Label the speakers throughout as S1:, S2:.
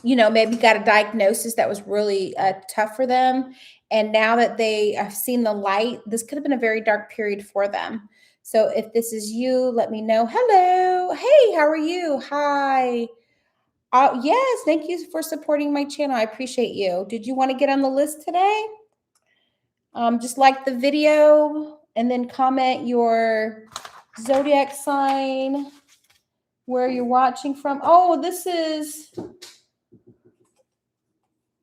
S1: maybe got a diagnosis that was really tough for them. And now that they have seen the light, this could have been a very dark period for them. So if this is you, let me know. Hello. Hey, how are you? Hi. Yes, thank you for supporting my channel. I appreciate you. Did you want to get on the list today? Just like the video and then comment your zodiac sign, where you're watching from. Oh, this is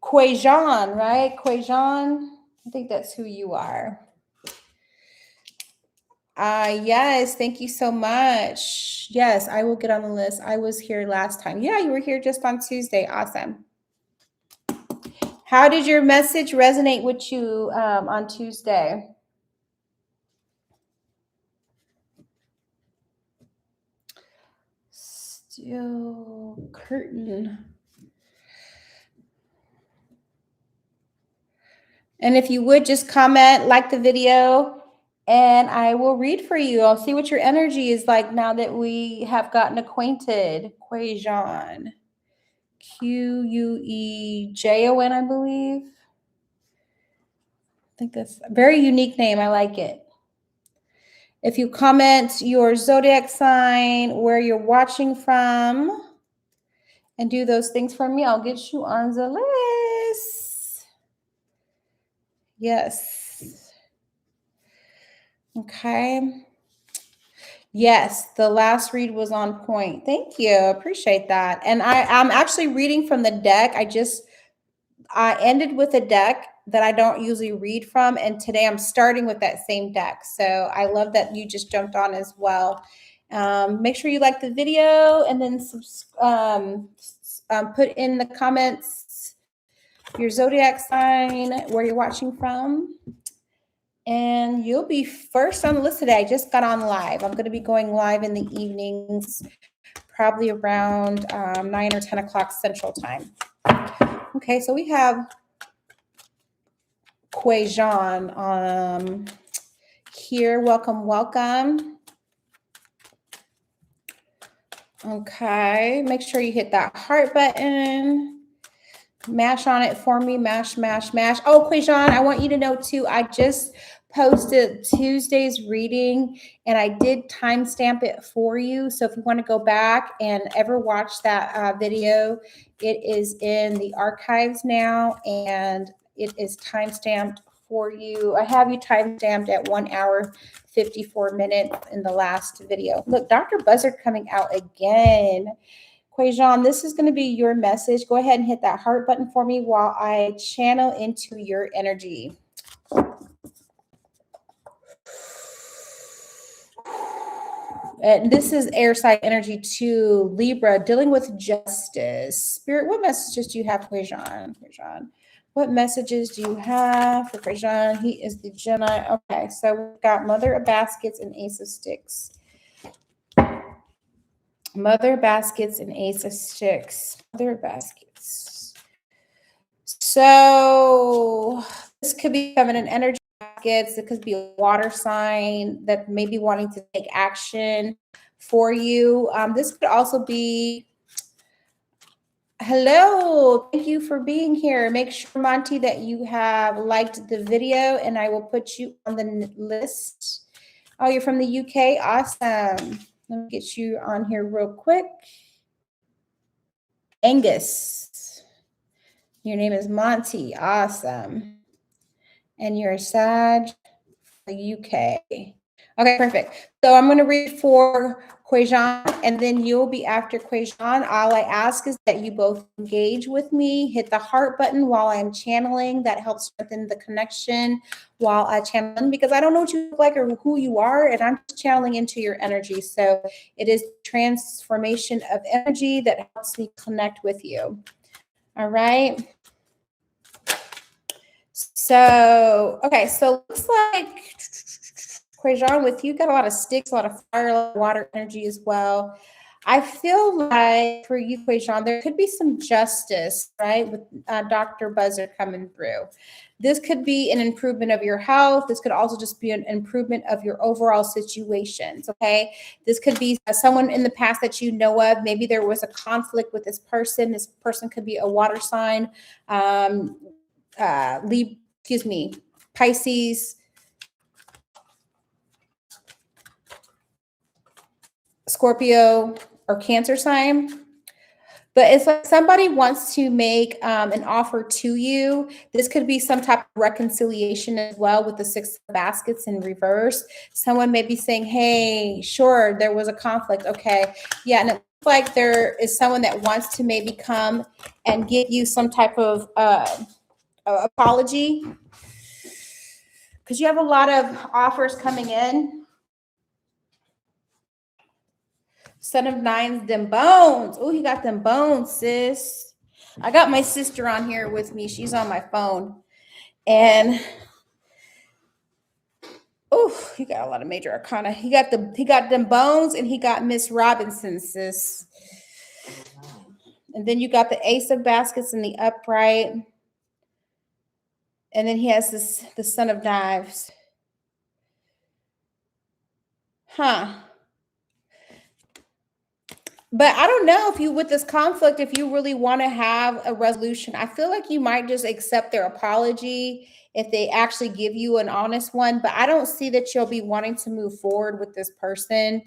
S1: Quajan, right? Quajan. I think that's who you are. Yes, thank you so much. Yes, I will get on the list. I was here last time. Yeah, you were here just on Tuesday. Awesome. How did your message resonate with you on Tuesday? Still curtain. And if you would just comment, like the video, and I will read for you. I'll see what your energy is like now that we have gotten acquainted. Quajon. Quejon, I believe. I think that's a very unique name. I like it. If you comment your zodiac sign, where you're watching from, and do those things for me, I'll get you on the list. Yes. Okay. Yes, the last read was on point. Thank you. Appreciate that. And I'm actually reading from the deck. I ended with a deck that I don't usually read from, and today I'm starting with that same deck. So I love that you just jumped on as well. Make sure you like the video, and then put in the comments your zodiac sign, where you're watching from, and you'll be first on the list today. I just got on live. I'm going to be going live in the evenings, probably around 9 or 10 o'clock Central Time. Okay, so we have Quajon here. Welcome, welcome. Okay, make sure you hit that heart button. Mash on it for me. Mash, mash, mash. Oh, Quajon, I want you to know too, I just posted Tuesday's reading and I did timestamp it for you. So if you want to go back and ever watch that video, it is in the archives now and it is timestamped for you. I have you timestamped at 1 hour, 54 minutes in the last video. Look, Dr. Buzzard coming out again. Quajon, this is going to be your message. Go ahead and hit that heart button for me while I channel into your energy. And this is air sign energy to Libra, dealing with justice. Spirit, what messages do you have, Quajon? What messages do you have for Quajon? He is the Gemini. Okay, so we've got Mother of Baskets and Ace of Sticks. Mother of Baskets and Ace of Sticks. Mother of Baskets. So this could be feminine energy. It could be a water sign that may be wanting to take action for you. This could also be, hello, thank you for being here. Make sure, Monty, that you have liked the video and I will put you on the list. Oh, you're from the UK? Awesome. Let me get you on here real quick. Angus. Your name is Monty. Awesome. And you're a Sag, the UK. Okay, perfect. So I'm going to read for Quajon, and then you'll be after Quajon. All I ask is that you both engage with me, hit the heart button while I'm channeling. That helps strengthen the connection while I channel, because I don't know what you look like or who you are, and I'm just channeling into your energy. So it is transformation of energy that helps me connect with you. All right. So, okay, so looks like Quajon, with you, got a lot of sticks, a lot of fire, a lot of water energy as well. I feel like for you, Quayshawn, there could be some justice, right, with Dr. Buzzer coming through. This could be an improvement of your health. This could also just be an improvement of your overall situations, okay? This could be someone in the past that you know of. Maybe there was a conflict with this person. This person could be a water sign, Pisces, Scorpio, or Cancer sign. But it's like somebody wants to make an offer to you. This could be some type of reconciliation as well with the Six of Baskets in reverse. Someone may be saying, hey, sure, there was a conflict. Okay. Yeah. And it looks like there is someone that wants to maybe come and give you some type of apology, because you have a lot of offers coming in. Son of Nines, them bones. Oh, he got them bones, sis. I got my sister on here with me. She's on my phone. And oh, he got a lot of major arcana. He got them bones, and he got Miss Robinson, sis. And then you got the Ace of Baskets in the upright. And then he has the Son of Knives. Huh. But I don't know if you, with this conflict, if you really want to have a resolution. I feel like you might just accept their apology if they actually give you an honest one. But I don't see that you'll be wanting to move forward with this person.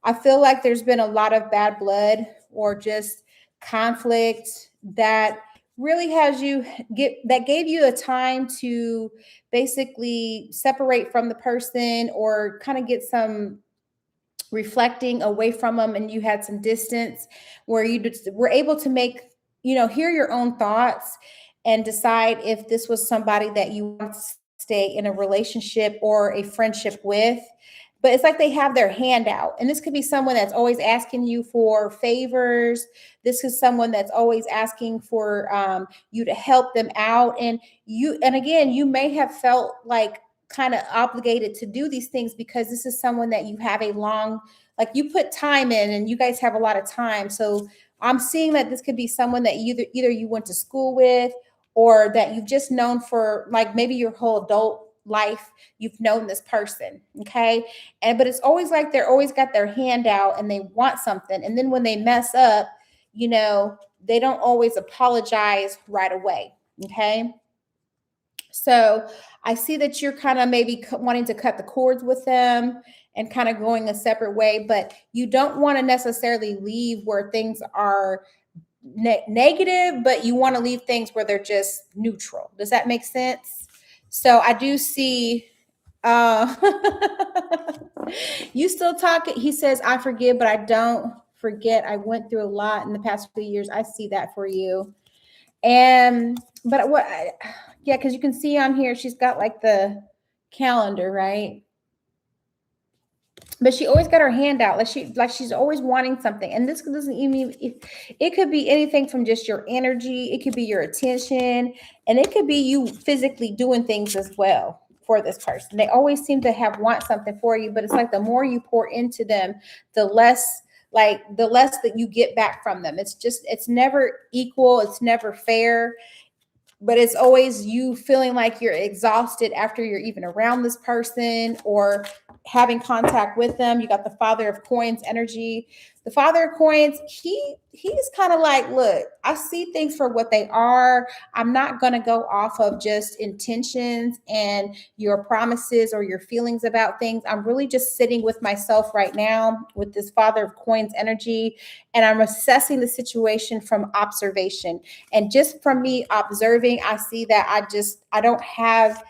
S1: I feel like there's been a lot of bad blood or just conflict that really gave you a time to basically separate from the person or kind of get some reflecting away from them, and you had some distance where you were able to make, hear your own thoughts and decide if this was somebody that you want to stay in a relationship or a friendship with. But it's like they have their hand out, and this could be someone that's always asking you for favors. This is someone that's always asking for you to help them out, and again, you may have felt like kind of obligated to do these things because this is someone that you have a long, like, you put time in and you guys have a lot of time. So I'm seeing that this could be someone that either you went to school with or that you've just known for like maybe your whole adult life. You've known this person. Okay. But it's always like they're always got their hand out and they want something. And then when they mess up, they don't always apologize right away. Okay. So I see that you're kind of maybe wanting to cut the cords with them and kind of going a separate way, but you don't want to necessarily leave where things are negative, but you want to leave things where they're just neutral. Does that make sense? So I do see you still talking. He says, I forgive, but I don't forget. I went through a lot in the past few years. I see that for you. Yeah, because you can see on here, she's got like the calendar, right? But she always got her hand out, like she's always wanting something. And this doesn't even, it could be anything from just your energy, it could be your attention, and it could be you physically doing things as well for this person. They always seem to want something for you, but it's like the more you pour into them, the less that you get back from them. It's never equal, it's never fair. But it's always you feeling like you're exhausted after you're even around this person or having contact with them. You got the Father of Coins energy. The Father of Coins, he's kind of like, look, I see things for what they are. I'm not going to go off of just intentions and your promises or your feelings about things. I'm really just sitting with myself right now with this Father of Coins energy, and I'm assessing the situation from observation. And just from me observing, I see that I don't have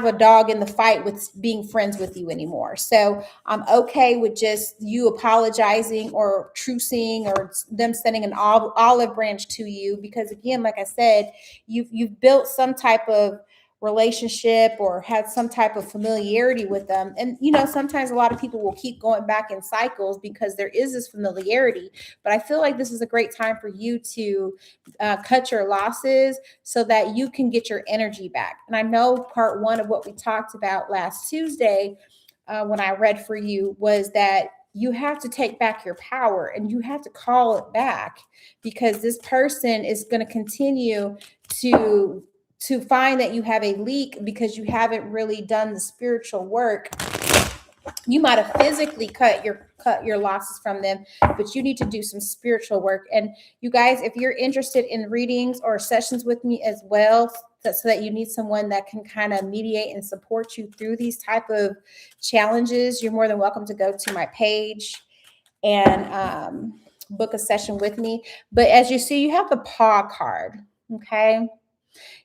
S1: a dog in the fight with being friends with you anymore. So I'm okay with just you apologizing or trucing or them sending an olive branch to you, because again, like I said, you've built some type of relationship or had some type of familiarity with them. And sometimes a lot of people will keep going back in cycles because there is this familiarity. But I feel like this is a great time for you to cut your losses so that you can get your energy back. And I know part one of what we talked about last Tuesday when I read for you was that you have to take back your power and you have to call it back, because this person is going to continue to find that you have a leak because you haven't really done the spiritual work. You might have physically cut your losses from them, but you need to do some spiritual work. And you guys, if you're interested in readings or sessions with me as well, so that you need someone that can kind of mediate and support you through these type of challenges, you're more than welcome to go to my page and book a session with me. But as you see, you have the paw card. Okay.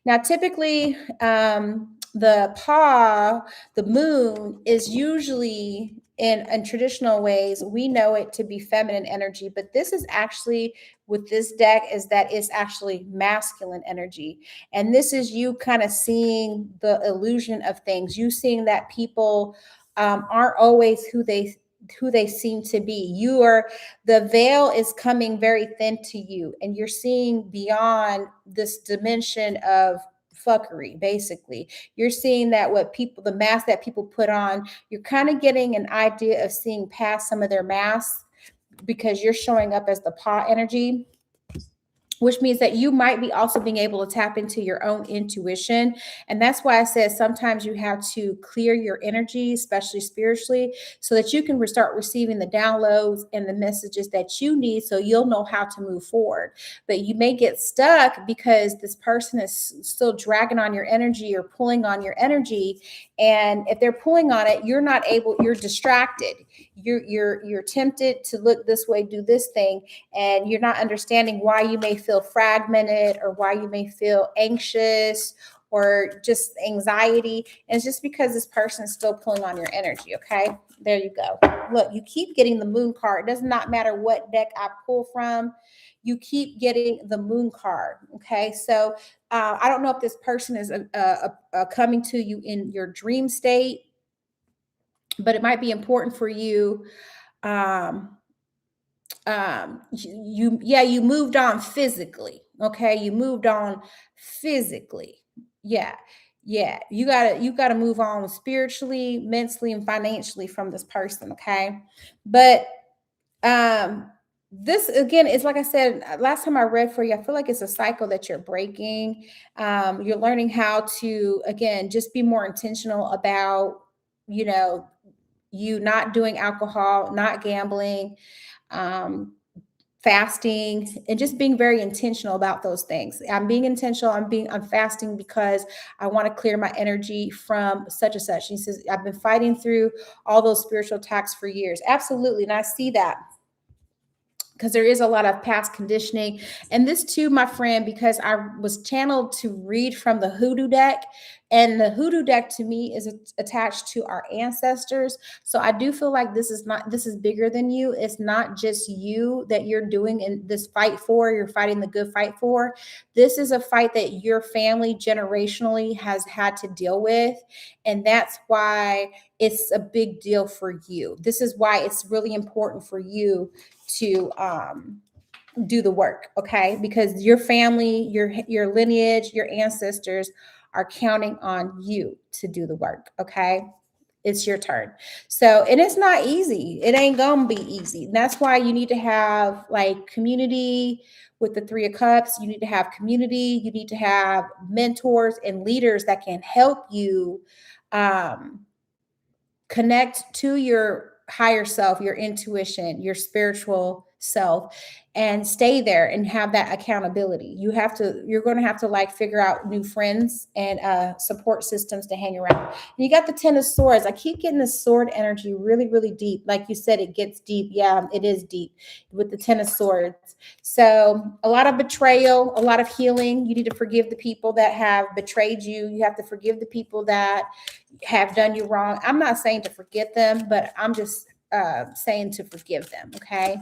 S1: Now, typically, the paw, the moon, is usually in traditional ways, we know it to be feminine energy, but this is actually, with this deck, is that it's actually masculine energy. And this is you kind of seeing the illusion of things, you seeing that people aren't always who they seem to be. The veil is coming very thin to you, and you're seeing beyond this dimension of fuckery. Basically, you're seeing that the mask that people put on, you're kind of getting an idea of seeing past some of their masks, because you're showing up as the paw energy, which means that you might be also being able to tap into your own intuition. And that's why I said sometimes you have to clear your energy, especially spiritually, so that you can start receiving the downloads and the messages that you need, so you'll know how to move forward. But you may get stuck because this person is still dragging on your energy or pulling on your energy. And if they're pulling on it, you're distracted. You're tempted to look this way, do this thing, and you're not understanding why you may feel fragmented or why you may feel anxious or just anxiety. And it's just because this person is still pulling on your energy. Okay, there you go. Look, you keep getting the moon card. It does not matter what deck I pull from, you keep getting the moon card. Okay, so I don't know if this person is coming to you in your dream state, but it might be important for you. You moved on physically. Okay, you moved on physically. Yeah, you gotta move on spiritually, mentally, and financially from this person. Okay, but this again is, like I said last time I read for you, I feel like it's a cycle that you're breaking. You're learning how to, again, just be more intentional about, you not doing alcohol, not gambling, um, fasting, and just being very intentional about those things. I'm being intentional. I'm fasting because I want to clear my energy from such and such. He says, I've been fighting through all those spiritual attacks for years. Absolutely. And I see that, because there is a lot of past conditioning. And this too, my friend, because I was channeled to read from the hoodoo deck, and the hoodoo deck to me is attached to our ancestors. So I do feel like this is bigger than you. It's not just you that you're doing in this fight for, you're fighting the good fight for. This is a fight that your family generationally has had to deal with. And that's why it's a big deal for you. This is why it's really important for you to do the work. Okay, because your family, your lineage, your ancestors are counting on you to do the work. Okay, it's your turn. So, and it's not easy. It ain't gonna be easy. And that's why you need to have like community. With the 3 of Cups, you need to have community. You need to have mentors and leaders that can help you connect to your higher self, your intuition, your spiritual self, and stay there and have that accountability. You're going to have to like figure out new friends and support systems to hang around. And you got the 10 of Swords. I keep getting this sword energy really, really deep. Like you said, it gets deep. Yeah, it is deep with the 10 of Swords. So a lot of betrayal, a lot of healing. You need to forgive the people that have betrayed you. You have to forgive the people that have done you wrong. I'm not saying to forget them, but I'm just saying to forgive them. Okay.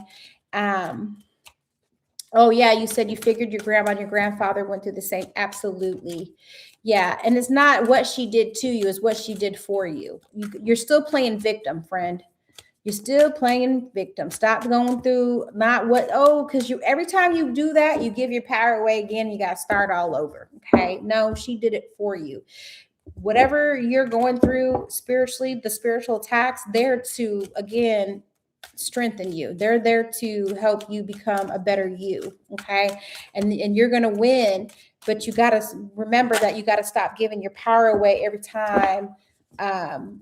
S1: Oh yeah, you said you figured your grandma and your grandfather went through the same. Absolutely. Yeah. And it's not what she did to you, it's what she did for you. You're still playing victim, friend. You're still playing victim. Stop going through because every time you do that, you give your power away again. You got to start all over. Okay. No, she did it for you. Whatever you're going through spiritually, the spiritual attacks, there to, again, strengthen you. They're there to help you become a better you. Okay. And you're going to win, but you got to remember that you got to stop giving your power away every time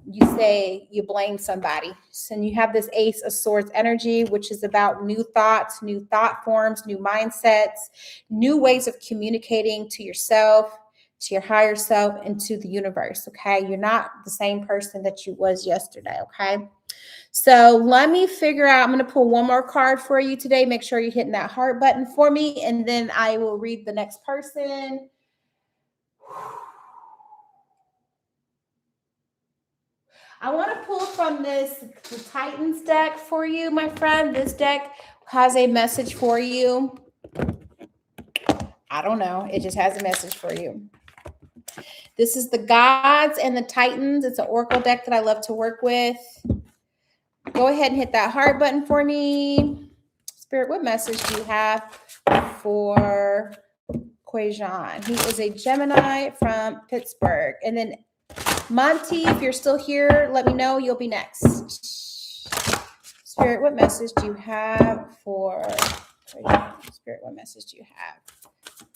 S1: you say you blame somebody. And you have this Ace of Swords energy, which is about new thoughts, new thought forms, new mindsets, new ways of communicating to yourself, to your higher self, and to the universe. Okay. You're not the same person that you was yesterday. Okay. So let me figure out, I'm going to pull one more card for you today. Make sure you're hitting that heart button for me, and then I will read the next person. I want to pull from the Titans deck for you, my friend. This deck has a message for you. I don't know. It just has a message for you. This is the Gods and the Titans. It's an oracle deck that I love to work with. Go ahead and hit that heart button for me. Spirit, what message do you have for Quajon? He is a Gemini from Pittsburgh. And then Monty, if you're still here, let me know. You'll be next. Spirit, what message do you have for Quajon? Spirit, what message do you have?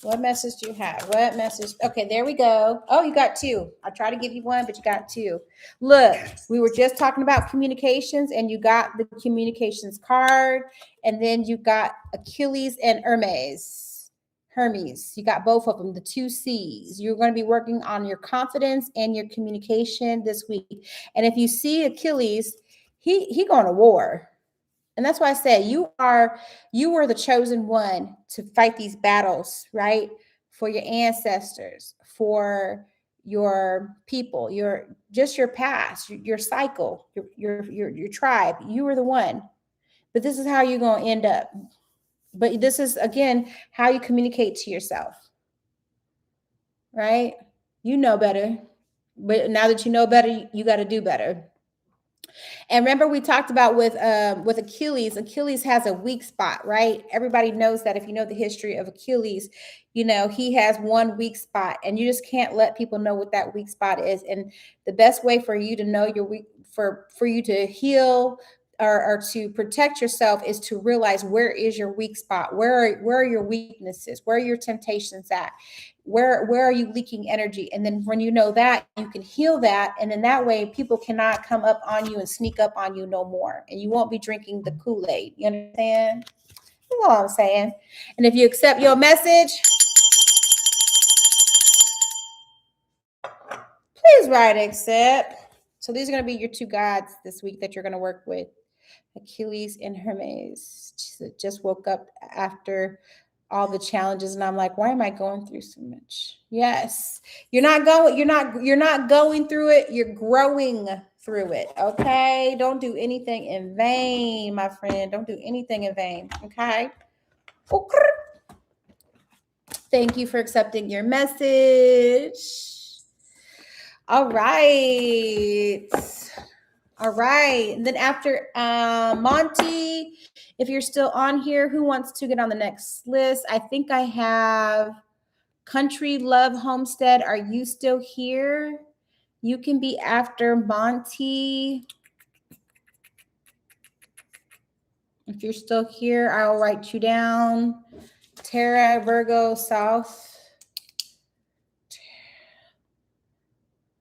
S1: What message do you have? What message? Okay, there we go. Oh, you got two. I try to give you one, but you got two. Look, we were just talking about communications, and you got the communications card, and then you got Achilles and Hermes. You got both of them, the two C's. You're going to be working on your confidence and your communication this week. And if you see Achilles, he going to war. And that's why I say you were the chosen one to fight these battles, right? For your ancestors, for your people, your past, your cycle, your tribe. You were the one. But this is how you're going to end up. But this is, again, how you communicate to yourself, right? You know better. But now that you know better, you got to do better. And remember, we talked about with Achilles. Achilles has a weak spot, right? Everybody knows that. If you know the history of Achilles, you know he has one weak spot, and you just can't let people know what that weak spot is. And the best way for you to know your weak, for you to heal or to protect yourself, is to realize where is your weak spot, where are your weaknesses, where are your temptations at, where are you leaking energy. And then when you know that, you can heal that, and then that way people cannot come up on you and sneak up on you no more, and you won't be drinking the Kool-Aid. You understand? That's all I'm saying. And if you accept your message, please write accept. So these are going to be your two gods this week that you're going to work with. Achilles and Hermes. Just woke up after all the challenges, and I'm like, why am I going through so much? Yes, you're not going through it. You're growing through it. Okay, don't do anything in vain, my friend. Don't do anything in vain. Okay. Thank you for accepting your message. All right. All right. And then after Monty, if you're still on here, who wants to get on the next list? I think I have Country Love Homestead. Are you still here? You can be after Monty. If you're still here, I'll write you down. Tara, Virgo, South.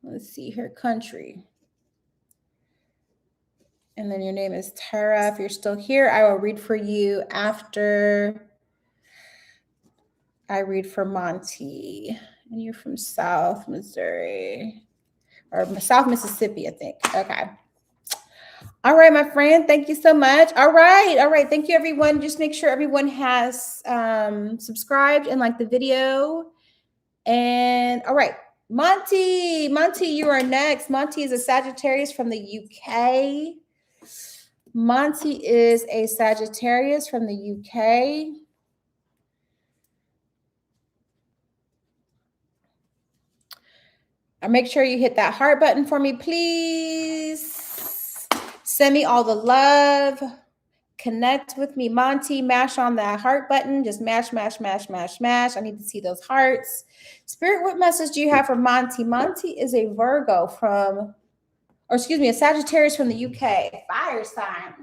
S1: Let's see here. Country. And then your name is Tara. If you're still here, I will read for you after I read for Monty. And you're from South Missouri or South Mississippi, I think. Okay. All right, my friend. Thank you so much. All right. All right. Thank you, everyone. Just make sure everyone has subscribed and liked the video. And all right. Monty, you are next. Monty is a Sagittarius from the UK. Monty is a Sagittarius from the UK. Make sure you hit that heart button for me, please. Send me all the love. Connect with me, Monty. Mash on that heart button. Just mash, mash, mash, mash, mash. I need to see those hearts. Spirit, what message do you have for Monty? Monty is a Virgo from or excuse me, a Sagittarius from the UK, fire sign.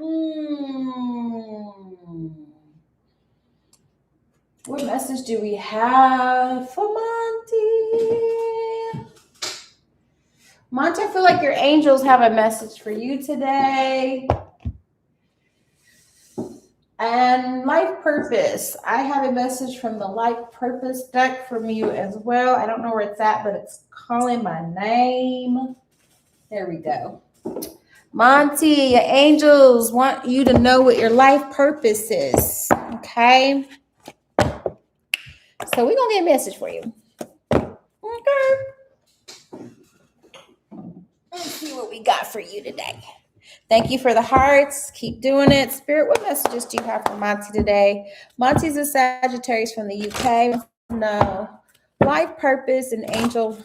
S1: What message do we have for Monty? Monty, I feel like your angels have a message for you today. And life purpose. I have a message from the life purpose deck from you as well. I don't know where it's at, but it's calling my name. There we go. Monty, your angels want you to know what your life purpose is. Okay. So we're going to get a message for you. Okay. Let's see what we got for you today. Thank you for the hearts. Keep doing it. Spirit, what messages do you have for Monty today? Monty's a Sagittarius from the UK. No. Life purpose and angel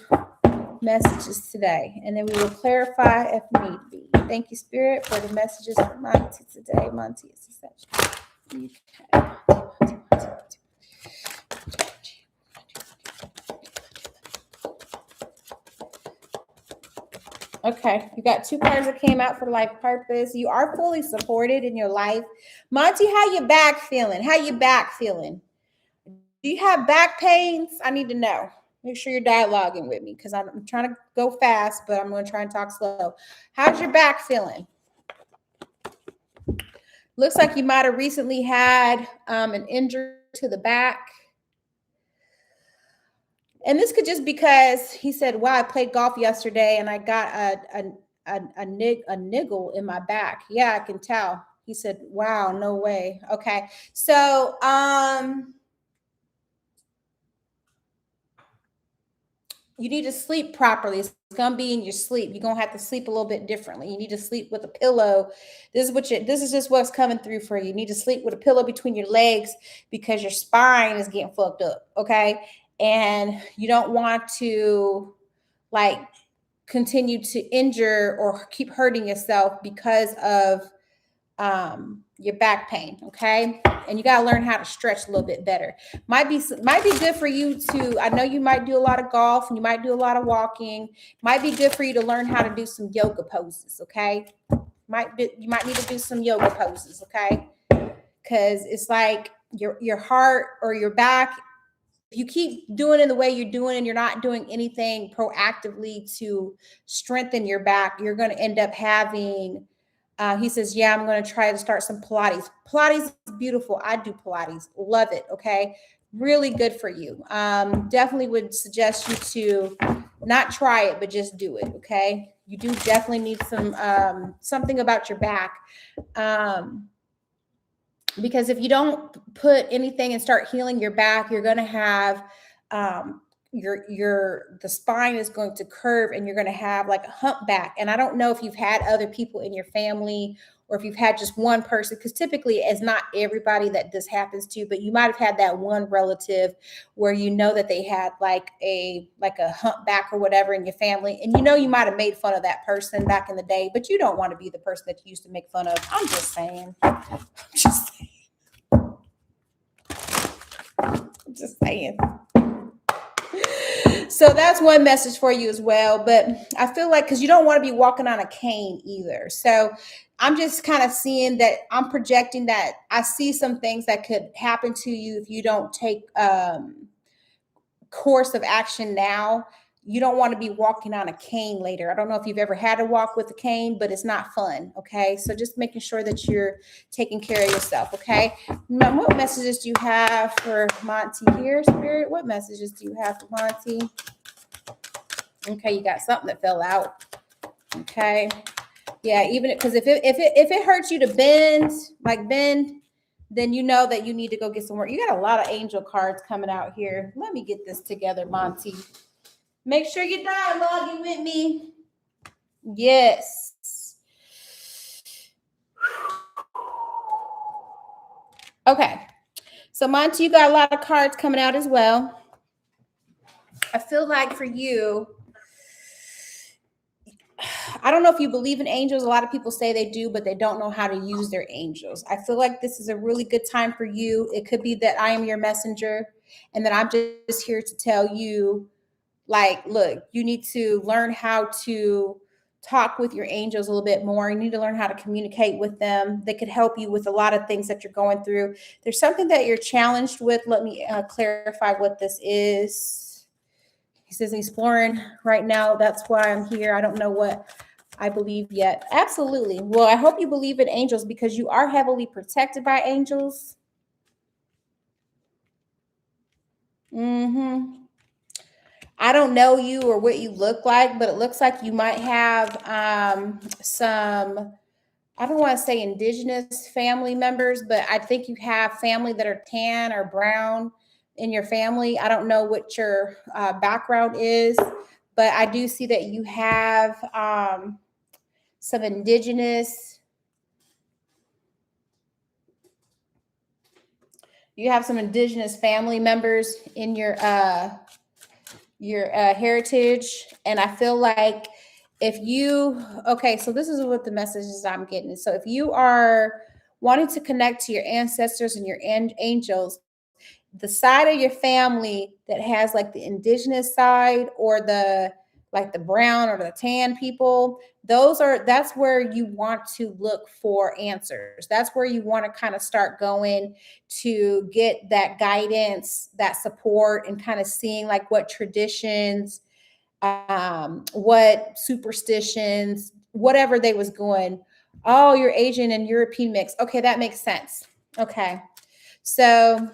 S1: messages today. And then we will clarify if need be. Thank you, Spirit, for the messages for Monty today. Monty is a Sagittarius. Okay. Okay, you got 2 cards that came out for life purpose. You are fully supported in your life. Monty, how your back feeling? How your back feeling? Do you have back pains? I need to know. Make sure you're dialoguing with me because I'm trying to go fast, but I'm going to try and talk slow. How's your back feeling? Looks like you might have recently had an injury to the back. And this could just because he said, wow, I played golf yesterday and I got a niggle in my back. Yeah, I can tell. He said, wow, no way. Okay. So, you need to sleep properly. It's going to be in your sleep. You're going to have to sleep a little bit differently. You need to sleep with a pillow. This is just what's coming through for you. You need to sleep with a pillow between your legs because your spine is getting fucked up. Okay. And you don't want to like continue to injure or keep hurting yourself because of your back pain. Okay. And you got to learn how to stretch a little bit better. Might be good for you to, I know you might do a lot of golf and you might do a lot of walking. Might be good for you to learn how to do some yoga poses. Okay. You might need to do some yoga poses. Okay. Cause it's like your heart or your back, if you keep doing it the way you're doing and you're not doing anything proactively to strengthen your back, you're going to end up having, he says, yeah, I'm going to try to start some Pilates. Pilates is beautiful. I do Pilates. Love it. Okay. Really good for you. Definitely would suggest you to not try it, but just do it. Okay. You do definitely need some, something about your back. Because if you don't put anything and start healing your back, you're going to have, the spine is going to curve and you're going to have like a hump back. And I don't know if you've had other people in your family or if you've had just one person, because typically it's not everybody that this happens to, but you might have had that one relative where you know that they had like a hump back or whatever in your family. And you know, you might have made fun of that person back in the day, but you don't want to be the person that you used to make fun of. I'm just saying. Just saying. So that's one message for you as well. But I feel like, because you don't want to be walking on a cane either. So I'm just kind of seeing that, I'm projecting that I see some things that could happen to you if you don't take course of action now. You don't want to be walking on a cane later. I don't know if you've ever had to walk with a cane, but it's not fun. Okay. So just making sure that you're taking care of yourself. Okay. Now, what messages do you have for Monty here, Spirit? What messages do you have for Monty? Okay. You got something that fell out. Okay. Yeah. Even because if it hurts you to bend, then you know that you need to go get some work. You got a lot of angel cards coming out here. Let me get this together, Monty. Make sure you're dialoguing with me. Yes. Okay. So Monty, you got a lot of cards coming out as well. I feel like for you, I don't know if you believe in angels. A lot of people say they do, but they don't know how to use their angels. I feel like this is a really good time for you. It could be that I am your messenger and that I'm just here to tell you, like, look, you need to learn how to talk with your angels a little bit more. You need to learn how to communicate with them. They could help you with a lot of things that you're going through. There's something that you're challenged with. Let me clarify what this is. He says exploring right now. That's why I'm here. I don't know what I believe yet. Absolutely. Well, I hope you believe in angels because you are heavily protected by angels. I don't know you or what you look like, but it looks like you might have some, I don't want to say indigenous family members, but I think you have family that are tan or brown in your family. I don't know what your background is, but I do see that you have some indigenous, family members in your heritage. And I feel like if you, okay, so this is what the messages I'm getting. So if you are wanting to connect to your ancestors and your angels, the side of your family that has like the indigenous side or the like the brown or the tan people, that's where you want to look for answers. That's where you want to kind of start going to get that guidance, that support, and kind of seeing like what traditions, what superstitions, whatever they was going. Oh, you're Asian and European mix. Okay, that makes sense. Okay, so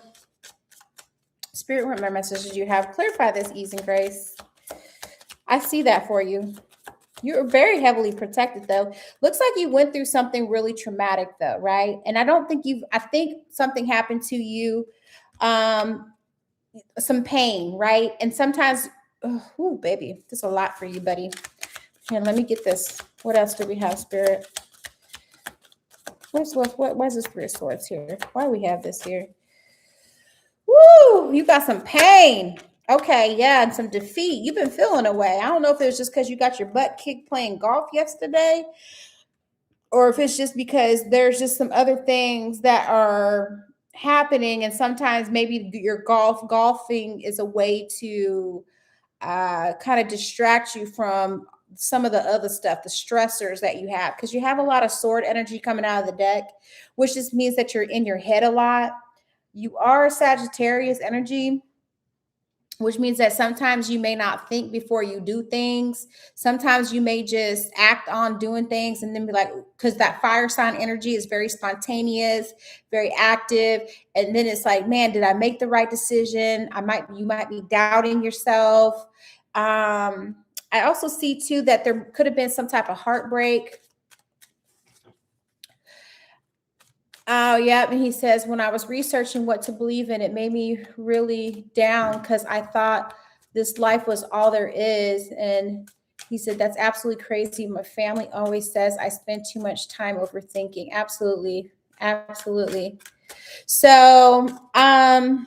S1: Spirit, what messages you have? Clarify this, ease and grace. I see that for you. You're very heavily protected, though. Looks like you went through something really traumatic, though, right? And I don't think I think something happened to you, some pain, right? And sometimes, oh, baby, this is a lot for you, buddy. Here, let me get this. What else do we have, Spirit? Why is this Three of Swords here? Why do we have this here? Woo, you got some pain. Okay, yeah, and some defeat. You've been feeling away. I don't know if it was just because you got your butt kicked playing golf yesterday, or if it's just because there's just some other things that are happening, and sometimes maybe your golfing is a way to kind of distract you from some of the other stuff, the stressors that you have, because you have a lot of sword energy coming out of the deck, which just means that you're in your head a lot. You are Sagittarius energy, which means that sometimes you may not think before you do things. Sometimes you may just act on doing things and then be like, because that fire sign energy is very spontaneous, very active. And then it's like, man, did I make the right decision? You might be doubting yourself. I also see too that there could have been some type of heartbreak. Oh, yeah. And he says, when I was researching what to believe in, it made me really down because I thought this life was all there is. And he said, that's absolutely crazy. My family always says I spend too much time overthinking. Absolutely. Absolutely. So I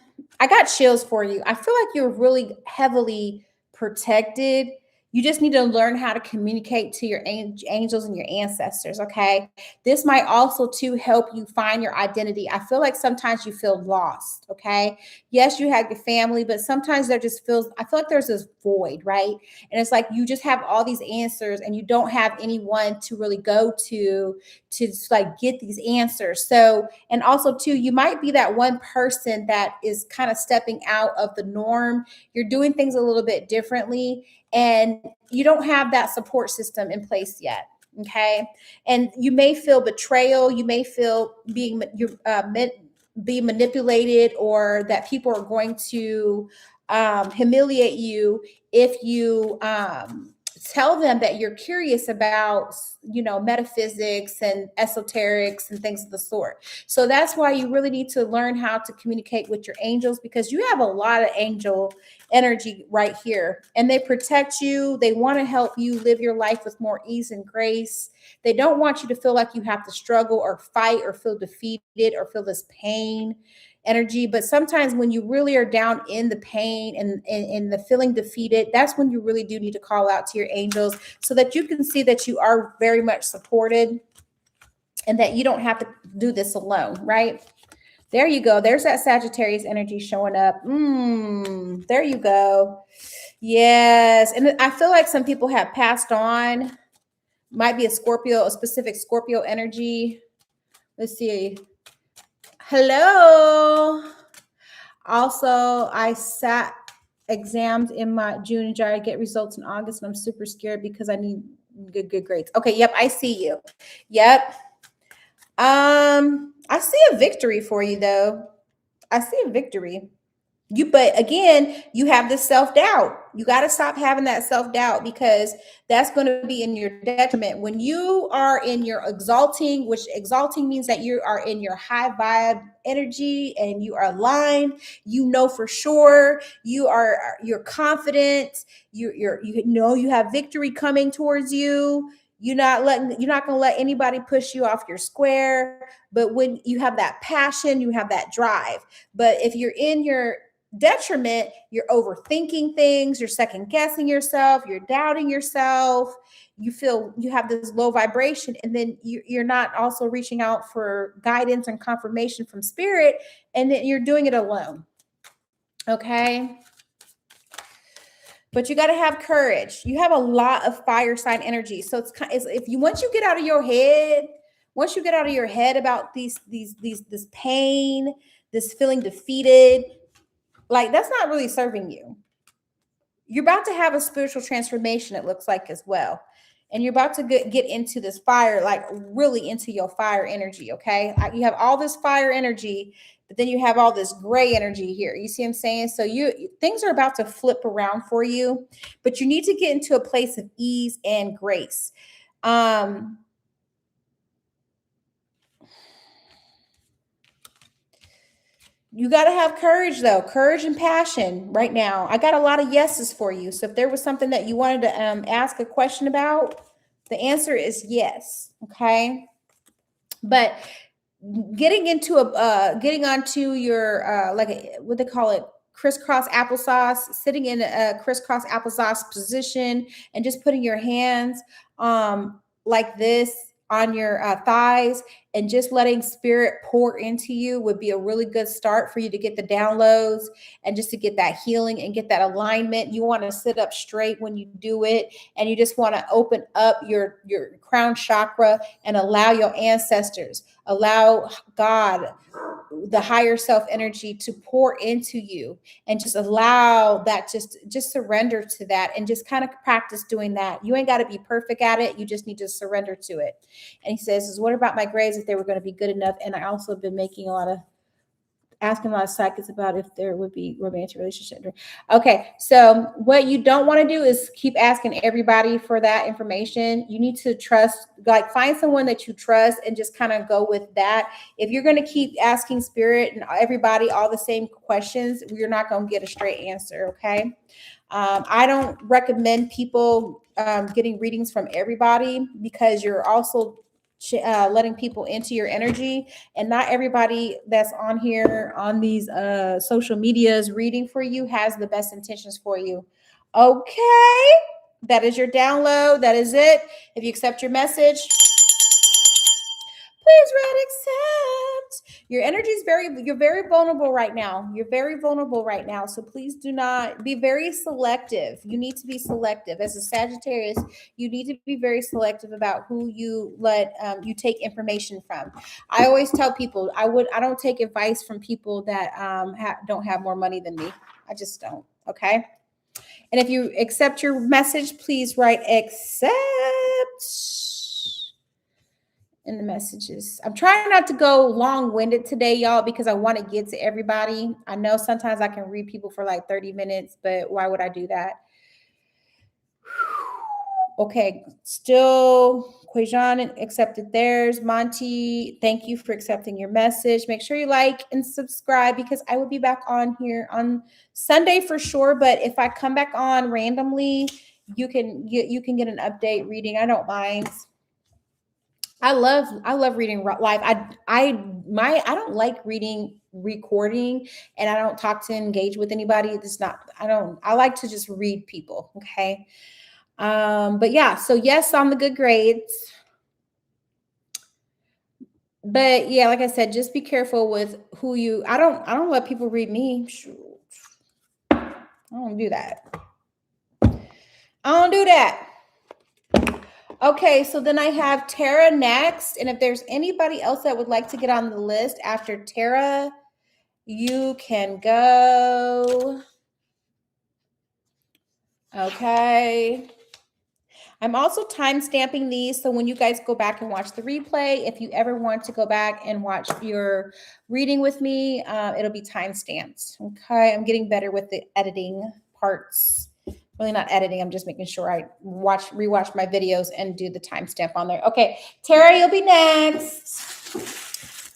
S1: got chills for you. I feel like you're really heavily protected. You just need to learn how to communicate to your angels and your ancestors, okay? This might also too help you find your identity. I feel like sometimes you feel lost, okay? Yes, you have your family, but sometimes there just feels, I feel like there's this void, right? And it's like you just have all these answers and you don't have anyone to really go to like get these answers. So, and also too, you might be that one person that is kind of stepping out of the norm. You're doing things a little bit differently and you don't have that support system in place yet. Okay. And you may feel betrayal. You may feel being manipulated, or that people are going to humiliate you if you tell them that you're curious about, metaphysics and esoterics and things of the sort. So that's why you really need to learn how to communicate with your angels, because you have a lot of angel energy right here, and they protect you. They want to help you live your life with more ease and grace. They don't want you to feel like you have to struggle or fight or feel defeated or feel this pain energy. But sometimes when you really are down in the pain and the feeling defeated, that's when you really do need to call out to your angels so that you can see that you are very much supported and that you don't have to do this alone, right? There you go. There's that Sagittarius energy showing up. There you go. Yes. And I feel like some people have passed on Might be a Scorpio, a specific Scorpio energy. Let's see. Hello. Also, I sat exams in my June and July. I get results in August, and I'm super scared because I need good grades. Okay, yep, I see you. Yep. I see a victory for you though. I see a victory. But again, you have this self-doubt. You got to stop having that self-doubt, because that's going to be in your detriment. When you are in your exalting, which exalting means that you are in your high vibe energy and you are aligned, you know for sure, you're confident, you know you have victory coming towards you. You're not going to let anybody push you off your square. But when you have that passion, you have that drive. But if you're in your detriment, you're overthinking things, you're second guessing yourself, you're doubting yourself, you feel you have this low vibration, and then you're not also reaching out for guidance and confirmation from spirit, and then you're doing it alone. Okay, but you got to have courage. You have a lot of fire sign energy, so it's if you once you get out of your head, about this pain, this feeling defeated, like that's not really serving you. You're about to have a spiritual transformation, it looks like, as well. And you're about to get into this fire, like really into your fire energy, okay? You have all this fire energy, but then you have all this gray energy here. You see what I'm saying? So things are about to flip around for you, but you need to get into a place of ease and grace. You got to have courage, though. Courage and passion right now. I got a lot of yeses for you. So if there was something that you wanted to ask a question about, the answer is yes. Okay. But getting onto your, what they call it, crisscross applesauce, sitting in a crisscross applesauce position and just putting your hands like this on your thighs and just letting spirit pour into you would be a really good start for you to get the downloads and just to get that healing and get that alignment. You want to sit up straight when you do it, and you just want to open up your crown chakra and allow your ancestors, allow God, the higher self energy, to pour into you, and just allow that, just surrender to that, and just kind of practice doing that. You ain't got to be perfect at it. You just need to surrender to it. And he says, what about my grades, if they were going to be good enough? And I also have been asking a lot of psychics about if there would be romantic relationship. Okay, so what you don't want to do is keep asking everybody for that information. You need to trust, like find someone that you trust and just kind of go with that. If you're going to keep asking spirit and everybody all the same questions, you're not going to get a straight answer, okay? I don't recommend people getting readings from everybody, because you're also letting people into your energy, and not everybody that's on here on these social medias reading for you has the best intentions for you. Okay, that is your download. That is it. If you accept your message, please read accept. Your energy is you're very vulnerable right now. You're very vulnerable right now. So please do not be very selective. You need to be selective. As a Sagittarius, you need to be very selective about who you let you take information from. I always tell people I don't take advice from people that don't have more money than me. I just don't. Okay. And if you accept your message, please write accept in the messages. I'm trying not to go long-winded today, y'all, because I want to get to everybody. I know sometimes I can read people for like 30 minutes, but why would I do that? Okay, still Quajan accepted theirs. Monty, thank you for accepting your message. Make sure you like and subscribe, because I will be back on here on Sunday for sure. But if I come back on randomly, you can get an update reading. I don't mind. I love reading live. I don't like reading recording, and I don't talk to engage with anybody. I like to just read people. Okay. But yeah, so yes, on the good grades. But yeah, like I said, just be careful with who you, I don't let people read me. I don't do that. Okay, so then I have Tara next. And if there's anybody else that would like to get on the list after Tara, you can go. Okay. I'm also time stamping these. So when you guys go back and watch the replay, if you ever want to go back and watch your reading with me, it'll be time stamped. Okay. I'm getting better with the editing parts. Really not editing. I'm just making sure I rewatch my videos and do the timestamp on there. Okay. Tara, you'll be next.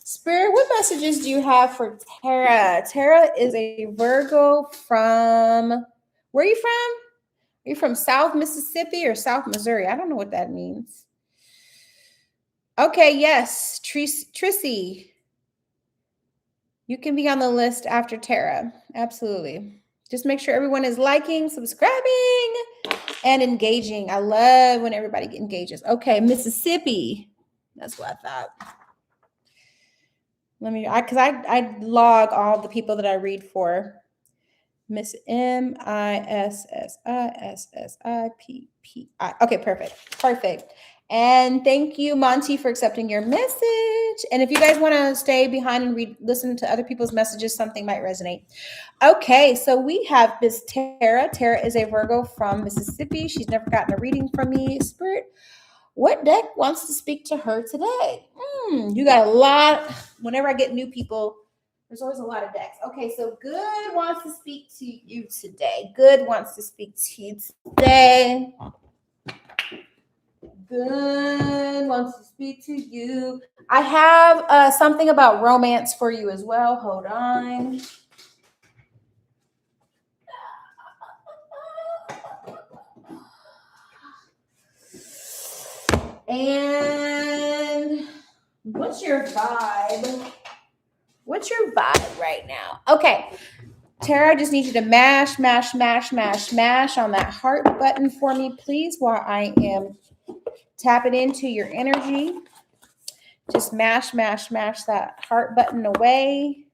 S1: Spirit, what messages do you have for Tara? Tara is a Virgo from, where are you from? Are you from South Mississippi or South Missouri? I don't know what that means. Okay, yes, Trissy. You can be on the list after Tara. Absolutely. Just make sure everyone is liking, subscribing, and engaging. I love when everybody engages. Okay, Mississippi. That's what I thought. Because I log all the people that I read for. Miss MISSISSIPPI. Okay, perfect. And thank you, Monty, for accepting your message. And if you guys want to stay behind and listen to other people's messages, something might resonate. Okay, so we have Miss Tara. Tara is a Virgo from Mississippi. She's never gotten a reading from me. Spirit, what deck wants to speak to her today? You got a lot. Whenever I get new people, there's always a lot of decks. Okay, so Good wants to speak to you today. Good wants to speak to you today. Good wants to speak to you. I have something about romance for you as well. Hold on. And what's your vibe? What's your vibe right now? Okay. Tara, I just need you to mash on that heart button for me, please, while I am tapping into your energy. Just mash that heart button away.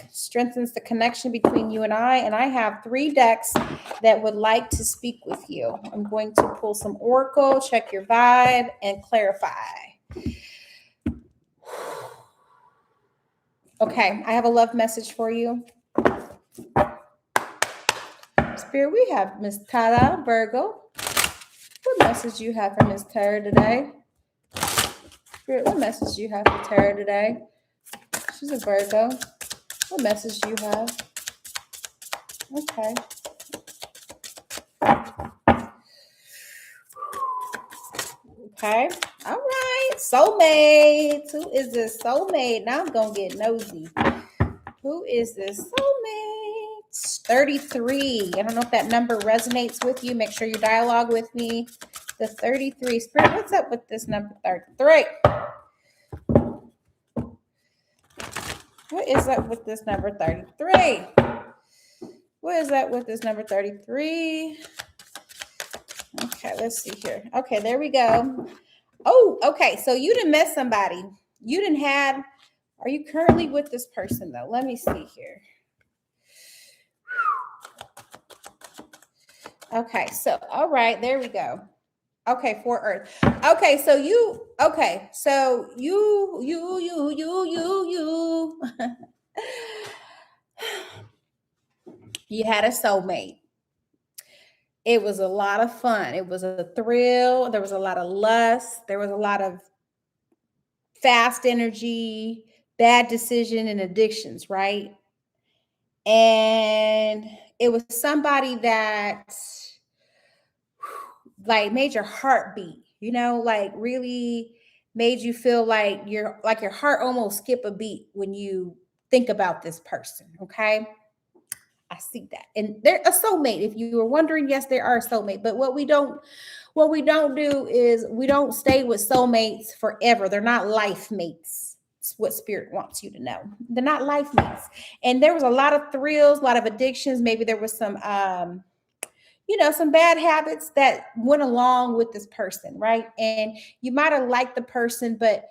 S1: Strengthens the connection between you and I. And I have 3 decks that would like to speak with you. I'm going to pull some Oracle, check your vibe, and clarify. Okay, I have a love message for you. Spirit, we have Miss Tara Virgo. What message do you have for Miss Tara today? Spirit, what message do you have for Tara today? She's a Virgo. What message do you have? Okay. Okay. All right. Soulmate. Who is this soulmate? Now I'm going to get nosy. Who is this soulmate? 33. I don't know if that number resonates with you. Make sure you dialogue with me. The 33. Spirit, what's up with this number 33? What is up with this number 33? What is up with this number 33? Okay, let's see here. Okay, there we go. Oh, okay. So you didn't met somebody. Are you currently with this person though? Let me see here. Okay, so all right, there we go. Okay, for Earth. Okay, so you you had a soulmate. It was a lot of fun. It was a thrill. There was a lot of lust. There was a lot of fast energy, bad decision, and addictions, right? And it was somebody that like made your heart beat, like really made you feel like your heart almost skip a beat when you think about this person. Okay. I see that. And they're a soulmate. If you were wondering, yes, they are a soulmate. But what we don't do is we don't stay with soulmates forever. They're not life mates. It's what Spirit wants you to know. They're not life mates. And there was a lot of thrills, a lot of addictions. Maybe there was some some bad habits that went along with this person, right? And you might have liked the person, but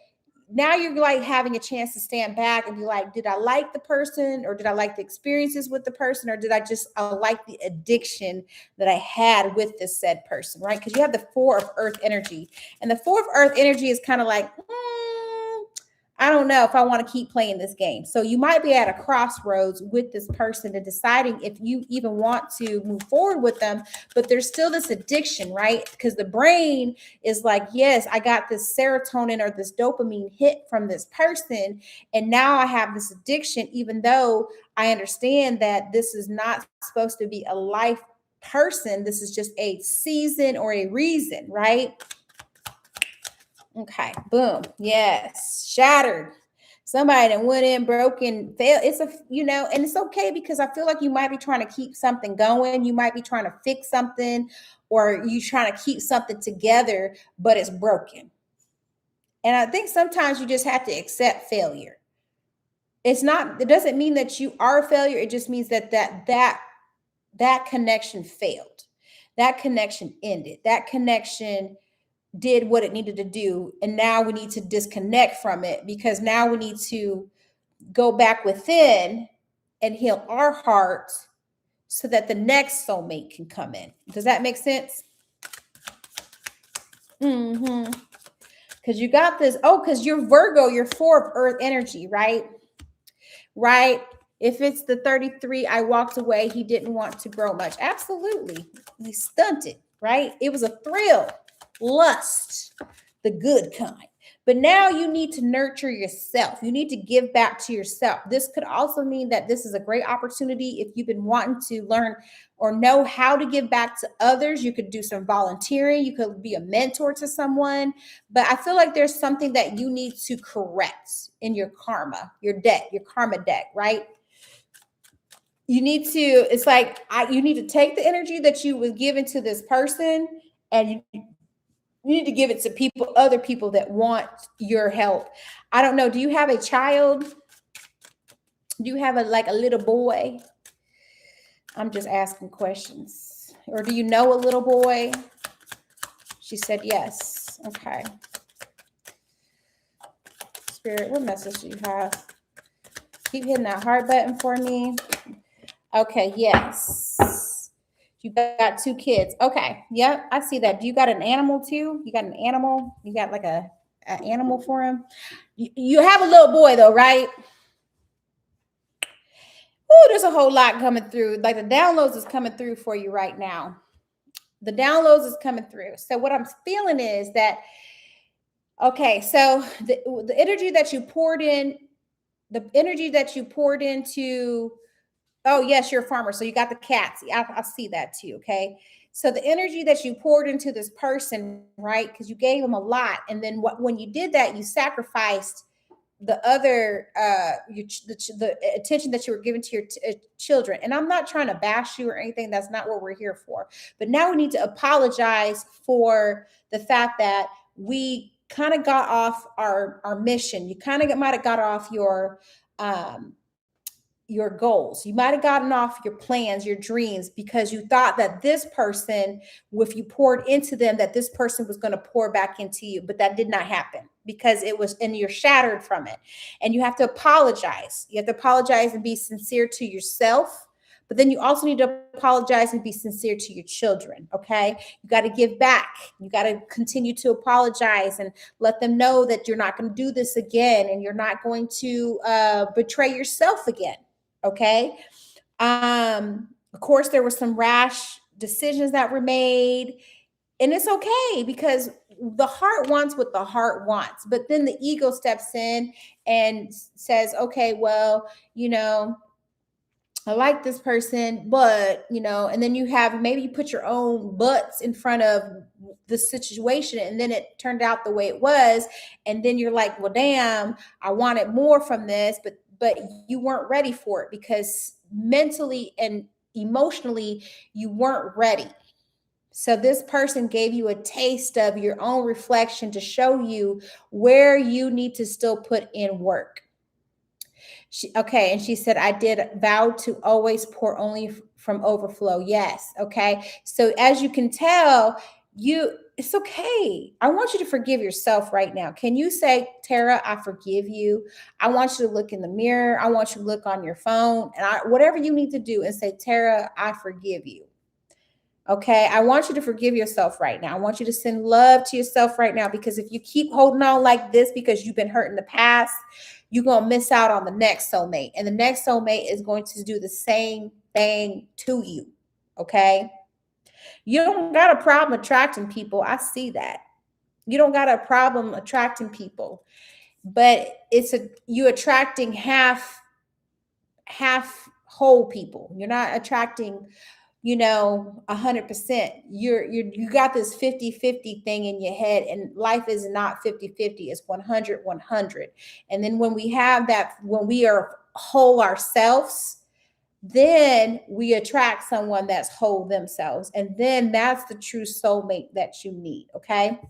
S1: now you're like having a chance to stand back and be like, did I like the person, or did I like the experiences with the person, or did I just like the addiction that I had with this said person, right? Because you have the 4 of Earth energy, and the 4 of Earth energy is kind of like, I don't know if I want to keep playing this game. So you might be at a crossroads with this person and deciding if you even want to move forward with them, but there's still this addiction, right? Because the brain is like, yes, I got this serotonin or this dopamine hit from this person, and now I have this addiction, even though I understand that this is not supposed to be a life person. This is just a season or a reason, right? Okay, boom. Yes, shattered. Somebody that went in, broken, failed. It's a, and it's okay, because I feel like you might be trying to keep something going. You might be trying to fix something, or you trying to keep something together, but it's broken. And I think sometimes you just have to accept failure. It doesn't mean that you are a failure. It just means that connection failed. That connection ended. That connection did what it needed to do, and now we need to disconnect from it, because now we need to go back within and heal our hearts so that the next soulmate can come in. Does that make sense? Because you got this. Oh, because you're Virgo, you're 4 of Earth energy, right? If it's the 33, I walked away, he didn't want to grow much. Absolutely. He stunted, right? It was a thrill. Lust, the good kind. But now you need to nurture yourself. You need to give back to yourself. This could also mean that this is a great opportunity if you've been wanting to learn or know how to give back to others. You could do some volunteering. You could be a mentor to someone. But I feel like there's something that you need to correct in your karma, your karma deck, right? You need to, it's like, you need to take the energy that you was given to this person, and you need to give it to other people that want your help. I don't know. Do you have a child? Do you have a little boy? I'm just asking questions. Or do you know a little boy? She said yes. Okay. Spirit, what message do you have? Keep hitting that heart button for me. Okay, yes. You got 2 kids. Okay. Yep, I see that. Do you got an animal too? You got an animal? You got like an animal for him? You have a little boy though, right? Oh, there's a whole lot coming through. Like the downloads is coming through for you right now. The downloads is coming through. So what I'm feeling is that, okay, so the energy that you poured in, oh, yes, you're a farmer. So you got the cats. I see that too. Okay. So the energy that you poured into this person, right? Because you gave them a lot. And then when you did that, you sacrificed the other, the attention that you were giving to your children. And I'm not trying to bash you or anything. That's not what we're here for. But now we need to apologize for the fact that we kind of got off our mission. You kind of might have got off your goals. You might have gotten off your plans, your dreams, because you thought that this person, if you poured into them, that this person was going to pour back into you. But that did not happen, because it was, and you're shattered from it. And you have to apologize. You have to apologize and be sincere to yourself. But then you also need to apologize and be sincere to your children. Okay. You got to give back. You got to continue to apologize and let them know that you're not going to do this again. And you're not going to betray yourself again. Okay. Of course, there were some rash decisions that were made, and it's okay, because the heart wants what the heart wants. But then the ego steps in and says, okay, well, I like this person, but, and then maybe you put your own butts in front of the situation, and then it turned out the way it was. And then you're like, well, damn, I wanted more from this, but you weren't ready for it, because mentally and emotionally, you weren't ready. So this person gave you a taste of your own reflection to show you where you need to still put in work. And she said, I did vow to always pour only from overflow. Yes. Okay. So as you can tell, it's okay. I want you to forgive yourself right now. Can you say, Tara, I forgive you? I want you to look in the mirror. I want you to look on your phone and whatever you need to do and say, Tara, I forgive you. Okay. I want you to forgive yourself right now. I want you to send love to yourself right now, because if you keep holding on like this because you've been hurt in the past, you're going to miss out on the next soulmate. And the next soulmate is going to do the same thing to you. Okay. You don't got a problem attracting people. I see that. You don't got a problem attracting people, but you attracting half whole people. You're not attracting, 100%. You got this 50-50 thing in your head, and life is not 50-50. It's 100-100. And then when we have that, when we are whole ourselves, then we attract someone that's whole themselves. And then that's the true soulmate that you need. Okay.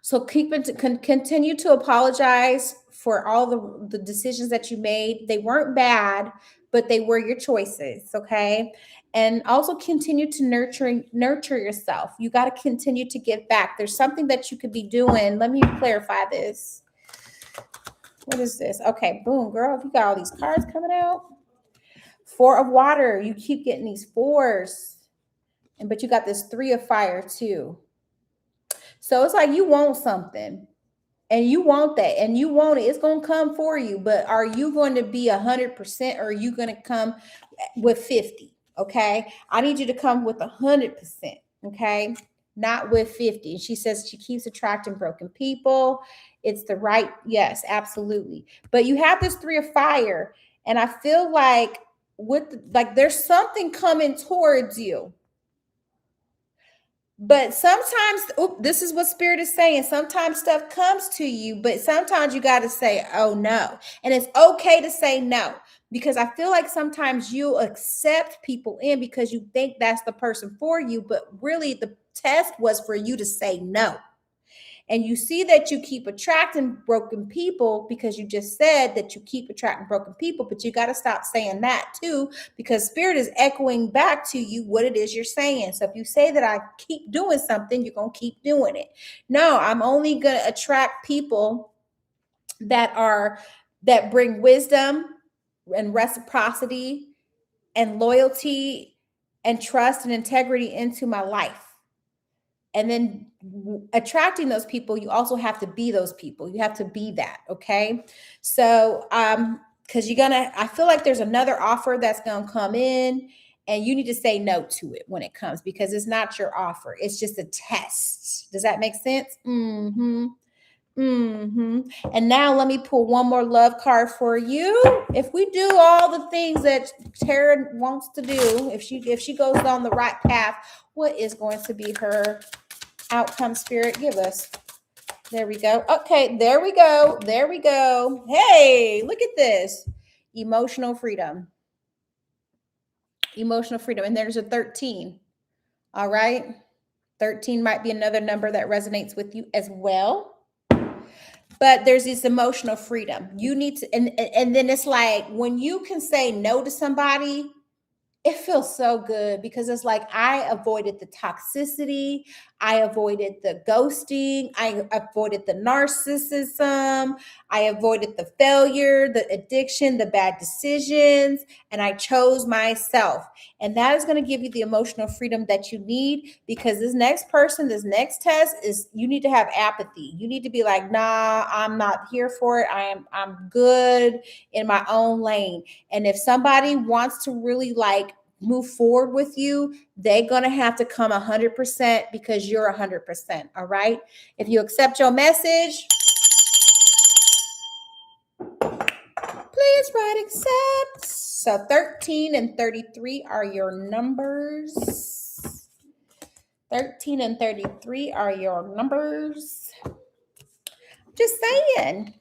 S1: So continue to apologize for all the decisions that you made. They weren't bad, but they were your choices. Okay. And also continue to nurture yourself. You got to continue to give back. There's something that you could be doing. Let me clarify this. What is this? Okay. Boom, girl. If you got all these cards coming out. 4 of water. You keep getting these 4s. But you got this 3 of fire too. So it's like you want something and you want that and you want it. It's going to come for you. But are you going to be 100% or are you going to come with 50? Okay. I need you to come with 100%. Okay. Not with 50. And she says she keeps attracting broken people. It's the right. Yes, absolutely. But you have this 3 of fire. And I feel like there's something coming towards you. But sometimes, this is what Spirit is saying. Sometimes stuff comes to you, but sometimes you got to say, oh no. And it's okay to say no, because I feel like sometimes you accept people in because you think that's the person for you. But really the test was for you to say no. And you see that you keep attracting broken people because you just said that you keep attracting broken people, but you got to stop saying that too, because Spirit is echoing back to you what it is you're saying. So if you say that I keep doing something, you're going to keep doing it. No, I'm only going to attract people that bring wisdom and reciprocity and loyalty and trust and integrity into my life. And then attracting those people, you also have to be those people. You have to be that. Okay. So, because I feel like there's another offer that's going to come in and you need to say no to it when it comes, because it's not your offer. It's just a test. Does that make sense? Mm-hmm. Mm-hmm. And now let me pull one more love card for you. If we do all the things that Tara wants to do, if she goes down the right path, what is going to be her outcome? Spirit, give us. There we go. Okay, there we go. There we go. Hey, look at this. Emotional freedom. Emotional freedom. And there's a 13. All right. 13 might be another number that resonates with you as well. But there's this emotional freedom. You need to, and then it's like when you can say no to somebody, it feels so good, because it's like I avoided the toxicity. I avoided the ghosting. I avoided the narcissism. I avoided the failure, the addiction, the bad decisions, and I chose myself. And that is going to give you the emotional freedom that you need, because this next person, this next test is, you need to have apathy. You need to be like, nah, I'm not here for it. I'm good in my own lane. And if somebody wants to really move forward with you, they're going to have to come 100% because you're 100%. All right. If you accept your message, please write accept. So 13 and 33 are your numbers. 13 and 33 are your numbers. Just saying.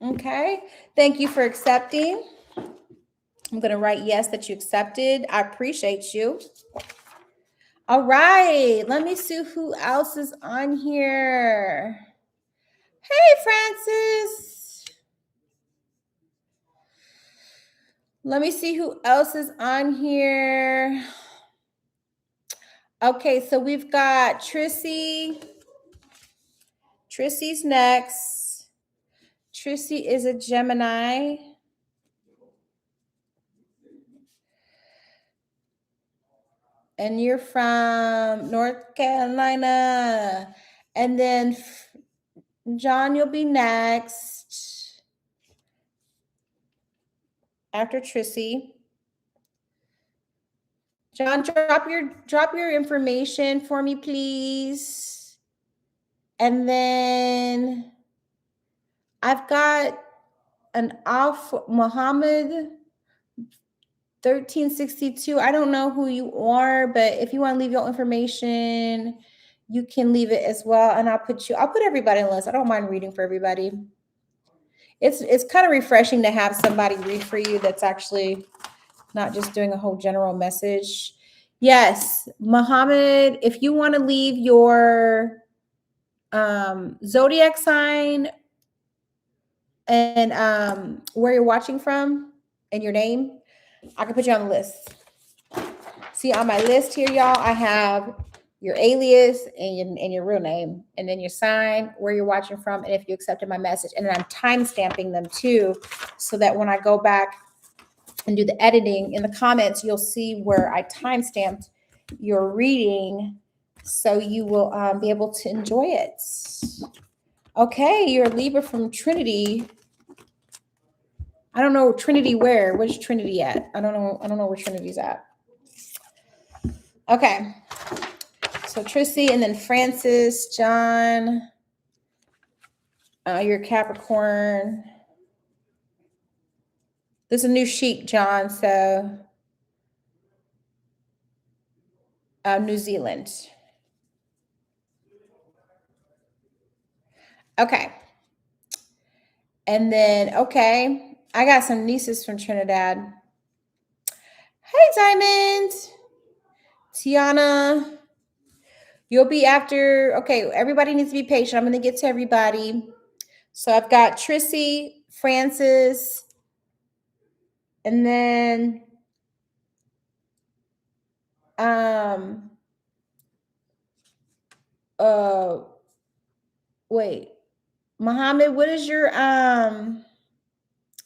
S1: Okay. Thank you for accepting. I'm going to write yes that you accepted. I appreciate you. All right. Let me see who else is on here. Hey, Francis. Let me see who else is on here. Okay, so we've got Trissy. Trissy's next. Trissy is a Gemini. And you're from North Carolina. And then John, you'll be next after Trissy. John, drop your information for me, please. And then I've got an Muhammad 1362. I don't know who you are, but if you want to leave your information, you can leave it as well. And I'll put everybody on the list. I don't mind reading for everybody. It's kind of refreshing to have somebody read for you that's actually not just doing a whole general message. Yes, Muhammad, if you want to leave your Zodiac sign and where you're watching from and your name, I can put you on the list. See, on my list here, y'all, I have your alias and your real name, and then your sign, where you're watching from, and if you accepted my message. And then I'm time stamping them too, so that when I go back and do the editing in the comments, you'll see where I time stamped your reading, so you will be able to enjoy it. Okay, you're a Libra from Trinity. I don't know Trinity where. Where's Trinity at? I don't know where Trinity's at. Okay. So Trissy, and then Francis, John. You're Capricorn. There's a new sheet, John. So New Zealand. Okay. And then, okay, I got some nieces from Trinidad. Hey, Diamond. Tiana. You'll be after. Okay, everybody needs to be patient. I'm going to get to everybody. So I've got Trissy, Francis, and then wait, Muhammad, what is your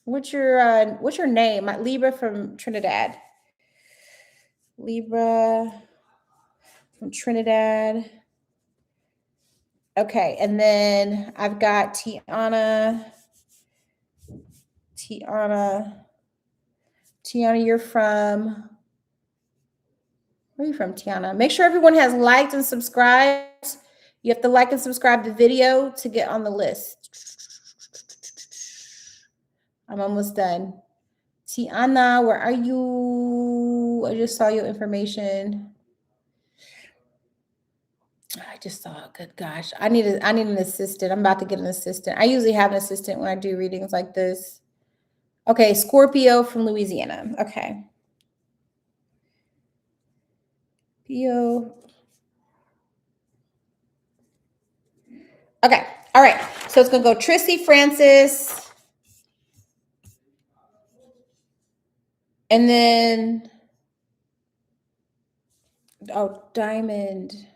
S1: what's your name? Libra from Trinidad. Libra from Trinidad. Okay, and then I've got Tiana. Tiana, you're from, where are you from, Tiana? Make sure everyone has liked and subscribed. You have to like and subscribe the video to get on the list. I'm almost done. Tiana, where are you? I just saw your information. I just saw it. Good gosh. I need an assistant. I'm about to get an assistant. I usually have an assistant when I do readings like this. Okay, Scorpio from Louisiana. Okay. Pio. Okay. All right. So it's going to go Trissy, Francis. And then, oh, Diamond.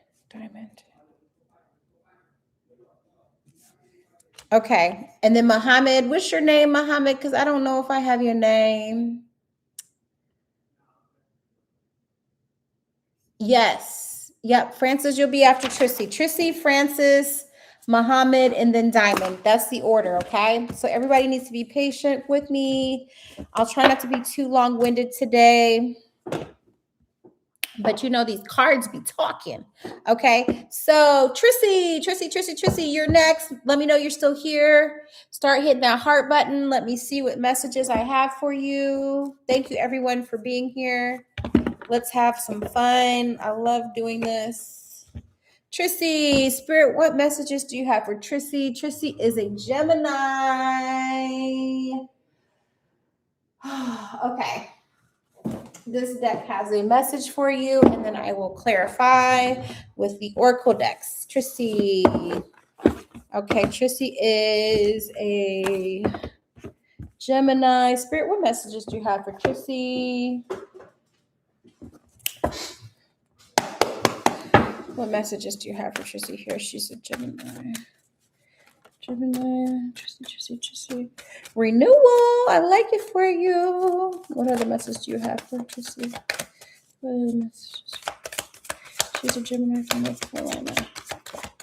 S1: Okay. And then Muhammad. What's your name, Muhammad? Because I don't know if I have your name. Yes. Yep. Francis, you'll be after Trissy. Trissy, Francis, Muhammad, and then Diamond. That's the order, okay? So everybody needs to be patient with me. I'll try not to be too long-winded today. But you know, these cards be talking. Okay. So Trissy, you're next. Let me know you're still here. Start hitting that heart button. Let me see what messages I have for you. Thank you everyone for being here. Let's have some fun. I love doing this. Trissy, Spirit, what messages do you have for Trissy? Trissy is a Gemini. Okay. This deck has a message for you, and then I will clarify with the Oracle decks. Trissy. Okay, Trissy is a Gemini. Spirit, what messages do you have for Trissy? What messages do you have for Trissy here? She's a Gemini. Gemini, Trissy. Renewal. I like it for you. What other message do you have for Trissy? She's a Gemini from North Carolina.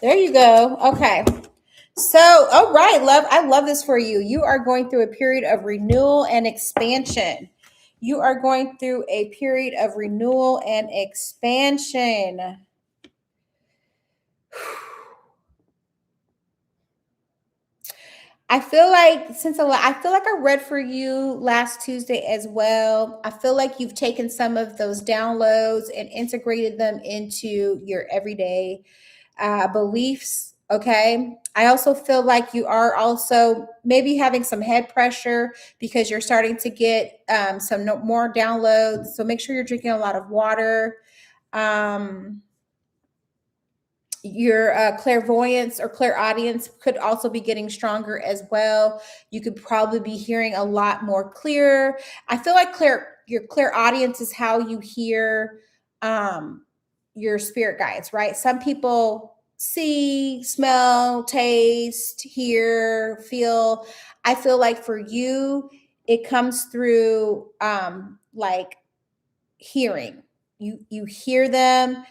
S1: There you go. Okay. So, all right, love. I love this for you. You are going through a period of renewal and expansion. You are going through a period of renewal and expansion. I feel like I read for you last Tuesday as well. I feel like you've taken some of those downloads and integrated them into your everyday beliefs. Okay. I also feel like you are also maybe having some head pressure because you're starting to get more downloads. So make sure you're drinking a lot of water. Your clairvoyance or clairaudience could also be getting stronger as well. You could probably be hearing a lot more clear. I feel like your clairaudience is how you hear your spirit guides, right? Some people see, smell, taste, hear, feel. I feel like for you, it comes through like hearing. You hear them.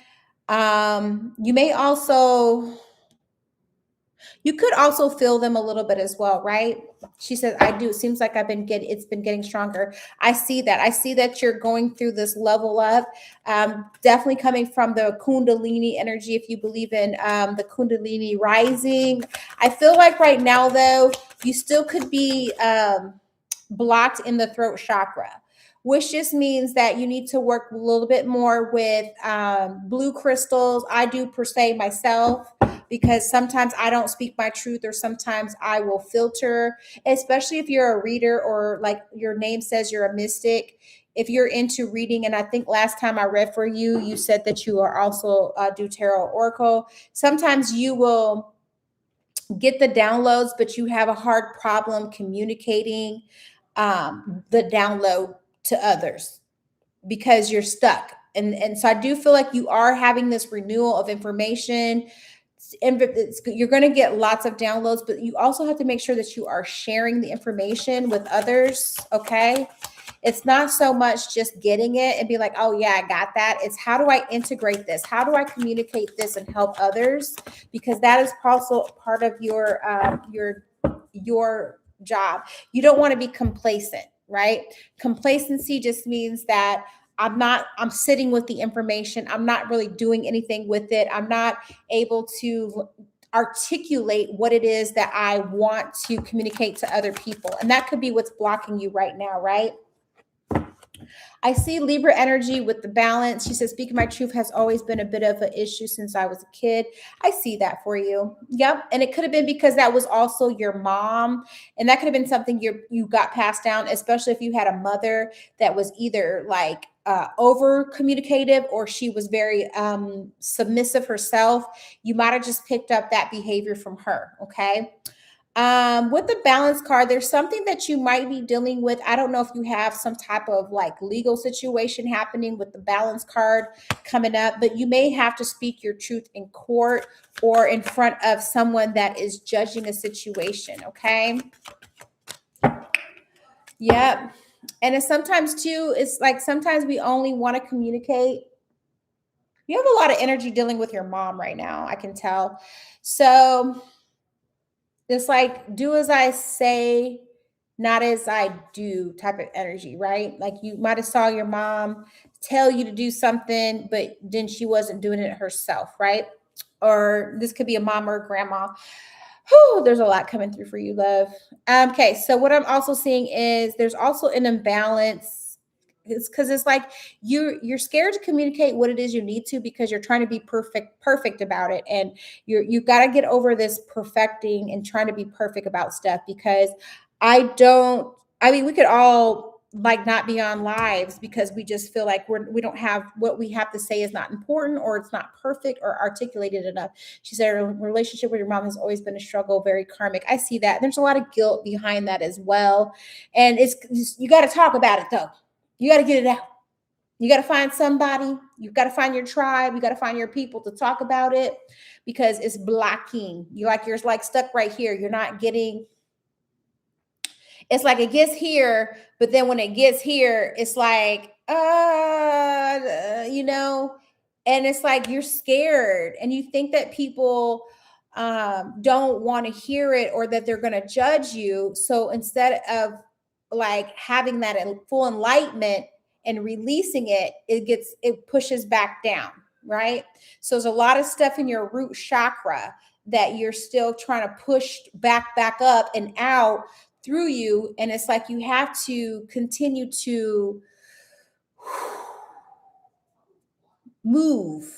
S1: You could also feel them a little bit as well, right? She says, I do. It seems like it's been getting stronger. I see that. I see that you're going through this level up. Definitely coming from the Kundalini energy, if you believe in the Kundalini rising. I feel like right now, though, you still could be blocked in the throat chakra, which just means that you need to work a little bit more with blue crystals. I do per se myself, because sometimes I don't speak my truth, or sometimes I will filter, especially if you're a reader or like your name says you're a mystic. If you're into reading, and I think last time I read for you, you said that you are also do tarot oracle. Sometimes you will get the downloads, but you have a hard problem communicating the download to others because you're stuck. And so I do feel like you are having this renewal of information, and you're going to get lots of downloads, but you also have to make sure that you are sharing the information with others. Okay. It's not so much just getting it and be like, oh yeah, I got that. It's how do I integrate this? How do I communicate this and help others? Because that is also part of your job. You don't want to be complacent, right? Complacency just means that I'm sitting with the information. I'm not really doing anything with it. I'm not able to articulate what it is that I want to communicate to other people. And that could be what's blocking you right now, right? I see Libra energy with the balance. She says, speaking my truth has always been a bit of an issue since I was a kid. I see that for you. Yep. And it could have been because that was also your mom. And that could have been something you got passed down, especially if you had a mother that was either like over communicative, or she was very submissive herself. You might have just picked up that behavior from her. Okay. With the balance card, there's something that you might be dealing with. I don't know if you have some type of like legal situation happening with the balance card coming up, but you may have to speak your truth in court or in front of someone that is judging a situation. Okay. Yep. And it's sometimes too, it's like sometimes we only want to communicate. You have a lot of energy dealing with your mom right now, I can tell. So it's like, do as I say, not as I do type of energy, right? Like you might have saw your mom tell you to do something, but then she wasn't doing it herself, right? Or this could be a mom or a grandma. Whew, there's a lot coming through for you, love. Okay, so what I'm also seeing is there's also an imbalance. It's because it's like you're scared to communicate what it is you need to, because you're trying to be perfect about it, and you've got to get over this perfecting and trying to be perfect about stuff. Because we could all like not be on lives because we just feel like we don't have what we have to say is not important, or it's not perfect or articulated enough. She said her relationship with your mom has always been a struggle, very karmic. I see that. There's a lot of guilt behind that as well. And you got to talk about it though. You got to get it out. You got to find somebody. You've got to find your tribe. You got to find your people to talk about it because it's blocking. You're like stuck right here. You're not getting, it's like it gets here, but then when it gets here, it's like, and it's like you're scared and you think that people don't want to hear it or that they're going to judge you. So instead of like having that full enlightenment and releasing it, it pushes back down, right? So there's a lot of stuff in your root chakra that you're still trying to push back up and out through you. And it's like you have to continue to move.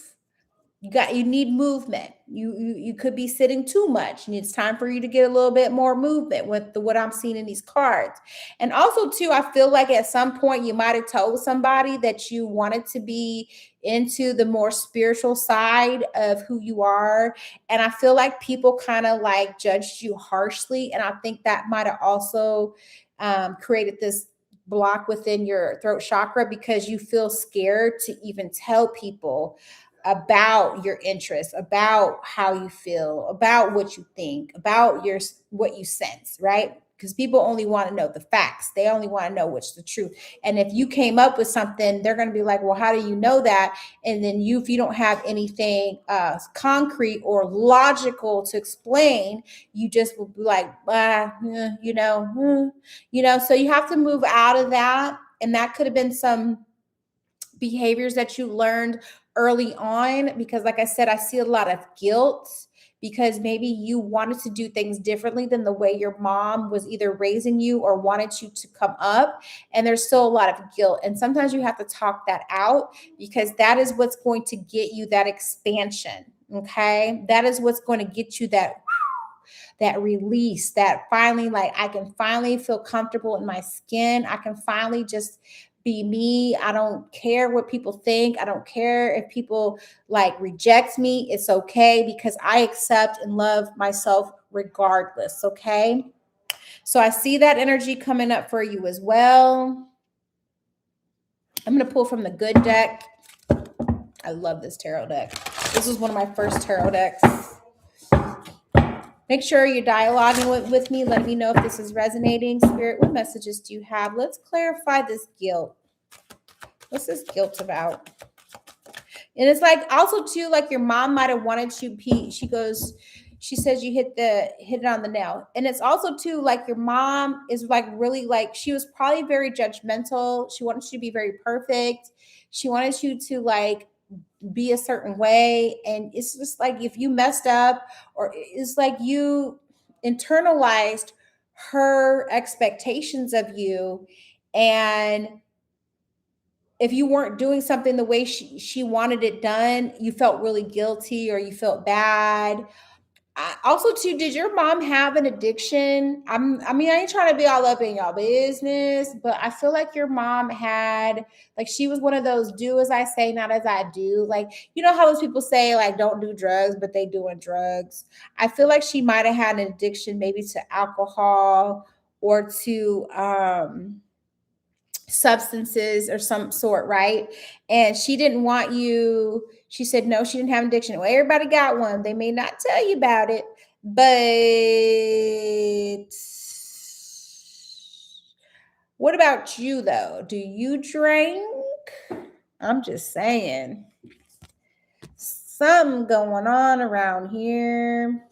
S1: You need movement. You could be sitting too much, and it's time for you to get a little bit more movement with what I'm seeing in these cards. And also too, I feel like at some point you might have told somebody that you wanted to be into the more spiritual side of who you are, and I feel like people kind of like judged you harshly, and I think that might have also created this block within your throat chakra because you feel scared to even tell people about your interests, about how you feel, about what you think, about what you sense, right? Because people only want to know the facts. They only want to know what's the truth. And if you came up with something, they're going to be like, well, how do you know that? And then if you don't have anything concrete or logical to explain, you just will be like, so you have to move out of that. And that could have been some behaviors that you learned early on, because like I said, I see a lot of guilt because maybe you wanted to do things differently than the way your mom was either raising you or wanted you to come up. And there's still a lot of guilt. And sometimes you have to talk that out because that is what's going to get you that expansion. Okay. That is what's going to get you that release, that finally, like, I can finally feel comfortable in my skin. I can finally just be me. I don't care what people think. I don't care if people like reject me. It's okay because I accept and love myself regardless. Okay. So I see that energy coming up for you as well. I'm going to pull from the good deck. I love this tarot deck. This was one of my first tarot decks. Make sure you're dialoguing with me. Let me know if this is resonating. Spirit, what messages do you have? Let's clarify this guilt. What's this guilt about? And it's like also too, like your mom might have wanted you. She says you hit it on the nail. And it's also too, like your mom is like really like, she was probably very judgmental. She wanted you to be very perfect. She wanted you to like be a certain way. And it's just like if you messed up, or it's like you internalized her expectations of you, and if you weren't doing something the way she wanted it done, you felt really guilty or you felt bad. Also, too, did your mom have an addiction? I ain't trying to be all up in y'all business, but I feel like your mom had, like, she was one of those do as I say, not as I do. Like, you know how those people say, like, don't do drugs, but they doing drugs. I feel like she might have had an addiction maybe to alcohol or to substances or some sort, right? And she didn't want you. She said no, she didn't have an addiction. Well, everybody got one. They may not tell you about it, but what about you though? Do you drink? I'm just saying, something going on around here.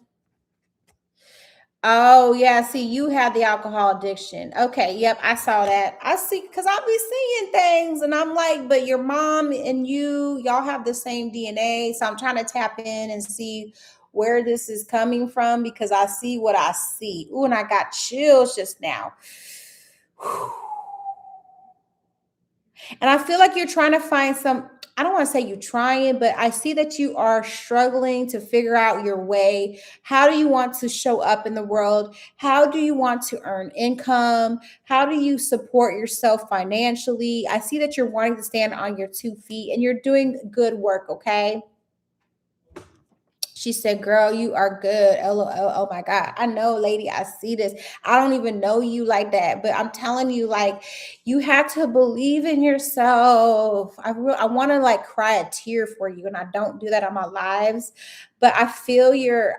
S1: Oh, yeah. See, you had the alcohol addiction. Okay. Yep. I saw that. I see, because I'll be seeing things and I'm like, but your mom and y'all have the same DNA. So I'm trying to tap in and see where this is coming from because I see what I see. Ooh, and I got chills just now. And I feel like you're trying to find I don't want to say you're trying, but I see that you are struggling to figure out your way. How do you want to show up in the world? How do you want to earn income? How do you support yourself financially? I see that you're wanting to stand on your 2 feet and you're doing good work, okay? She said, girl, you are good. LOL. Oh my God. I know, lady, I see this. I don't even know you like that. But I'm telling you, like, you have to believe in yourself. I want to like cry a tear for you. And I don't do that on my lives. But I feel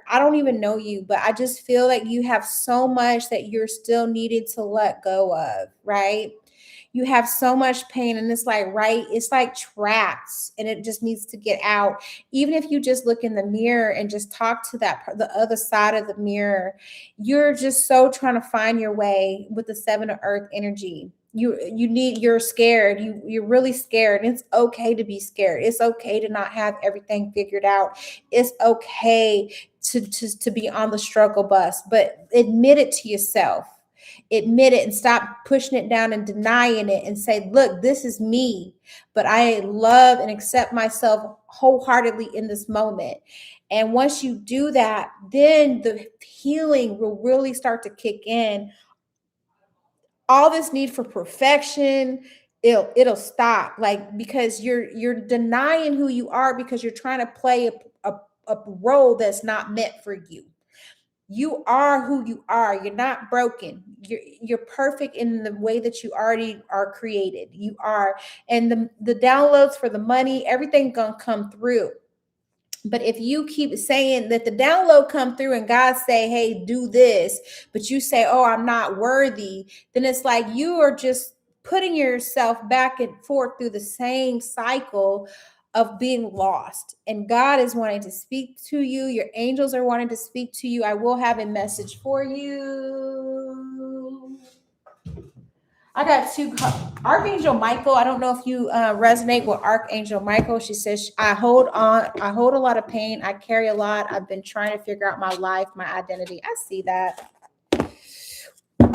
S1: I don't even know you, but I just feel like you have so much that you're still needed to let go of, right? You have so much pain and it's like, right, it's like trapped and it just needs to get out. Even if you just look in the mirror and just talk to the other side of the mirror, you're just so trying to find your way with the 7 of earth energy. You're scared. You're really scared. And it's okay to be scared. It's okay to not have everything figured out. It's okay to be on the struggle bus, but admit it to yourself. Admit it and stop pushing it down and denying it and say, look, this is me, but I love and accept myself wholeheartedly in this moment. And once you do that, then the healing will really start to kick in. All this need for perfection, it'll stop, like, because you're denying who you are because you're trying to play a role that's not meant for you. You are who you are. You're not broken. You're perfect in the way that you already are created. You are. And the downloads for the money, everything gonna come through. But if you keep saying that the download come through and God say, hey, do this, but you say, oh, I'm not worthy, then it's like you are just putting yourself back and forth through the same cycle of being lost. And God is wanting to speak to you. Your angels are wanting to speak to you. I will have a message for you. I got two. Archangel Michael. I don't know if you resonate with Archangel Michael. She says, I hold a lot of pain. I carry a lot. I've been trying to figure out my life, my identity. I see that.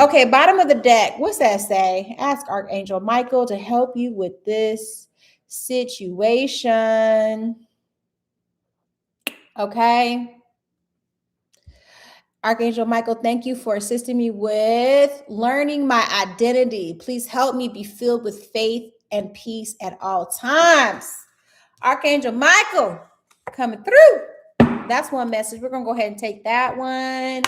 S1: Okay, bottom of the deck. What's that say? Ask Archangel Michael to help you with this situation. Okay. Archangel Michael, thank you for assisting me with learning my identity. Please help me be filled with faith and peace at all times. Archangel Michael, coming through. That's one message. We're going to go ahead and take that one.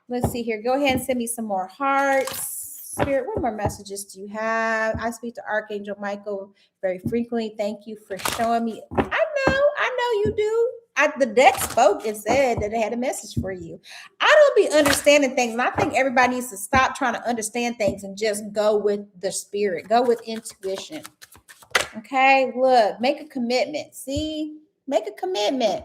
S1: Let's see here. Go ahead and send me some more hearts. Spirit, what more messages do you have? I speak to Archangel Michael very frequently. Thank you for showing me. I know you do. The deck spoke and said that it had a message for you. I don't be understanding things, and I think everybody needs to stop trying to understand things and just go with the spirit, go with intuition. Okay, look, make a commitment. See, make a commitment.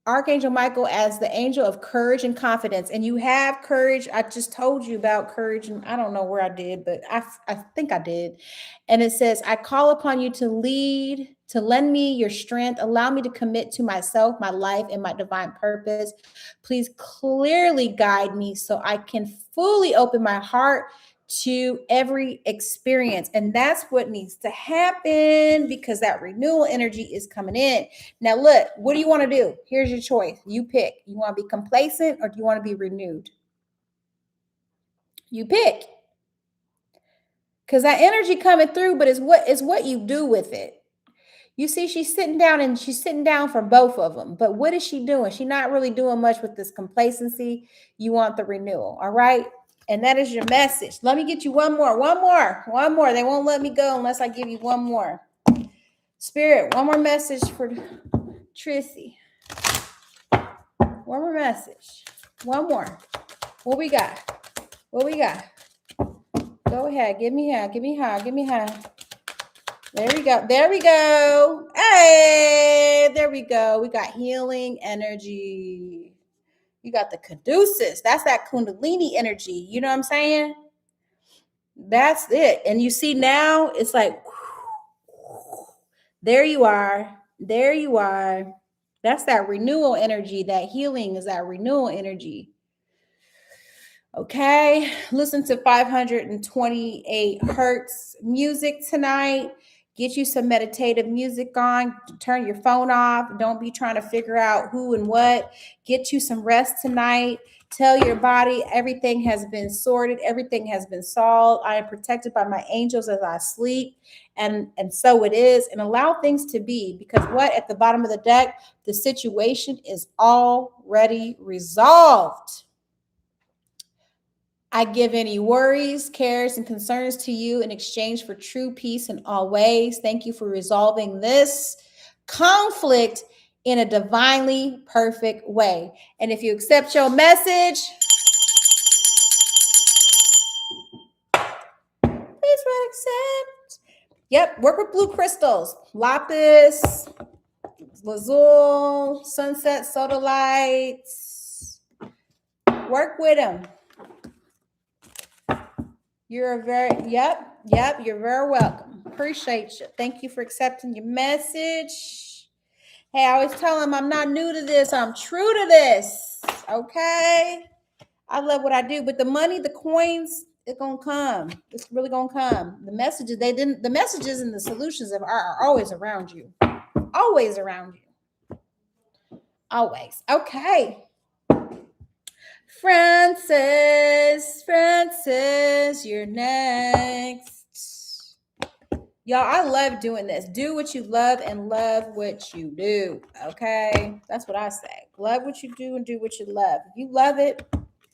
S1: Archangel Michael as the angel of courage and confidence. And you have courage. I just told you about courage, and I don't know where I did, but I think I did. And it says, I call upon you to lead, to lend me your strength. Allow me to commit to myself, my life, and my divine purpose. Please clearly guide me so I can fully open my heart to every experience. And that's what needs to happen because that renewal energy is coming in. Now, look, what do you want to do? Here's your choice. You pick. You want to be complacent or do you want to be renewed? You pick. Because that energy coming through, but it's what you do with it. You see, she's sitting down for both of them. But what is she doing? She's not really doing much with this complacency. You want the renewal. All right. And that is your message. Let me get you one more. They won't let me go unless I give you one more. Spirit, one more message for Trissy. One more message. One more. What we got? Go ahead. Give me high. There we go. Hey, there we go. We got healing energy. You got the caduceus. That's that kundalini energy. You know what I'm saying? That's it. And you see now it's like, there you are. That's that renewal energy. That healing is that renewal energy. Okay. Listen to 528 hertz music tonight. Get you some meditative music on. Turn your phone off. Don't be trying to figure out who and what. Get you some rest tonight. Tell your body everything has been sorted. Everything has been solved. I am protected by my angels as I sleep. And so it is. And allow things to be. Because what? At the bottom of the deck, the situation is already resolved. I give any worries, cares, and concerns to you in exchange for true peace in all ways. Thank you for resolving this conflict in a divinely perfect way. And if you accept your message, please accept. Yep, work with blue crystals. Lapis, lazuli, sunset sodalites. Work with them. You're you're very welcome. Appreciate you. Thank you for accepting your message. Hey, I always tell them I'm not new to this. I'm true to this. Okay. I love what I do, but the money, the coins, it's gonna come. It's really gonna come. The messages, the messages and the solutions are always around you. Always around you. Always. Okay. Francis, you're next. Y'all, I love doing this. Do what you love and love what you do. Okay? That's what I say. Love what you do and do what you love. If you love it,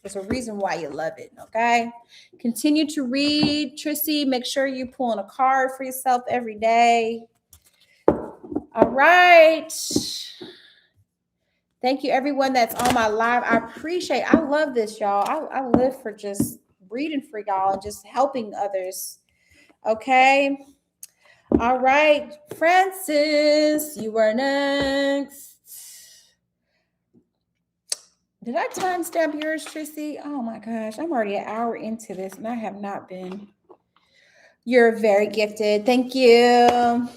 S1: there's a reason why you love it. Okay? Continue to read. Trissy, make sure you're pulling a card for yourself every day. All right. Thank you, everyone that's on my live. I love this, y'all. I live for just reading for y'all and just helping others. Okay. All right. Francis, you are next. Did I timestamp yours, Trissy? Oh my gosh. I'm already an hour into this and I have not been. You're very gifted. Thank you.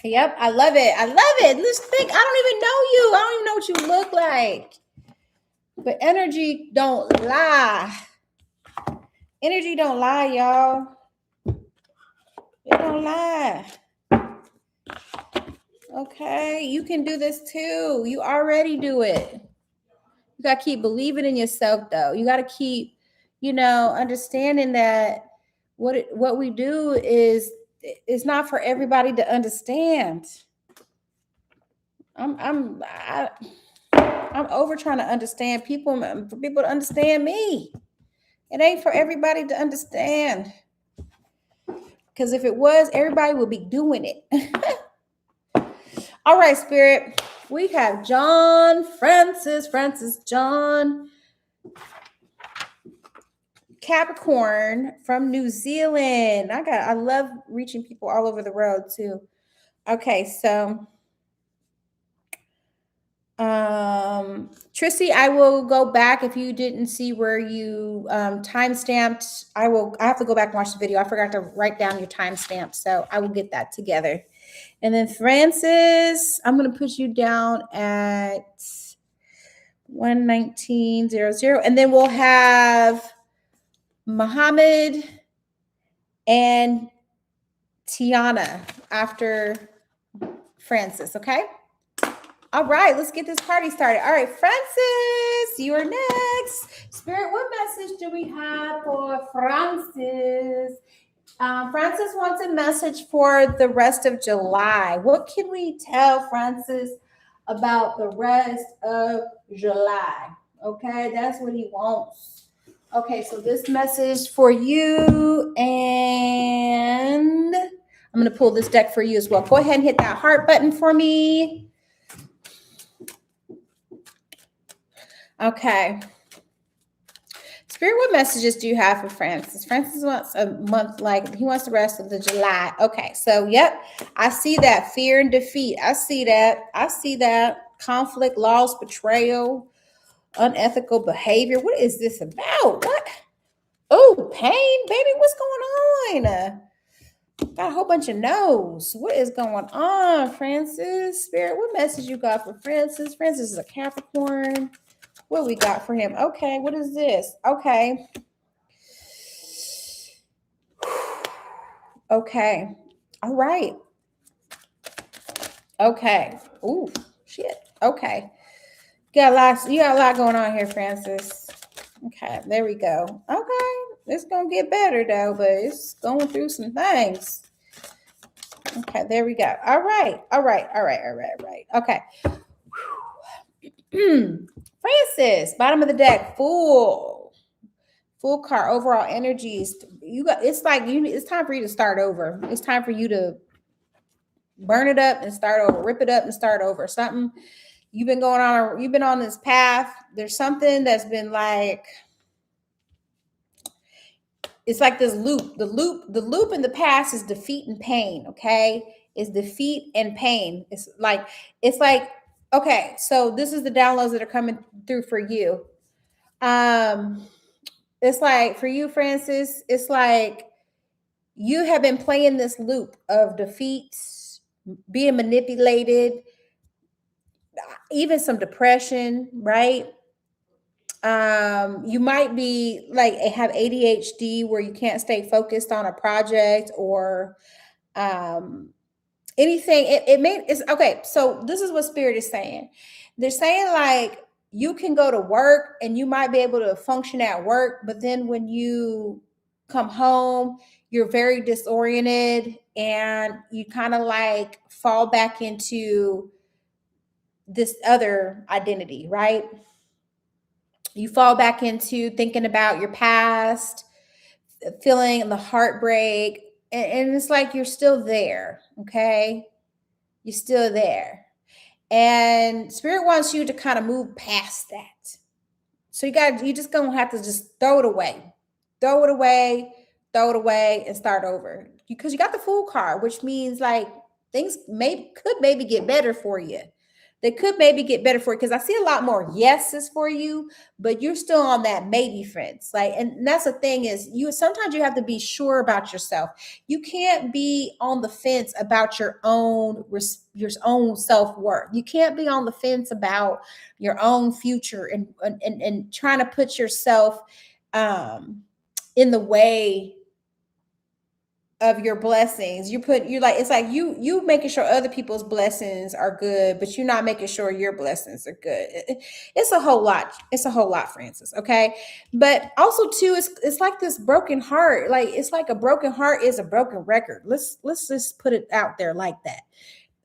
S1: Yep, I love it. I love it. Let's think. I don't even know you. I don't even know what you look like. But energy don't lie. Energy don't lie, y'all. It don't lie. Okay, you can do this too. You already do it. You got to keep believing in yourself, though. You got to keep, understanding that what we do is not for everybody to understand. I'm over trying to understand people, for people to understand me. It ain't for everybody to understand. Because if it was, everybody would be doing it. All right, Spirit. We have John, Francis, John, Capricorn from New Zealand. I love reaching people all over the world too. Okay, so Trissy, I will go back if you didn't see where you timestamped. I have to go back and watch the video. I forgot to write down your timestamp, so I will get that together. And then Francis, I'm going to put you down at 119.00, and then we'll have Muhammad and Tiana after Francis, okay? All right, let's get this party started. All right, Francis, you are next. Spirit, what message do we have for Francis? Francis wants a message for the rest of July. What can we tell Francis about the rest of July? Okay, that's what he wants. Okay, so this message for you, and I'm going to pull this deck for you as well. Go ahead and hit that heart button for me. Okay. Spirit, what messages do you have for Francis? Francis wants a month, he wants the rest of the July. Okay, so yep, I see that. Fear and defeat. I see that. Conflict, loss, betrayal, unethical behavior. What is this about? What? Oh, pain, baby, what's going on? Got a whole bunch of no's. What is going on, Francis? Spirit, what message you got for Francis? Francis is a Capricorn. What we got for him? Okay, what is this? Okay. Okay. All right. Okay. Ooh, shit. Okay. You got a lot going on here, Francis. Okay, there we go. Okay. It's gonna get better though, but it's going through some things. Okay, there we go. All right. All right. All right. All right. All right. Okay. Francis, bottom of the deck, full car overall energies. You got it's like you it's time for you to start over. It's time for you to burn it up and start over, rip it up and start over. Something you've been on this path. There's something that's been like it's like this loop. The loop in the past is defeat and pain, okay? It's defeat and pain. It's like okay, so this is the downloads that are coming through for you. Um it's like for you, Francis, it's like you have been playing this loop of defeat, being manipulated, even some depression, right? You might be like have ADHD where you can't stay focused on a project or um anything. It's okay. So this is what spirit is saying. They're saying like you can go to work and you might be able to function at work, but then when you come home, you're very disoriented and you kind of like fall back into this other identity, right? You fall back into thinking about your past, feeling the heartbreak, and it's like you're still there, okay? You're still there. And spirit wants you to kind of move past that. So you just gonna have to just throw it away. Throw it away, throw it away, and start over. Because you got the Fool card, which means like things could maybe get better for you. They could maybe get better for you because I see a lot more yeses for you, but you're still on that maybe fence. Like, and that's the thing is you sometimes you have to be sure about yourself. You can't be on the fence about your own self-worth. You can't be on the fence about your own future and trying to put yourself in the way of your blessings. You're like it's like you making sure other people's blessings are good, but you're not making sure your blessings are good. It's a whole lot. It's a whole lot, Francis. Okay. But also too, it's like this broken heart. Like it's like a broken heart is a broken record. Let's just put it out there like that.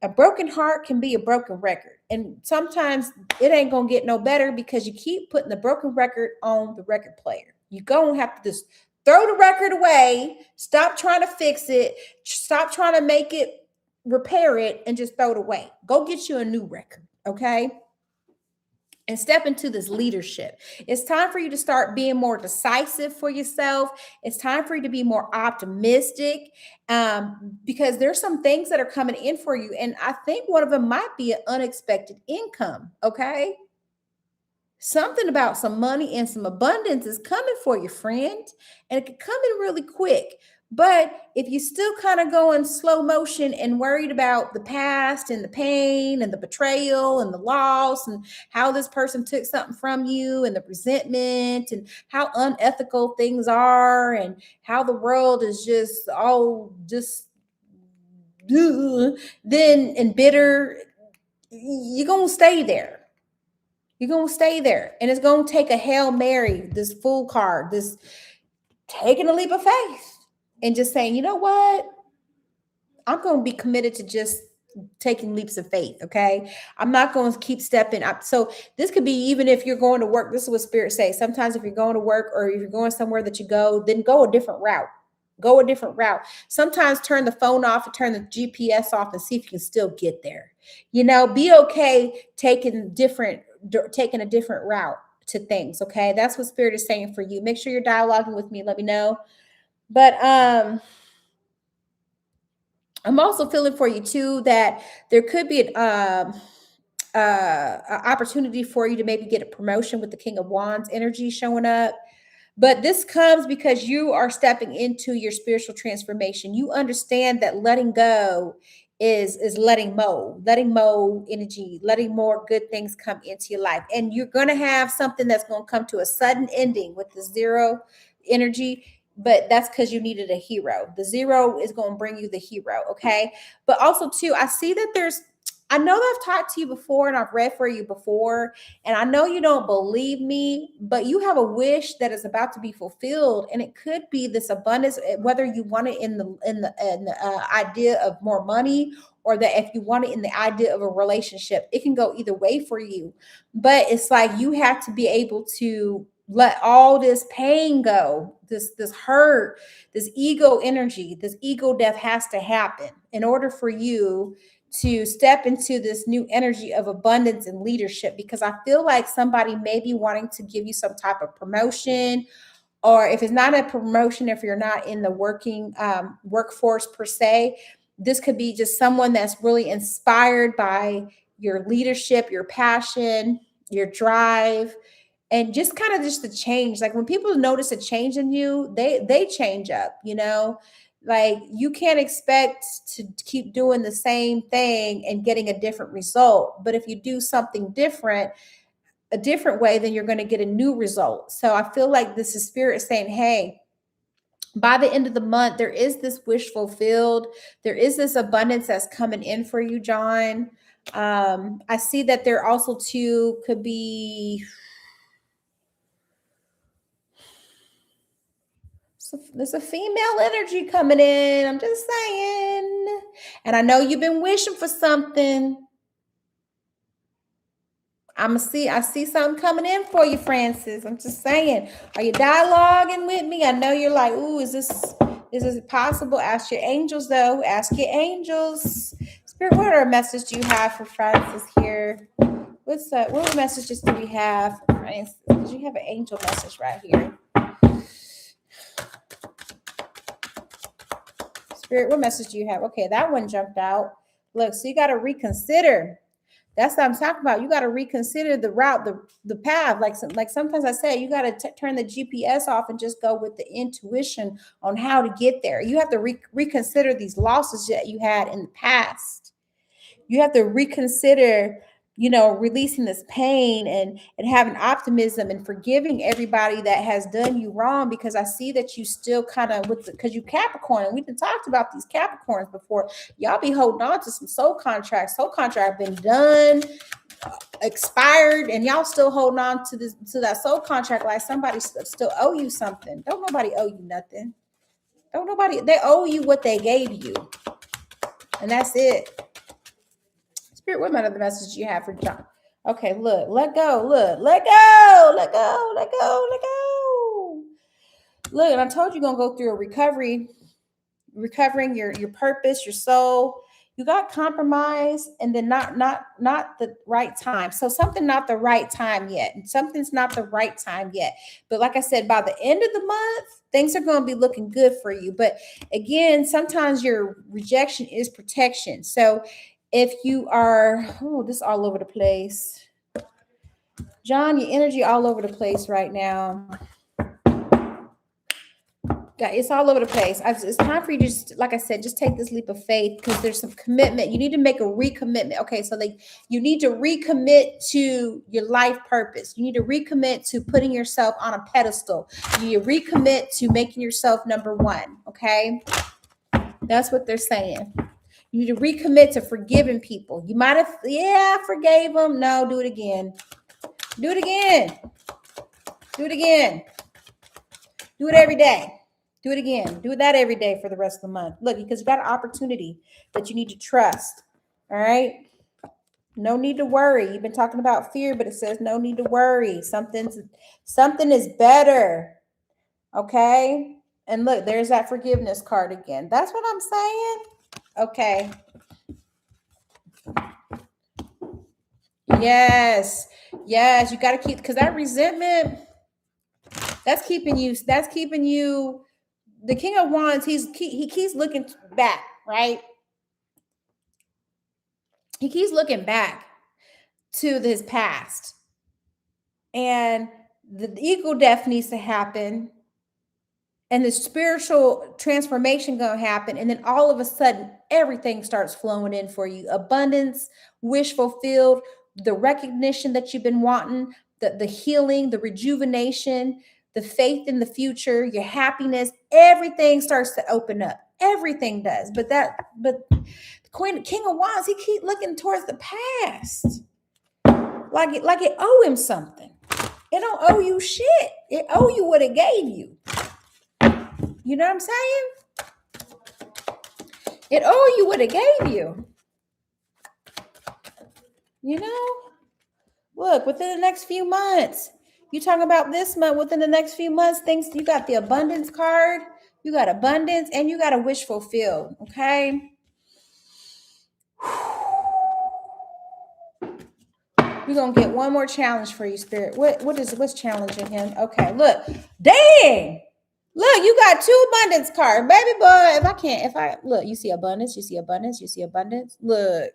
S1: A broken heart can be a broken record. And sometimes it ain't gonna get no better because you keep putting the broken record on the record player. You're gonna have to just throw the record away, stop trying to fix it, stop trying to make it, repair it, and just throw it away. Go get you a new record, okay? And step into this leadership. It's time for you to start being more decisive for yourself. It's time for you to be more optimistic because there's some things that are coming in for you. And I think one of them might be an unexpected income, okay? Something about some money and some abundance is coming for you, friend. And it can come in really quick. But if you still kind of go in slow motion and worried about the past and the pain and the betrayal and the loss and how this person took something from you and the resentment and how unethical things are and how the world is just all just then and bitter, you're going to stay there. You're going to stay there. And it's going to take a Hail Mary, this Fool card, this taking a leap of faith and just saying, you know what? I'm going to be committed to just taking leaps of faith. Okay. I'm not going to keep stepping up. So this could be even if you're going to work. This is what spirit says. Sometimes if you're going to work or if you're going somewhere that you go, then go a different route. Go a different route. Sometimes turn the phone off and turn the GPS off and see if you can still get there. You know, be okay taking a different route to things. Okay. That's what spirit is saying for you. Make sure you're dialoguing with me. Let me know. But I'm also feeling for you too that there could be an opportunity for you to maybe get a promotion with the King of Wands energy showing up. But this comes because you are stepping into your spiritual transformation. You understand that letting go is letting energy, letting more good things come into your life. And you're going to have something that's going to come to a sudden ending with the zero energy. but that's because you needed a hero. The zero is going to bring you the hero. Okay. But also too, I see that I know that I've talked to you before and I've read for you before, and I know you don't believe me, but you have a wish that is about to be fulfilled, and it could be this abundance, whether you want it in the idea of more money, or that if you want it in the idea of a relationship. It can go either way for you, but it's like you have to be able to let all this pain go, this hurt, this ego energy, this ego death has to happen in order for you to step into this new energy of abundance and leadership. Because I feel like somebody may be wanting to give you some type of promotion, or if it's not a promotion, if you're not in the working workforce per se, this could be just someone that's really inspired by your leadership, your passion, your drive, and just kind of just the change. Like when people notice a change in you, they change up, like you can't expect to keep doing the same thing and getting a different result, but if you do something different, a different way, then you're going to get a new result. So I feel like this is spirit saying, hey, by the end of the month, there is this wish fulfilled. There is this abundance that's coming in for you, John. I see that there also too could be, so there's a female energy coming in. I'm just saying. And I know you've been wishing for something. I see something coming in for you, Francis. I'm just saying. Are you dialoguing with me? I know you're like, ooh, is this possible? Ask your angels, though. Ask your angels. Spirit, what other message do you have for Francis here? What's that? What messages do we have for Francis? Because you have an angel message right here. Spirit, what message do you have? Okay, that one jumped out. Look, so you got to reconsider. That's what I'm talking about. You got to reconsider the route, the path. Like sometimes I say, you got to turn the GPS off and just go with the intuition on how to get there. You have to reconsider these losses that you had in the past. You have to reconsider, releasing this pain and having optimism and forgiving everybody that has done you wrong. Because I see that you still kind of because you Capricorn, and we've been talked about these Capricorns before. Y'all be holding on to some soul contracts. Soul contract been done, expired, and y'all still holding on to that soul contract like somebody still owe you something. Don't nobody owe you nothing. They owe you what they gave you, and that's it. Spirit, what other message you have for John? Okay, look, let go, let go. Look, and I told you, you're gonna go through a recovering your purpose, your soul. You got compromised, and then not the right time. So something not the right time yet, and something's not the right time yet. But like I said, by the end of the month, things are going to be looking good for you. But again, sometimes your rejection is protection. So if you are, this is all over the place. John, your energy all over the place right now. It's all over the place. It's time for you to just, like I said, just take this leap of faith, because there's some commitment. You need to make a recommitment. Okay, so you need to recommit to your life purpose. You need to recommit to putting yourself on a pedestal. You need to recommit to making yourself number one. Okay, that's what they're saying. You need to recommit to forgiving people. You might have, I forgave them. No, do it again. Do it again. Do it again. Do it every day. Do it again. Do that every day for the rest of the month. Look, because you got an opportunity that you need to trust. All right. No need to worry. You've been talking about fear, but it says no need to worry. Something is better. Okay. And look, there's that forgiveness card again. That's what I'm saying. Okay. Yes. You got to keep, because that resentment, that's keeping you, the King of Wands, he keeps looking back, right? He keeps looking back to his past. And the ego death needs to happen. And the spiritual transformation going to happen. And then all of a sudden, everything starts flowing in for you. Abundance, wish fulfilled, the recognition that you've been wanting, the healing, the rejuvenation, the faith in the future, your happiness, everything starts to open up. Everything does. But King of Wands, he keep looking towards the past. Like it owe him something. It don't owe you shit. It owe you what it gave you. You know what I'm saying? It owe you what it gave you. You know? Look, within the next few months, you talking about this month, within the next few months, things, you got the abundance card, you got abundance, and you got a wish fulfilled, okay? We're going to get one more challenge for you, Spirit. What's challenging him? Okay, look. Dang! Look, you got 2 abundance cards, baby boy. Look, you see abundance, you see abundance, you see abundance. Look.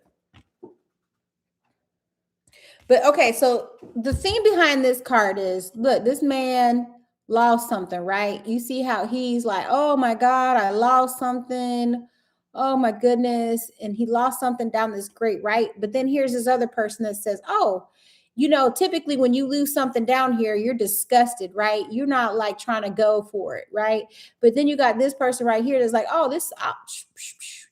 S1: But okay, so the theme behind this card is, look, this man lost something, right? You see how he's like, oh my God, I lost something. Oh my goodness. And he lost something down this grate, right? But then here's this other person that says, oh, you know, typically when you lose something down here, you're disgusted, right? You're not like trying to go for it, right? But then you got this person right here that's like, oh,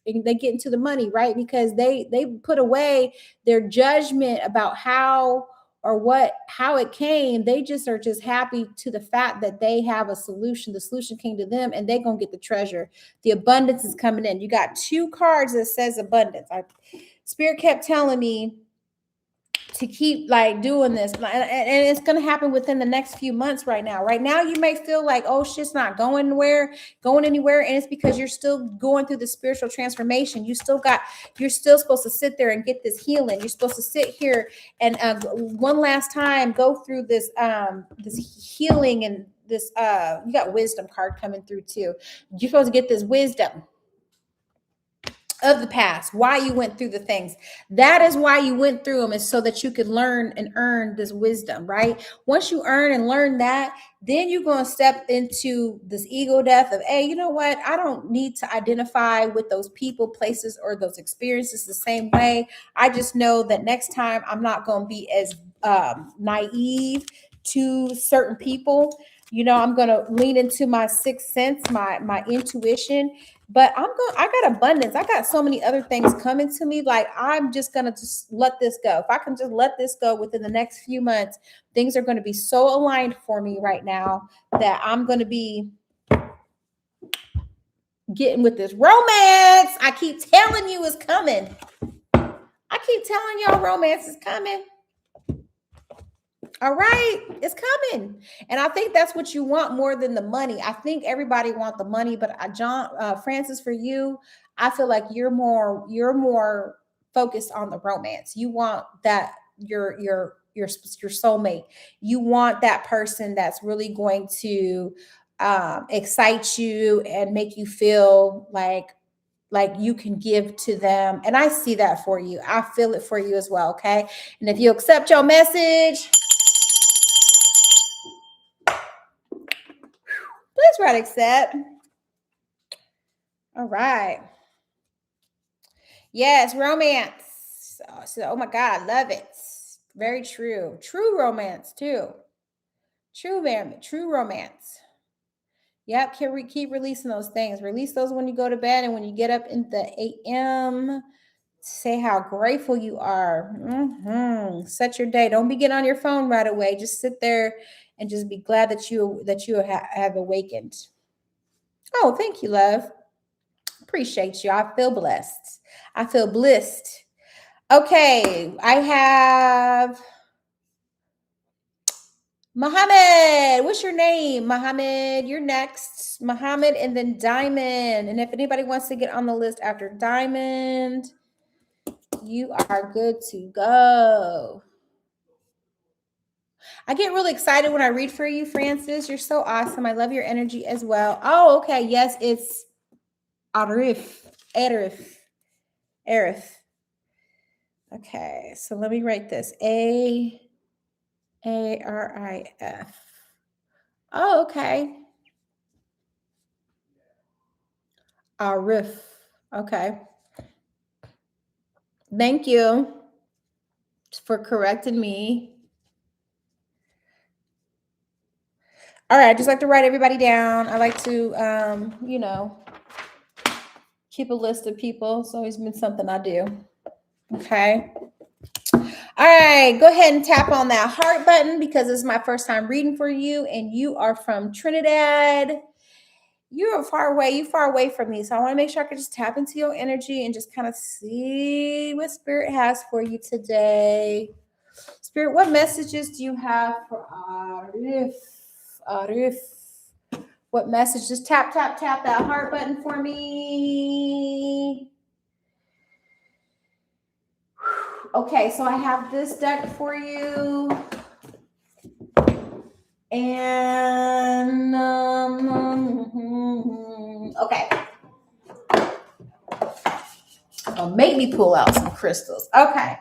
S1: and they get into the money, right? Because they put away their judgment about how it came. They just are just happy to the fact that they have a solution. The solution came to them and they're gonna get the treasure. The abundance is coming in. You got 2 cards that says abundance. Spirit kept telling me to keep like doing this, and it's going to happen within the next few months. Right now you may feel like, oh, shit's not going anywhere, and it's because you're still going through the spiritual transformation. You're still supposed to sit there and get this healing. You're supposed to sit here and one last time go through this healing, and this you got wisdom card coming through too. You're supposed to get this wisdom of the past, why you went through the things. That is why you went through them, is so that you could learn and earn this wisdom, right? Once you earn and learn that, then you're going to step into this ego death of, hey, you know what? I don't need to identify with those people, places, or those experiences the same way. I just know that next time I'm not going to be as naive to certain people. You know, I'm going to lean into my sixth sense, my intuition. But I got abundance. I got so many other things coming to me. Like, I'm just going to just let this go. If I can just let this go within the next few months, things are going to be so aligned for me right now that I'm going to be getting with this romance. I keep telling you it's coming. I keep telling y'all romance is coming. All right, it's coming. And I think that's what you want more than the money. I think everybody wants the money, but Francis, for you, I feel like you're more focused on the romance. You want that your soulmate. You want that person that's really going to excite you and make you feel like you can give to them. And I see that for you. I feel it for you as well. Okay. And if you accept your message, please write accept. All right. Yes, romance. Oh my God, love it. Very true. True romance too. True romance. Yep, keep releasing those things. Release those when you go to bed and when you get up in the AM. Say how grateful you are. Set your day. Don't be getting on your phone right away. Just sit there and just be glad that you have awakened. Oh, thank you, love. Appreciate you. I feel blessed. I feel blessed. Okay, I have Muhammad. What's your name? Muhammad. You're next. Muhammad and then Diamond. And if anybody wants to get on the list after Diamond, you are good to go. I get really excited when I read for you, Francis. You're so awesome. I love your energy as well. Oh, okay. Yes, it's Arif. Okay, so let me write this. Arif. Oh, okay. Arif. Okay. Thank you for correcting me. All right, I just like to write everybody down. I like to, keep a list of people. It's always been something I do. Okay. All right, go ahead and tap on that heart button because this is my first time reading for you, and you are from Trinidad. You're far away from me. So I want to make sure I can just tap into your energy and just kind of see what Spirit has for you today. Spirit, what messages do you have for Arif? Arif. What message? Just tap that heart button for me. Okay, so I have this deck for you. And okay. Oh, make me pull out some crystals. Okay.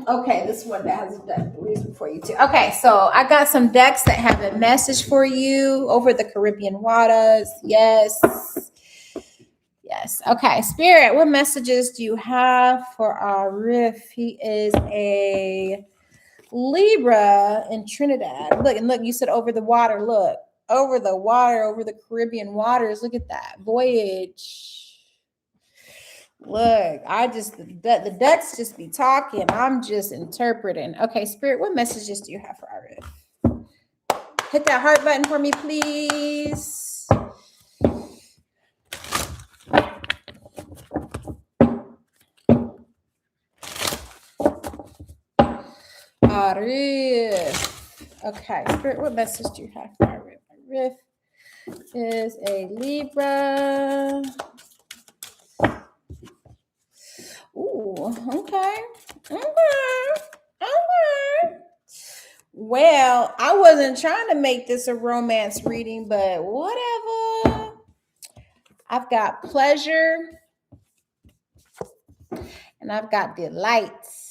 S1: Okay, this one that has a reason for you too. Okay, so I got some decks that have a message for you over the Caribbean waters. Yes. Yes. Okay, Spirit, what messages do you have for Arif? He is a Libra in Trinidad. Look, you said over the water. Look, over the water, over the Caribbean waters. Look at that voyage. Look, the decks just be talking. I'm just interpreting. Okay, Spirit, what messages do you have for Arif? Hit that heart button for me, please. Arif. Okay, Spirit, what message do you have for Arif? Arif is a Libra. Ooh, okay. Well, I wasn't trying to make this a romance reading, but whatever. I've got pleasure and I've got delights.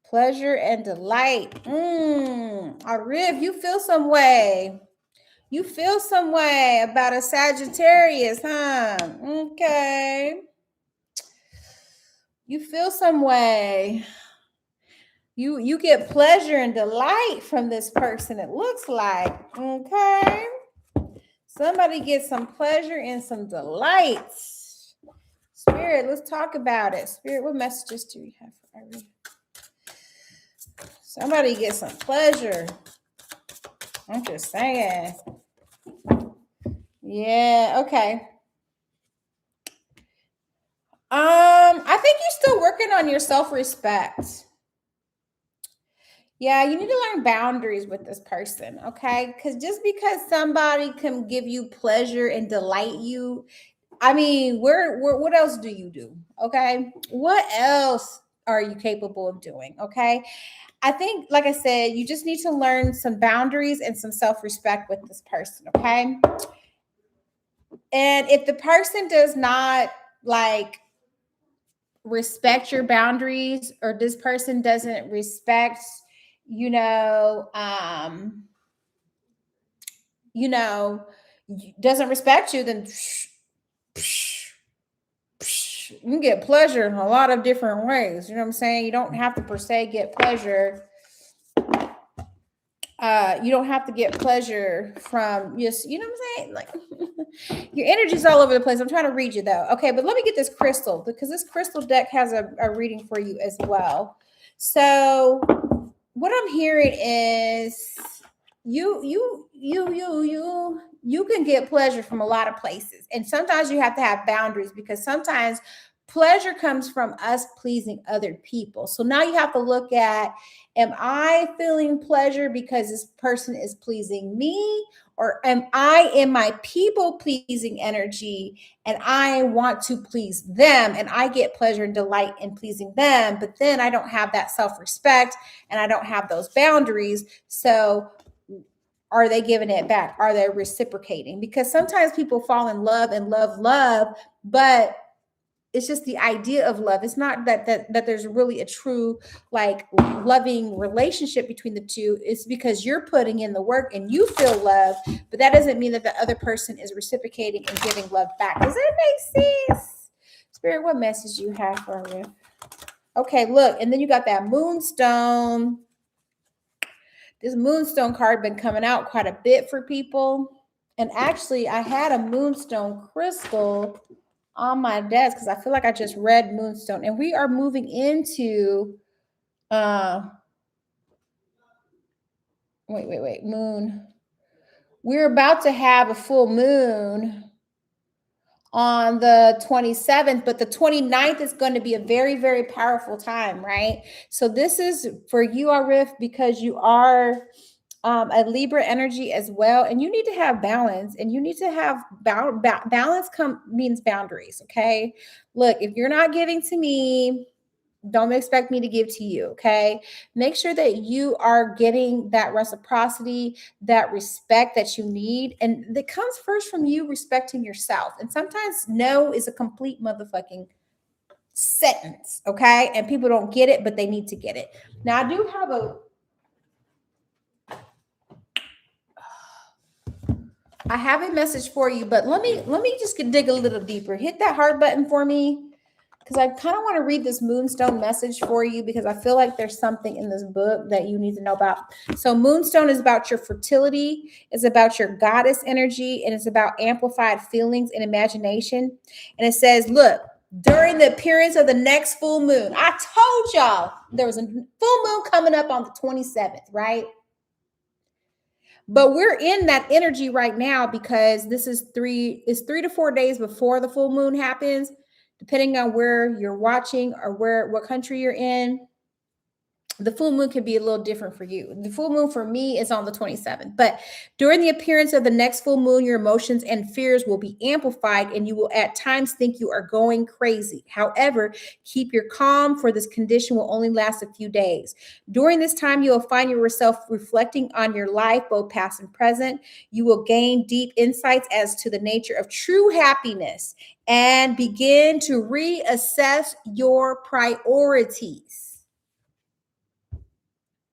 S1: Pleasure and delight. Arif, you feel some way. You feel some way about a Sagittarius, huh? Okay. You feel some way. You get pleasure and delight from this person, it looks like. Okay. Somebody gets some pleasure and some delights. Spirit, let's talk about it. Spirit, what messages do we have for Irene? Somebody gets some pleasure. I'm just saying. Yeah, okay. I think you're still working on your self-respect. Yeah, you need to learn boundaries with this person, okay? Because just because somebody can give you pleasure and delight you, I mean, what else do you do, okay? What else are you capable of doing, okay? I think, like I said, you just need to learn some boundaries and some self-respect with this person, okay? And if the person does not, like, respect your boundaries, or this person doesn't respect doesn't respect you, then you can get pleasure in a lot of different ways. You know what I'm saying? You don't have to per se get pleasure. You don't have to get pleasure from just, you know what I'm saying? Like your energy's all over the place. I'm trying to read you though. Okay, but let me get this crystal, because this crystal deck has a reading for you as well. So what I'm hearing is you can get pleasure from a lot of places. And sometimes you have to have boundaries, because sometimes pleasure comes from us pleasing other people. So now you have to look at, am I feeling pleasure because this person is pleasing me? Or am I in my people pleasing energy and I want to please them, and I get pleasure and delight in pleasing them, but then I don't have that self-respect and I don't have those boundaries. So are they giving it back? Are they reciprocating? Because sometimes people fall in love and love, but it's just the idea of love. It's not that there's really a true, like, loving relationship between the two. It's because you're putting in the work and you feel love, but that doesn't mean that the other person is reciprocating and giving love back. Does that make sense? Spirit, what message do you have for me? Okay, look, and then you got that moonstone. This moonstone card been coming out quite a bit for people. And actually, I had a moonstone crystal on my desk because I feel like I just read moonstone. And we are moving into moon. We're about to have a full moon on the 27th, but the 29th is going to be a very, very powerful time, right? So this is for you, Arif, because you are a Libra energy as well, and you need to have balance, and you need to have balance means boundaries, okay? Look, if you're not giving to me, don't expect me to give to you, okay? Make sure that you are getting that reciprocity, that respect that you need. And that comes first from you respecting yourself. And sometimes no is a complete motherfucking sentence, okay? And people don't get it, but they need to get it. Now, I do have a message for you, but let me just dig a little deeper. Hit that heart button for me, because I kind of want to read this moonstone message for you, because I feel like there's something in this book that you need to know about. So moonstone is about your fertility, it's about your goddess energy, and it's about amplified feelings and imagination. And it says, look, during the appearance of the next full moon, I told y'all there was a full moon coming up on the 27th, right? But we're in that energy right now because this is 3 to 4 days before the full moon happens, depending on where you're watching or what country you're in. The full moon could be a little different for you. The full moon for me is on the 27th. But during the appearance of the next full moon, your emotions and fears will be amplified, and you will at times think you are going crazy. However, keep your calm, for this condition will only last a few days. During this time, you will find yourself reflecting on your life, both past and present. You will gain deep insights as to the nature of true happiness and begin to reassess your priorities.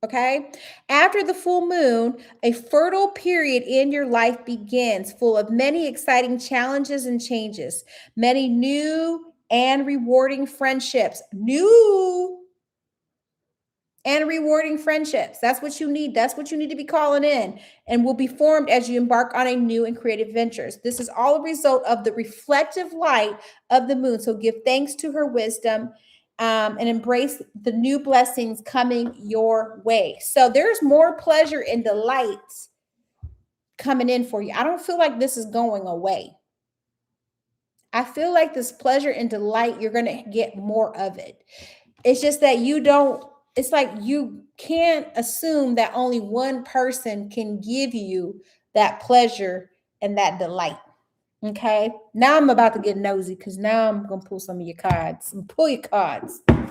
S1: Okay. After the full moon, a fertile period in your life begins, full of many exciting challenges and changes, many new and rewarding friendships. That's what you need. That's what you need to be calling in, and will be formed as you embark on a new and creative ventures. This is all a result of the reflective light of the moon. So give thanks to her wisdom, and embrace the new blessings coming your way. So there's more pleasure and delight coming in for you. I don't feel like this is going away. I feel like this pleasure and delight, you're going to get more of it. It's just that it's like you can't assume that only one person can give you that pleasure and that delight. Okay. Now I'm about to get nosy, because now I'm going to pull some of your cards. Pull your cards. All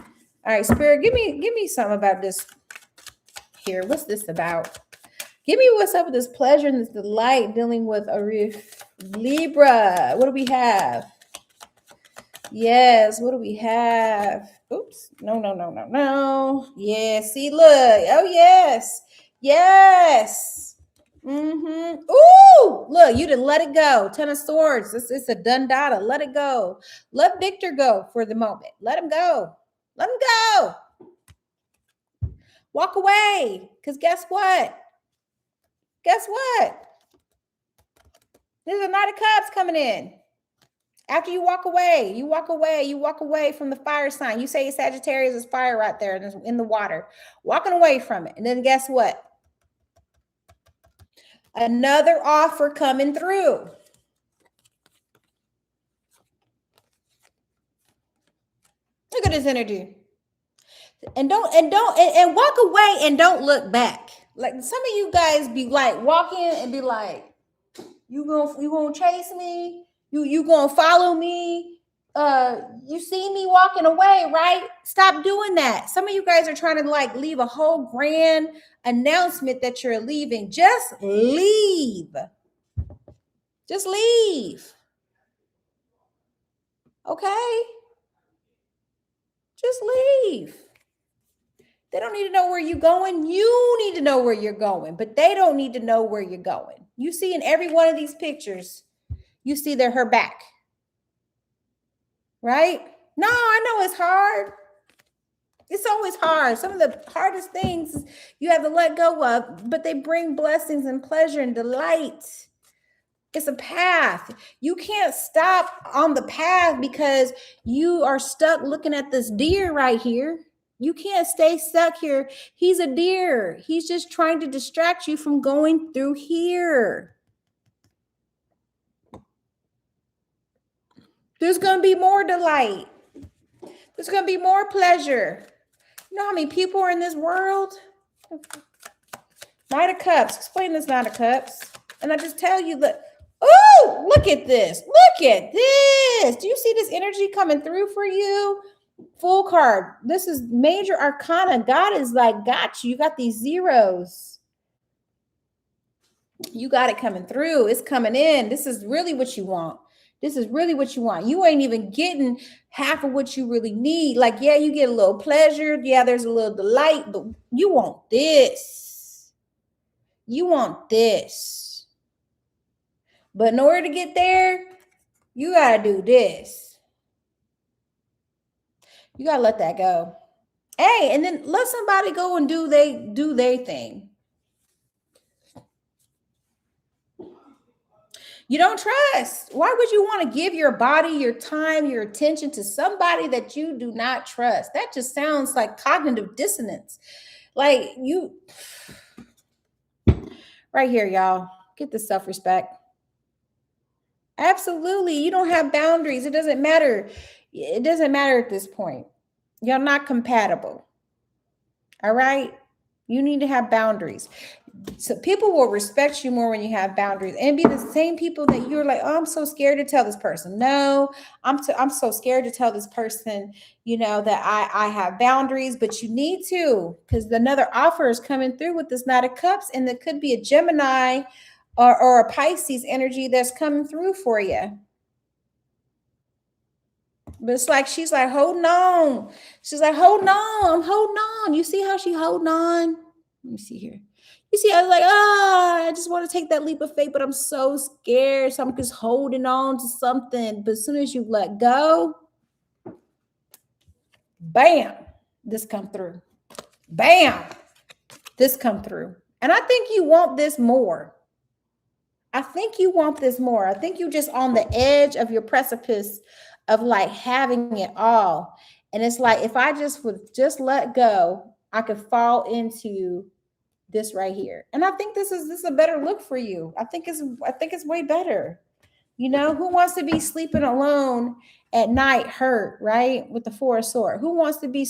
S1: right, Spirit, give me something about this here. What's this about? Give me what's up with this pleasure and this delight dealing with Arif Libra. What do we have? Yes, what do we have? Oops. No. Yeah, see, look. Oh, yes. Yes. Ooh, look, you didn't let it go. 10 of Swords. It's a done data. Let it go. Let Victor go for the moment. Let him go. Let him go. Walk away. Because guess what? There's a Knight of Cups coming in. After you walk away from the fire sign. You say Sagittarius is fire right there in the water. Walking away from it. And then guess what? Another offer coming through. Look at this energy. And walk away and don't look back. Like some of you guys be like walking and be like, you gonna chase me? You gonna follow me? You see me walking away, right? Stop doing that. Some of you guys are trying to like leave a whole grand announcement that you're leaving. Just leave. Just leave. Okay? Just leave. They don't need to know where you're going. You need to know where you're going, but they don't need to know where you're going. You see in every one of these pictures, you see her back. Right? No, I know it's hard. It's always hard. Some of the hardest things you have to let go of, but they bring blessings and pleasure and delight. It's a path. You can't stop on the path because you are stuck looking at this deer right here. You can't stay stuck here. He's a deer. He's just trying to distract you from going through here. There's going to be more delight. There's going to be more pleasure. You know how many people are in this world? Knight of Cups. Explain this Knight of Cups. And I just tell you that, oh, look at this. Look at this. Do you see this energy coming through for you? Full card. This is major arcana. God is like, got you. You got these zeros. You got it coming through. It's coming in. This is really what you want. This is really what you want. You ain't even getting half of what you really need. Like, yeah, you get a little pleasure. Yeah, there's a little delight, but you want this. You want this. But in order to get there, you got to do this. You got to let that go. Hey, and then let somebody go and do their thing. You don't trust. Why would you want to give your body, your time, your attention to somebody that you do not trust? That just sounds like cognitive dissonance. Like you, right here, y'all, get the self-respect. Absolutely. You don't have boundaries. It doesn't matter. It doesn't matter at this point. You're not compatible. All right. You need to have boundaries. So people will respect you more when you have boundaries and be the same people that you're like, oh, I'm so scared to tell this person. No, I'm so scared to tell this person, that I have boundaries, but you need to, because another offer is coming through with this Knight of Cups, and it could be a Gemini or a Pisces energy that's coming through for you. But it's like, she's like, holding on. She's like, holding on. I'm holding on. You see how she holding on? Let me see here. You see, I was like, I just want to take that leap of faith, but I'm so scared. So I'm just holding on to something. But as soon as you let go, bam, this come through. Bam, this come through. And I think you want this more. I think you want this more. I think you're just on the edge of your precipice of like having it all. And it's like, if I just would just let go, I could fall into this right here. And I think this is a better look for you. I think it's way better. Who wants to be sleeping alone at night hurt, right? With the Four of Swords. Who wants to be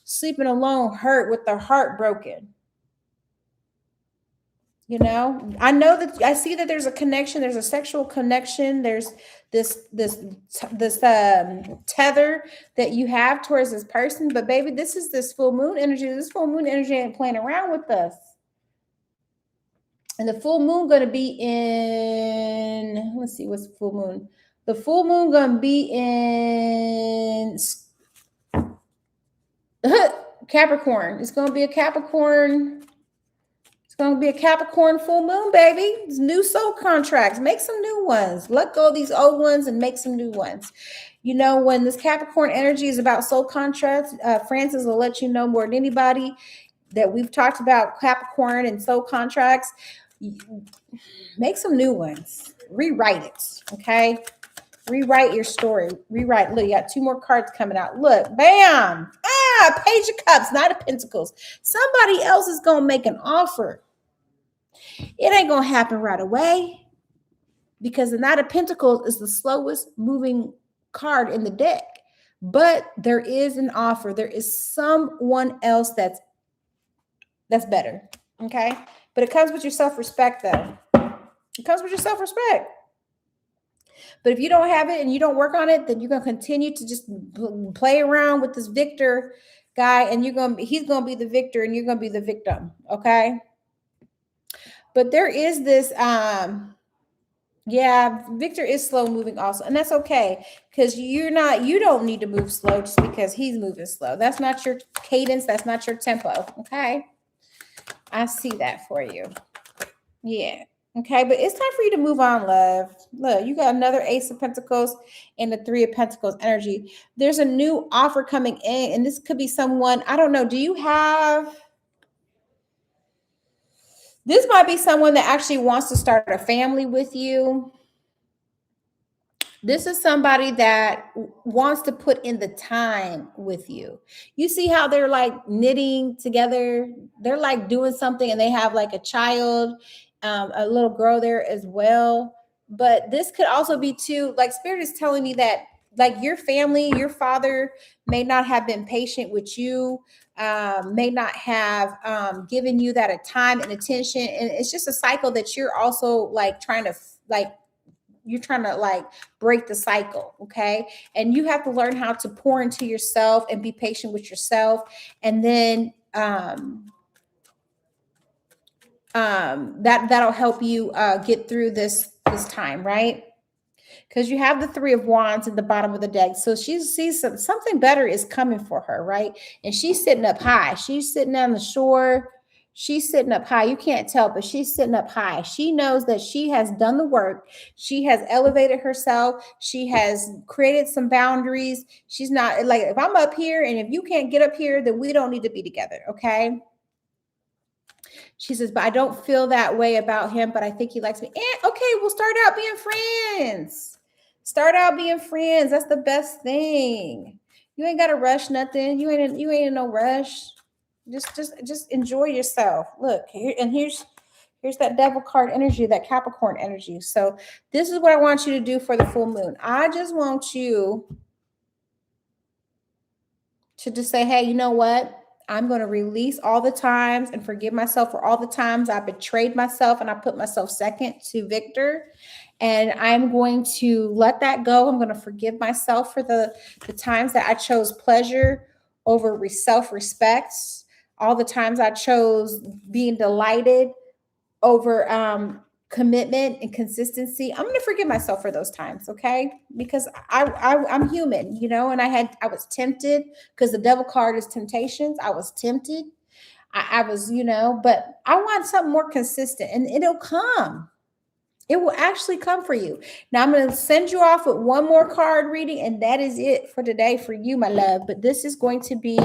S1: sleeping alone hurt with their heart broken? I know that I see that there's a connection. There's a sexual connection. There's this tether that you have towards this person. But baby, this is this full moon energy. This full moon energy ain't playing around with us. And the full moon going to be in, let's see, what's the full moon? The full moon going to be in Capricorn. It's going to be a Capricorn. It's going to be a Capricorn full moon, baby. It's new soul contracts. Make some new ones. Let go of these old ones and make some new ones. When this Capricorn energy is about soul contracts, Francis will let you know more than anybody that we've talked about Capricorn and soul contracts. Make some new ones. Rewrite it, okay? Rewrite your story. Rewrite. Look, you got 2 more cards coming out. Look, bam. Page of Cups, Knight of Pentacles. Somebody else is going to make an offer. It ain't going to happen right away because the Knight of Pentacles is the slowest moving card in the deck. But there is an offer. There is someone else that's better, okay? But it comes with your self-respect, though. It comes with your self-respect. But if you don't have it and you don't work on it, then you're going to continue to just play around with this victor guy, and he's going to be the victor and you're going to be the victim, okay? But there is this, Victor is slow moving also, and that's okay because you don't need to move slow just because he's moving slow. That's not your cadence. That's not your tempo, okay? I see that for you. Yeah. Okay, but it's time for you to move on, love. Look, you got another Ace of Pentacles and the Three of Pentacles energy. There's a new offer coming in, and this could be someone, I don't know. Do you have, this might be someone that actually wants to start a family with you. This is somebody that wants to put in the time with you. You see how they're like knitting together? They're like doing something and they have like a child, a little girl there as well. But this could also be too, like Spirit is telling me that like your family, your father may not have been patient with you, may not have given you that a time and attention. And it's just a cycle that you're also like trying to like you're trying to like break the cycle. Okay, and you have to learn how to pour into yourself and be patient with yourself, and then that'll help you get through this time, right? Because you have the Three of Wands at the bottom of the deck. So she sees something better is coming for her, right? And she's sitting up high. She's sitting on the shore. She's sitting up high. You can't tell, but she's sitting up high. She knows that she has done the work. She has elevated herself. She has created some boundaries. She's not like, if I'm up here and if you can't get up here, then we don't need to be together. Okay. She says, but I don't feel that way about him, but I think he likes me. And okay, we'll start out being friends. Start out being friends. That's the best thing. You ain't got to rush nothing. You ain't in no rush. Just enjoy yourself. Look, here and here's that devil card energy, that Capricorn energy. So this is what I want you to do for the full moon. I just want you to just say, hey, you know what? I'm going to release all the times and forgive myself for all the times I betrayed myself and I put myself second to Victor. And I'm going to let that go. I'm going to forgive myself for the times that I chose pleasure over self-respect, all the times I chose being delighted over commitment and consistency. I'm going to forgive myself for those times, okay? Because I'm human, you know, and I was tempted because the devil card is temptations. I was tempted. I was, you know, but I want something more consistent and it'll come. It will actually come for you. Now I'm going to send you off with one more card reading, and that is it for today for you, my love. But this is going to be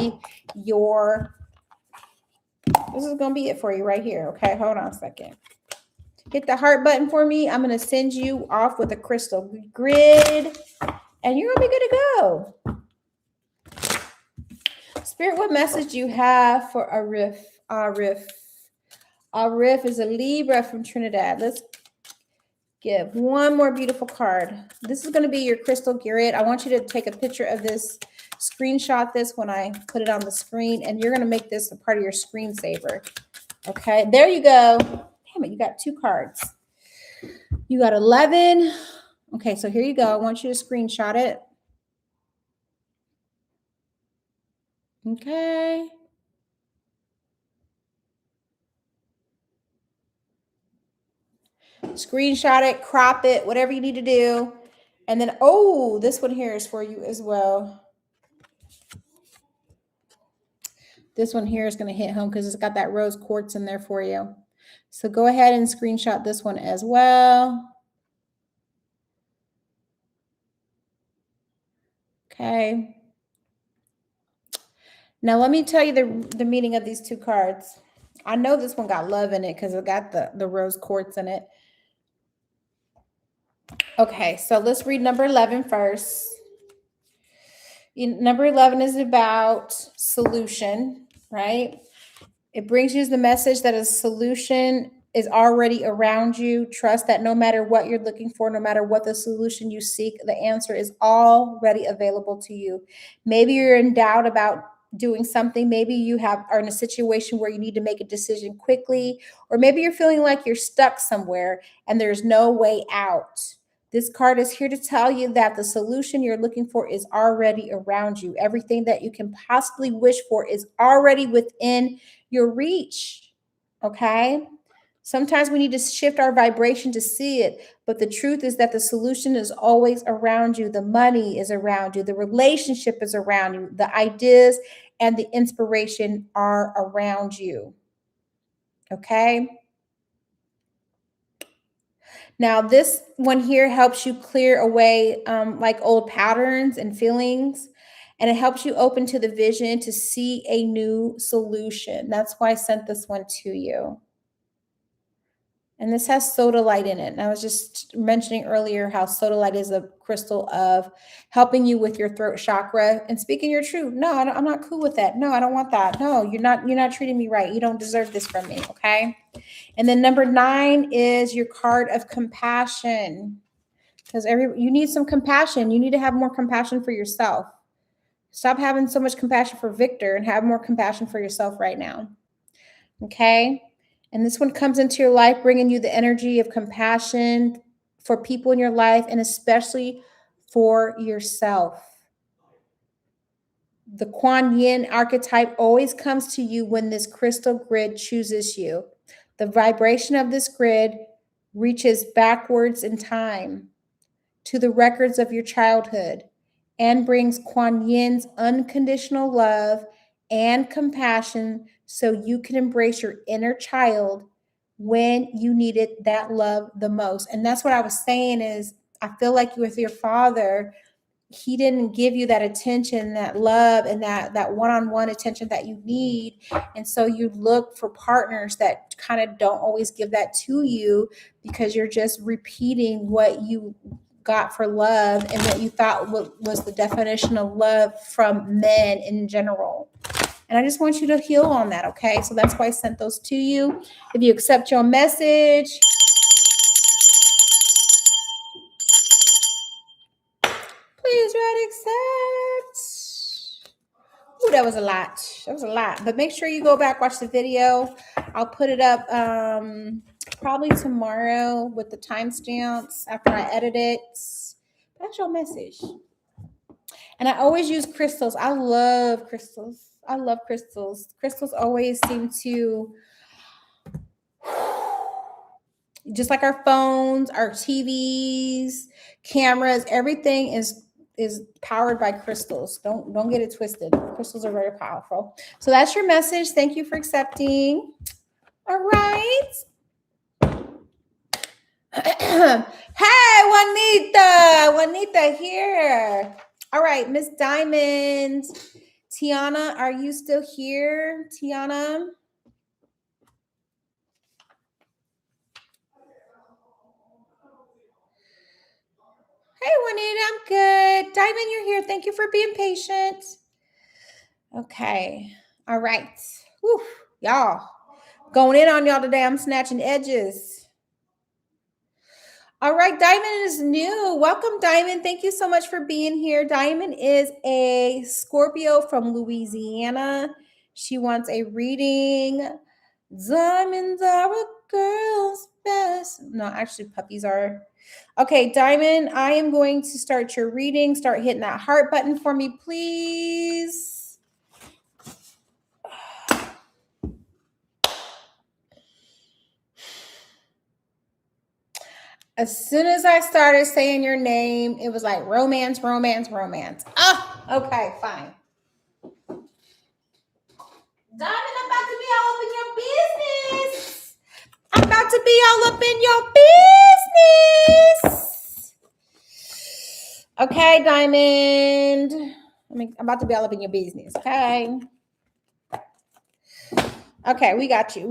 S1: this is going to be it for you right here. Okay, hold on a second. Hit the heart button for me. I'm going to send you off with a crystal grid, and you're going to be good to go. Spirit, what message do you have for Arif? Arif is a Libra from Trinidad. Let's give one more beautiful card. This is going to be your crystal grid. I want you to take a picture of this, screenshot this when I put it on the screen, and you're going to make this a part of your screensaver. Okay, there you go. Damn it, you got two cards. You got 11. Okay, so here you go. I want you to screenshot it. Okay. Screenshot it, crop it, whatever you need to do. And then, oh, this one here is for you as well. This one here is going to hit home because it's got that rose quartz in there for you. So go ahead and screenshot this one as well. Okay. Now let me tell you the meaning of these two cards. I know this one got love in it because it got the rose quartz in it. Okay, so let's read number 11 first. Number 11 is about solution, right? It brings you the message that a solution is already around you. Trust that no matter what you're looking for, no matter what the solution you seek, the answer is already available to you. Maybe you're in doubt about doing something. Maybe you are in a situation where you need to make a decision quickly, or maybe you're feeling like you're stuck somewhere and there's no way out. This card is here to tell you that the solution you're looking for is already around you. Everything that you can possibly wish for is already within your reach. Okay? Sometimes we need to shift our vibration to see it, but the truth is that the solution is always around you. The money is around you. The relationship is around you. The ideas and the inspiration are around you. Okay? Now, this one here helps you clear away like old patterns and feelings, and it helps you open to the vision to see a new solution. That's why I sent this one to you. And this has sodalite in it. And I was just mentioning earlier how sodalite is a crystal of helping you with your throat chakra and speaking your truth. No, I'm not cool with that. No, I don't want that. No, you're not treating me right. You don't deserve this from me. Okay. And then number 9 is your card of compassion. Because you need some compassion. You need to have more compassion for yourself. Stop having so much compassion for Victor and have more compassion for yourself right now. Okay. And this one comes into your life, bringing you the energy of compassion for people in your life and especially for yourself. The Kuan Yin archetype always comes to you when this crystal grid chooses you. The vibration of this grid reaches backwards in time to the records of your childhood and brings Kuan Yin's unconditional love and compassion so you can embrace your inner child when you needed that love the most. And that's what I was saying is I feel like with your father, he didn't give you that attention, that love, and that one-on-one attention that you need. And so you look for partners that kind of don't always give that to you because you're just repeating what you got for love and what you thought was the definition of love from men in general. And I just want you to heal on that, okay? So that's why I sent those to you. If you accept your message, please write accept. Ooh, that was a lot. That was a lot. But make sure you go back, watch the video. I'll put it up probably tomorrow with the timestamps after I edit it. That's your message. And I always use crystals. I love crystals. I love crystals. Crystals always seem to, just like our phones, our TVs, cameras, everything is powered by crystals. Don't get it twisted. Crystals are very powerful. So that's your message. Thank you for accepting. All right. Hey, Juanita here. All right, Miss Diamond. Tiana, are you still here? Tiana? Hey, Juanita, I'm good. Diamond, you're here. Thank you for being patient. Okay. All right. Whew, y'all. Going in on y'all today. I'm snatching edges. All right, Diamond is new. Welcome, Diamond. Thank you so much for being here. Diamond is a Scorpio from Louisiana. She wants a reading. Diamonds are a girl's best. No, actually, puppies are. Okay, Diamond, I am going to start your reading. Start hitting that heart button for me, please. As soon as I started saying your name, it was like romance, romance, romance. Oh, okay, fine. Diamond, I'm about to be all up in your business. I'm about to be all up in your business. Okay, Diamond. I'm about to be all up in your business, okay? Okay, we got you.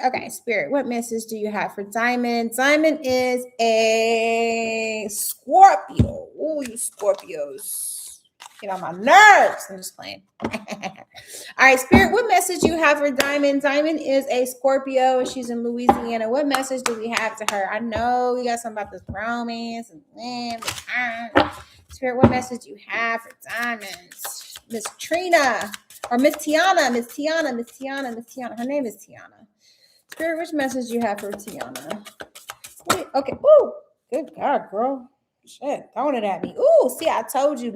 S1: Okay, Spirit, what message do you have for Diamond? Diamond is a Scorpio. Oh, you Scorpios. Get on my nerves. I'm just playing. All right, Spirit, what message do you have for Diamond? Diamond is a Scorpio. She's in Louisiana. What message do we have to her? I know you got something about this romance and Spirit, what message do you have for Diamond? Miss Trina. Or Miss Tiana. Her name is Tiana. Spirit, which message do you have for Tiana? Wait, okay. Ooh, good God, girl. Shit, throwing it at me. Ooh, see, I told you.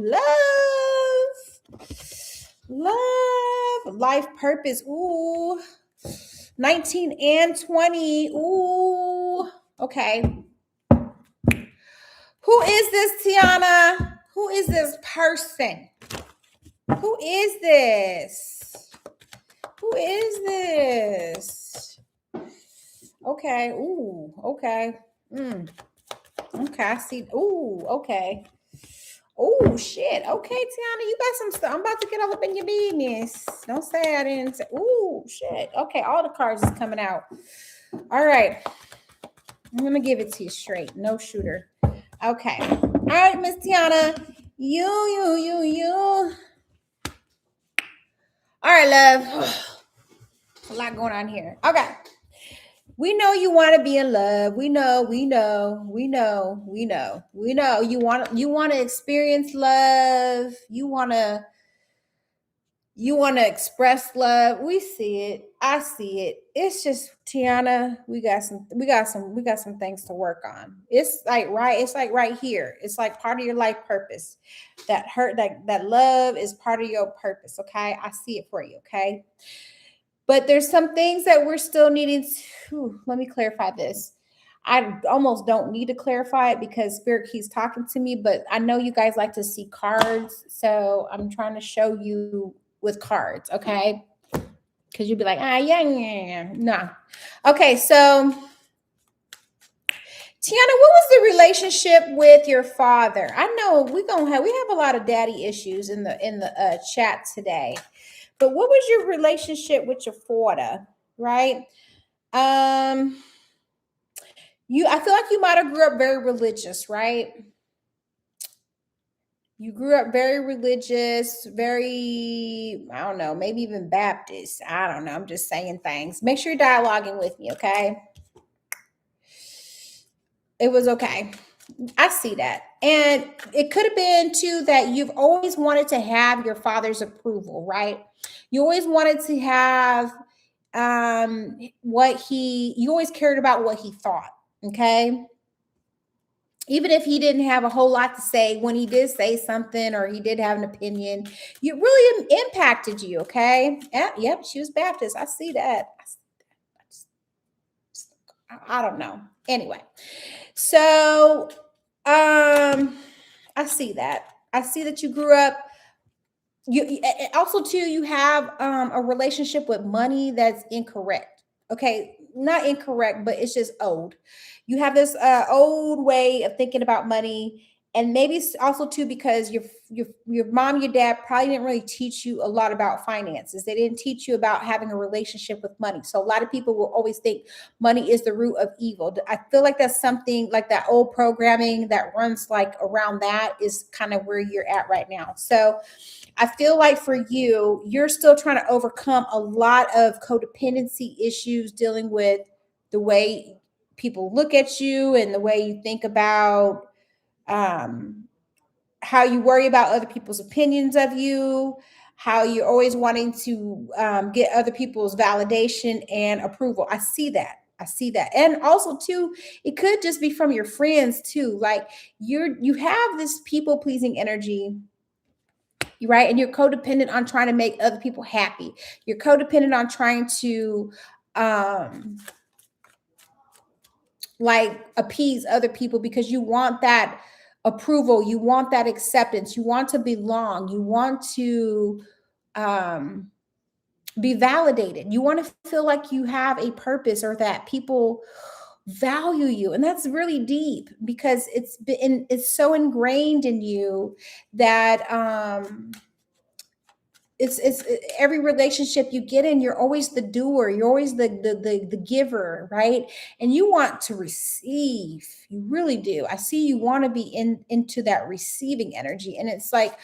S1: Love, life purpose. Ooh, 19 and 20. Ooh, okay. Who is this, Tiana? Who is this person? Who is this? Who is this? Okay. Ooh. Okay. Mm. Okay. I see. Ooh. Okay. Oh shit. Okay, Tiana, you got some stuff. I'm about to get all up in your business. Don't say I didn't say. Ooh shit. Okay, all the cards is coming out. All right. I'm gonna give it to you straight. No shooter. Okay. All right, Miss Tiana. You. All right, love. A lot going on here. Okay. We know you want to be in love. We know. You want to experience love. You want to express love. We see it. I see it. It's just Tiana, we got some things to work on. It's like right here. It's like part of your life purpose. That love is part of your purpose, okay? I see it for you, okay? But there's some things that we're still needing to, let me clarify this. I almost don't need to clarify it because Spirit keeps talking to me, but I know you guys like to see cards. So I'm trying to show you with cards, okay? Because you'd be like, yeah. No. Okay, so Tiana, what was the relationship with your father? I know we have a lot of daddy issues in the chat today. But what was your relationship with your father, right? Um, I feel like you might have grew up very religious, right? You grew up very religious, very, I don't know, maybe even Baptist. I don't know. I'm just saying things. Make sure you're dialoguing with me, okay? It was okay. I see that. And it could have been too that you've always wanted to have your father's approval, right? You always wanted to have you always cared about what he thought, okay? Even if he didn't have a whole lot to say, when he did say something or he did have an opinion, it really impacted you, okay? Yep, she was Baptist. I see that. I don't know. Anyway, so I see that. I see that you grew up. You also too. You have a relationship with money that's incorrect. Okay, not incorrect, but it's just old. You have this old way of thinking about money, and maybe it's also too because your mom, your dad probably didn't really teach you a lot about finances. They didn't teach you about having a relationship with money. So a lot of people will always think money is the root of evil. I feel like that's something like that old programming that runs like around that is kind of where you're at right now. So I feel like for you, you're still trying to overcome a lot of codependency issues dealing with the way people look at you and the way you think about um, how you worry about other people's opinions of you, how you're always wanting to get other people's validation and approval. I see that. I see that. And also too, it could just be from your friends too. Like you have this people pleasing energy, right? And you're codependent on trying to make other people happy. You're codependent on trying to um like appease other people because you want that approval, you want that acceptance, you want to belong, you want to um be validated. You want to feel like you have a purpose or that people value you. And that's really deep because it's so ingrained in you that it's every relationship you get in, you're always the doer, you're always the giver, right? And you want to receive, you really do. I see you want to be into that receiving energy, and it's like,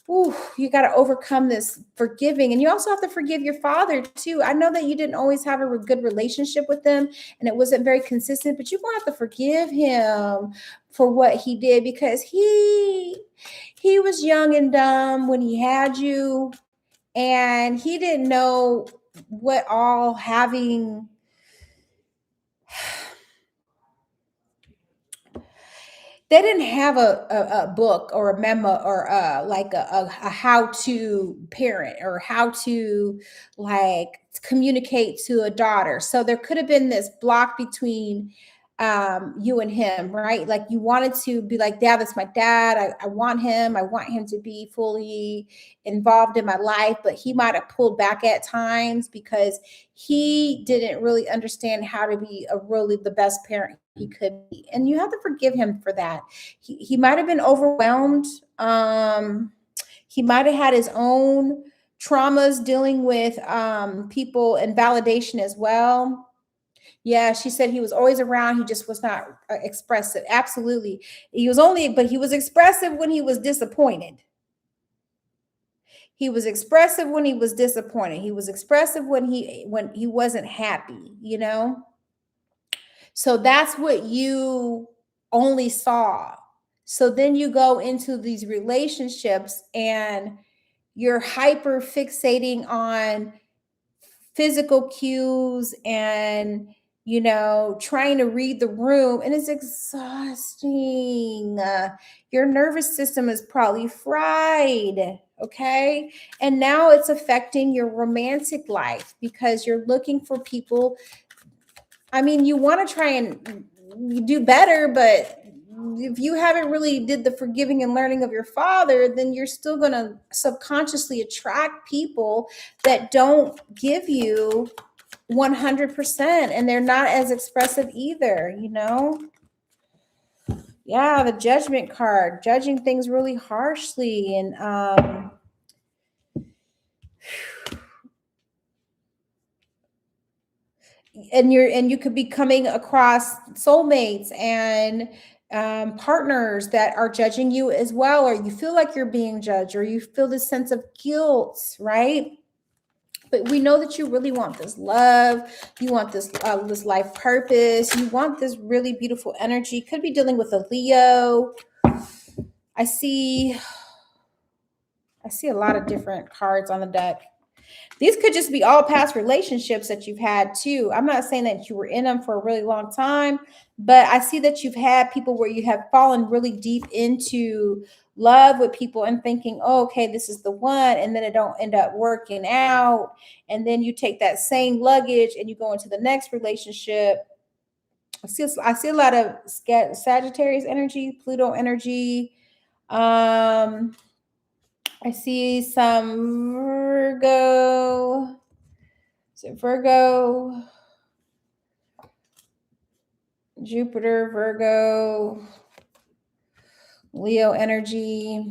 S1: ooh, you got to overcome this forgiving. And you also have to forgive your father too. I know that you didn't always have a good relationship with him and it wasn't very consistent, but you're going to have to forgive him for what he did because he was young and dumb when he had you, and he didn't know what all having they didn't have a book or a memo or like a how to parent or how to like communicate to a daughter. So there could have been this block between you and him, right? Like you wanted to be like, Dad, that's my dad. I want him. I want him to be fully involved in my life, but he might have pulled back at times because he didn't really understand how to be really the best parent he could be. And you have to forgive him for that. He might have been overwhelmed. He might have had his own traumas dealing with people and validation as well. Yeah, she said he was always around. He just was not expressive. Absolutely. But he was expressive when he was disappointed. He was expressive when he was disappointed. He was expressive when he wasn't happy, you know? So that's what you only saw. So then you go into these relationships and you're hyper fixating on physical cues and trying to read the room, and it's exhausting. Your nervous system is probably fried, okay? And now it's affecting your romantic life because you're looking for people. I mean, you want to try and do better, but if you haven't really did the forgiving and learning of your father, then you're still going to subconsciously attract people that don't give you 100%, and they're not as expressive either, Yeah, the Judgment card, judging things really harshly, and you could be coming across soulmates and partners that are judging you as well, or you feel like you're being judged, or you feel this sense of guilt, right? But we know that you really want this love. You want this life purpose. You want this really beautiful energy. Could be dealing with a Leo. I see a lot of different cards on the deck. These could just be all past relationships that you've had too. I'm not saying that you were in them for a really long time, but I see that you've had people where you have fallen really deep into love with people and thinking, oh, okay, this is the one, and then it don't end up working out. And then you take that same luggage and you go into the next relationship. I see a lot of Sagittarius energy, Pluto energy. I see some Virgo. Is it Virgo? Jupiter, Virgo, Leo energy.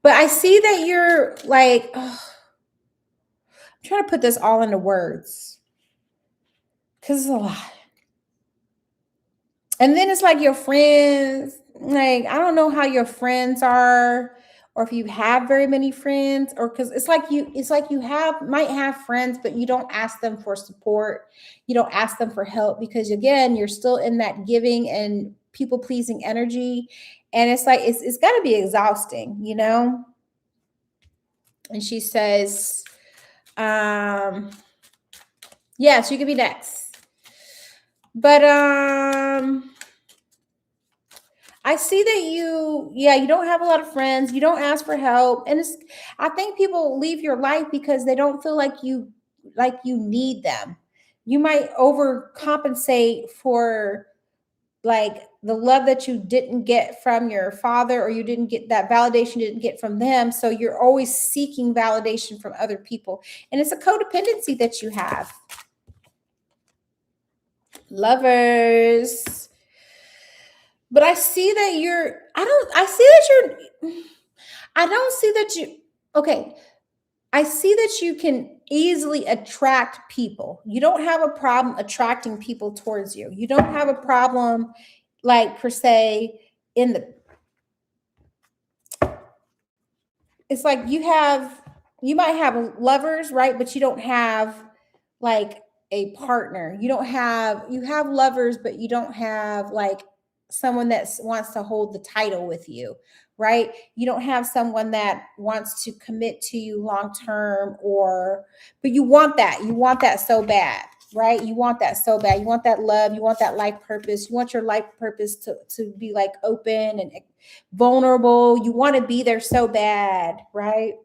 S1: But I see that you're like, I'm trying to put this all into words because it's a lot. And then it's like your friends, like, I don't know how your friends are, or if you have very many friends, or because it's like you might have friends, but you don't ask them for support. You don't ask them for help because, again, you're still in that giving and people pleasing energy. And it's like, it's got to be exhausting, And she says, yes, you can be next. But, I see that you don't have a lot of friends. You don't ask for help. And I think people leave your life because they don't feel like you need them. You might overcompensate for like the love that you didn't get from your father, or you didn't get that validation, you didn't get from them. So you're always seeking validation from other people. And it's a codependency that you have. Lovers. But I see that I see that you can easily attract people. You don't have a problem attracting people towards you. You don't have a problem, like, per se, it's like you might have lovers, right? But you don't have like a partner. You have lovers, but you don't have like someone that wants to hold the title with you, right? You don't have someone that wants to commit to you long term, but you want that so bad, right? You want that so bad. You want that love. You want that life purpose. You want your life purpose to be like open and vulnerable. You want to be there so bad, right?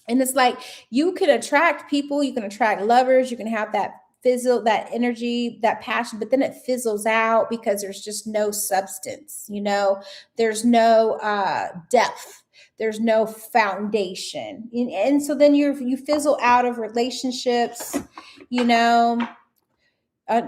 S1: And it's like you can attract people, you can attract lovers, you can have that that energy, that passion, but then it fizzles out because there's just no substance, there's no depth, there's no foundation. And so then you fizzle out of relationships, you know.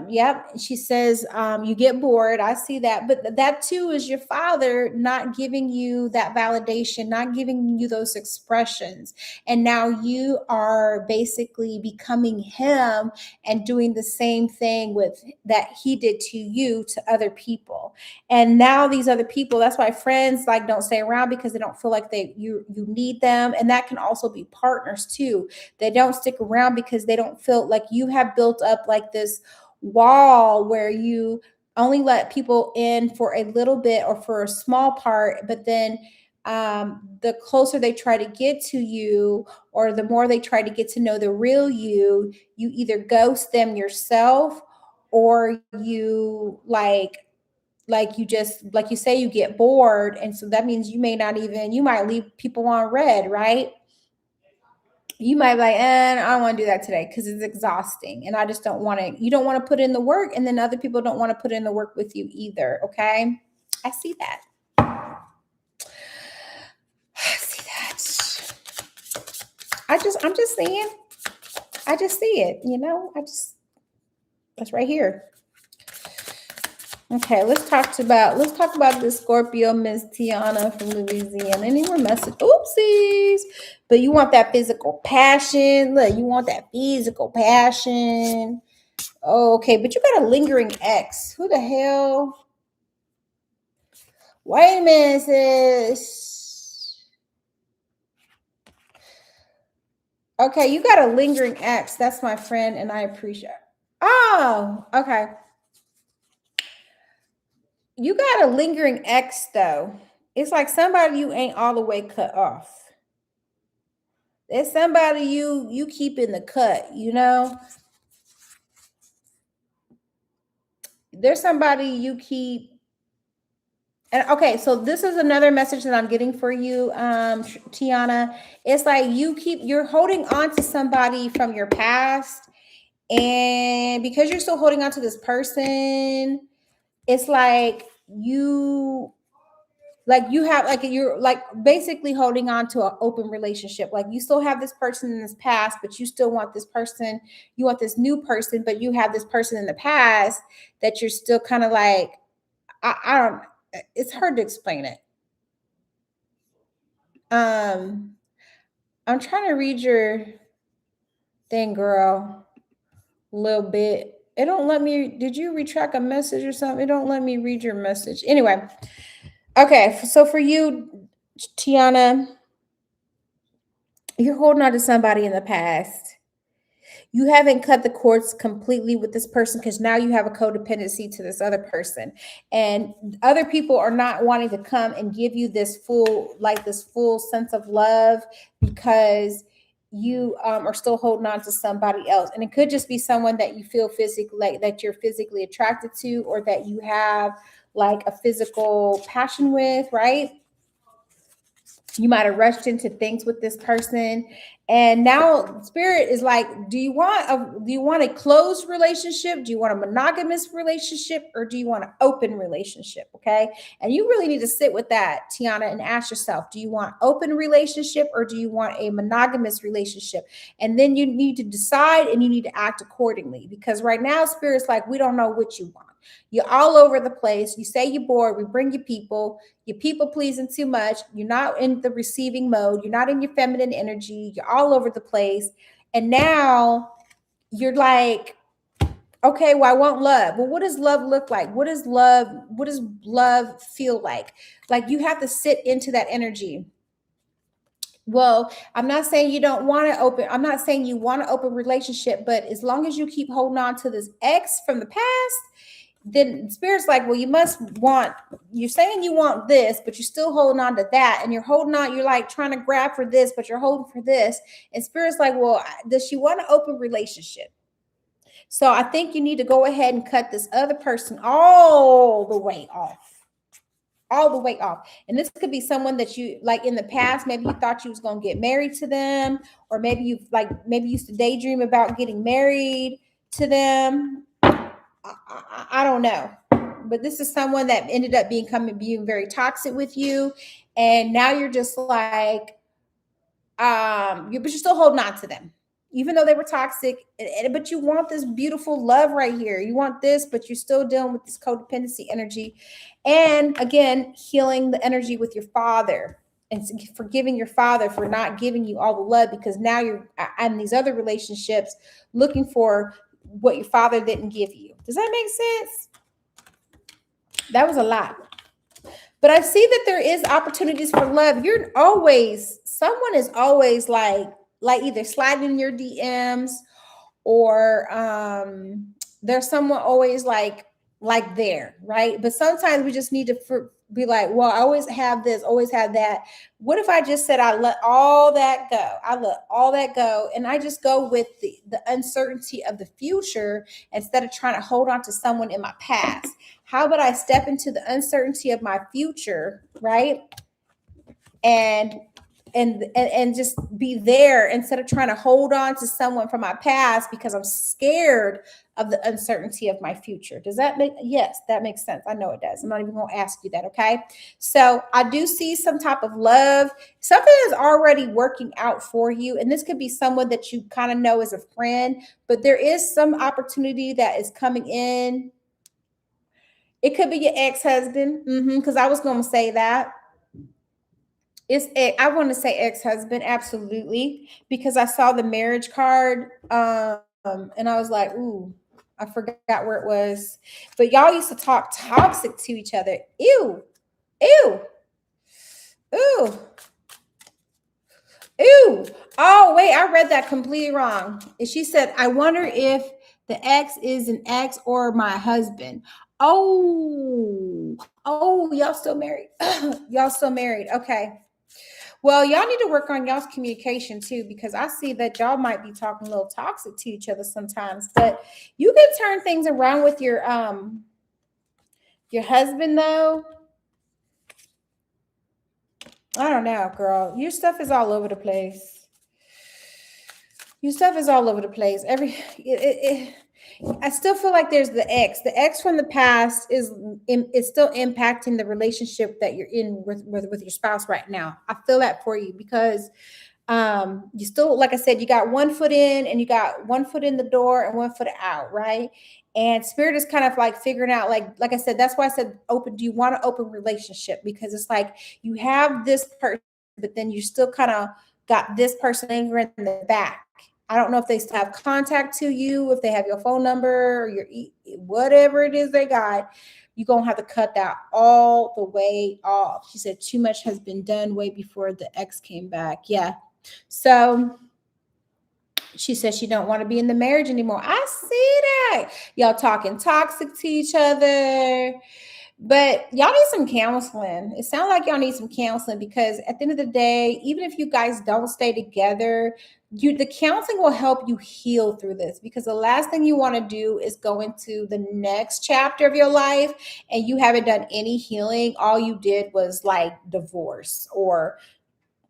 S1: Yep. She says, you get bored. I see that. But that too is your father not giving you that validation, not giving you those expressions. And now you are basically becoming him and doing the same thing with that he did to you, to other people. And now these other people, that's why friends like don't stay around, because they don't feel like you need them. And that can also be partners too. They don't stick around because they don't feel like you have built up like this wall where you only let people in for a little bit or for a small part, but then the closer they try to get to you, or the more they try to get to know the real you either ghost them yourself, or you like you just, like you say, you get bored. And so that means you might leave people on red, right? You might be like, I don't want to do that today because it's exhausting and I just don't want to. You don't want to put in the work, and then other people don't want to put in the work with you either. Okay. I see that. I'm just saying. I just see it, that's right here. Okay, let's talk about this Scorpio, Miss Tiana from Louisiana. Any more message? Oopsies. But you want that physical passion. Look, you want that physical passion. Oh, okay, but you got a lingering ex. Who the hell? Wait a minute, sis. Okay, you got a lingering ex. That's my friend, and I appreciate it. Oh, okay. You got a lingering ex, though. It's like somebody you ain't all the way cut off. It's somebody you keep in the cut, There's somebody you keep. And okay, so this is another message that I'm getting for you, Tiana. It's like you're holding on to somebody from your past, and because you're still holding on to this person, it's like you're basically holding on to an open relationship. Like you still have this person in this past, but you still want this person, you want this new person, but you have this person in the past that you're still kind of like, I don't, it's hard to explain it. I'm trying to read your thing, girl, a little bit. It don't let me, did you retract a message or something? It don't let me read your message. Anyway. Okay, so for you, Tiana, you're holding on to somebody in the past. You haven't cut the cords completely with this person because now you have a codependency to this other person. And other people are not wanting to come and give you this full sense of love because you are still holding on to somebody else. And it could just be someone that you feel physically, that you're physically attracted to, or that you have like a physical passion with, right? You might have rushed into things with this person, and now spirit is like, do you want a closed relationship? Do you want a monogamous relationship, or do you want an open relationship? Okay. And you really need to sit with that, Tiana, and ask yourself, do you want open relationship, or do you want a monogamous relationship? And then you need to decide, and you need to act accordingly, because right now spirit's like, we don't know what you want. You're all over the place. You say you're bored. We bring you people. You're people pleasing too much. You're not in the receiving mode. You're not in your feminine energy. You're all over the place. And now you're like, okay, well, I want love. Well, what does love look like? What does love feel like? Like you have to sit into that energy. Well, I'm not saying you don't want to open. I'm not saying you want an open relationship, but as long as you keep holding on to this ex from the past, then spirit's like, well, you're saying you want this, but you're still holding on to that. And you're like trying to grab for this, but you're holding for this. And spirit's like, well, does she want an open relationship? So I think you need to go ahead and cut this other person all the way off. And this could be someone that you like in the past. Maybe you thought you was going to get married to them, or maybe you used to daydream about getting married to them. I don't know, but this is someone that ended up being very toxic with you, and now you're just like, but you're still holding on to them, even though they were toxic. But you want this beautiful love right here. You want this, but you're still dealing with this codependency energy, and again, healing the energy with your father and forgiving your father for not giving you all the love, because now you're in these other relationships looking for what your father didn't give you. Does that make sense? That was a lot. But I see that there is opportunities for love. Someone is always like either sliding in your DMs, or there's someone always like there, right? But sometimes we just need to be like, well, I always have this, always have that. What if I just said I let all that go? I let all that go, and I just go with the uncertainty of the future instead of trying to hold on to someone in my past. How about I step into the uncertainty of my future, right? And and just be there instead of trying to hold on to someone from my past because I'm scared of the uncertainty of my future. Does that make yes, that makes sense. I know it does. I'm not even going to ask you that, okay? So I do see some type of love. Something is already working out for you, and this could be someone that you kind of know as a friend, but there is some opportunity that is coming in. It could be your ex-husband, because I was going to say that. I want to say ex-husband, absolutely, because I saw the marriage card, and I was like, ooh, I forgot where it was. But y'all used to talk toxic to each other. Ew, ew, ew, ew. Oh, wait, I read that completely wrong. And she said, I wonder if the ex is an ex or my husband. Oh, y'all still married. Y'all still married. Okay. Well, y'all need to work on y'all's communication too, because I see that y'all might be talking a little toxic to each other sometimes. But you can turn things around with your husband though. I don't know, girl. Your stuff is all over the place. Your stuff is all over the place. I still feel like there's the ex. The ex from the past is still impacting the relationship that you're in with your spouse right now. I feel that for you because you still, like I said, you got one foot in and you got one foot in the door and one foot out, right? And spirit is kind of like figuring out, like I said, that's why I said open. Do you want an open relationship? Because it's like you have this person, but then you still kind of got this person lingering in the back. I don't know if they still have contact to you, if they have your phone number or whatever it is they got. You're going to have to cut that all the way off. She said too much has been done way before the ex came back. Yeah. So she says she don't want to be in the marriage anymore. I see that. Y'all talking toxic to each other. But y'all need some counseling. It sounds like y'all need some counseling because at the end of the day, even if you guys don't stay together, the counseling will help you heal through this, because the last thing you want to do is go into the next chapter of your life and you haven't done any healing. All you did was like divorce or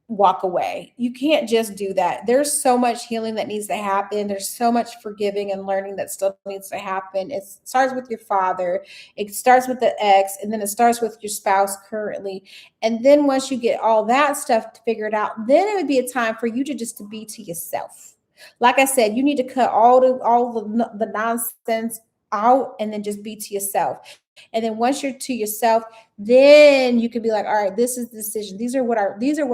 S1: walk away. You can't just do that. There's so much healing that needs to happen. There's so much forgiving and learning that still needs to happen. It starts with your father, it starts with the ex, and then it starts with your spouse currently. And then once you get all that stuff figured out, then it would be a time for you to just to be to yourself. Like I said, you need to cut all the nonsense out and then just be to yourself. And then once you're to yourself, then you can be like, all right, this is the decision. These are what I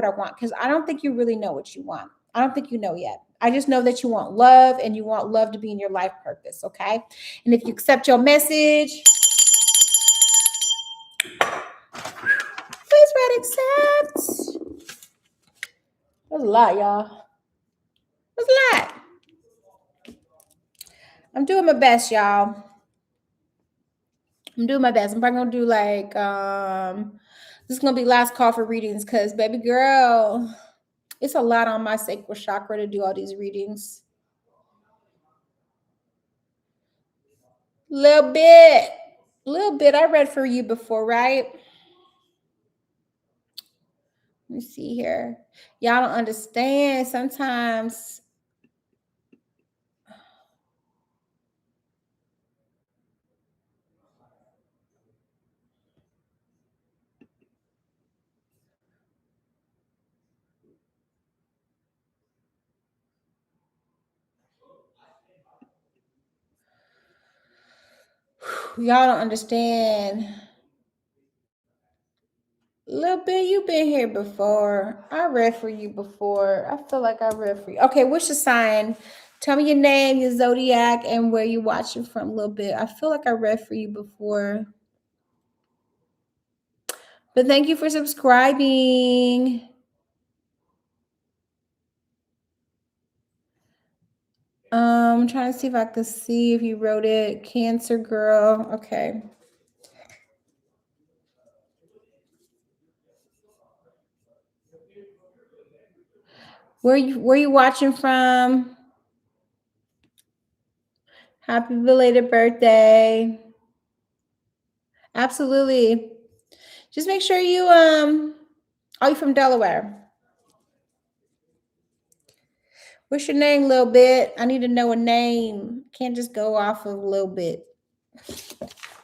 S1: want. Because I don't think you really know what you want. I don't think you know yet. I just know that you want love and you want love to be in your life purpose. Okay. And if you accept your message, please write accept. That's a lot, y'all. That's a lot. I'm doing my best, y'all. I'm doing my best. I'm probably gonna do like this is gonna be last call for readings because baby girl, it's a lot on my sacral chakra to do all these readings. Little bit. Little bit. I read for you before, right? Let me see here. Y'all don't understand. Sometimes Y'all don't understand. Little bit, you've been here before. I read for you before. I feel like I read for you. Okay, what's your sign? Tell me your name, your zodiac, and where you're watching from a little bit. I feel like I read for you before. But thank you for subscribing. I'm trying to see if I can see if you wrote it. Cancer girl. Okay. Where you watching from? Happy belated birthday. Absolutely. Just make sure you are you from Delaware? What's your name, little bit? I need to know a name. Can't just go off of a little bit.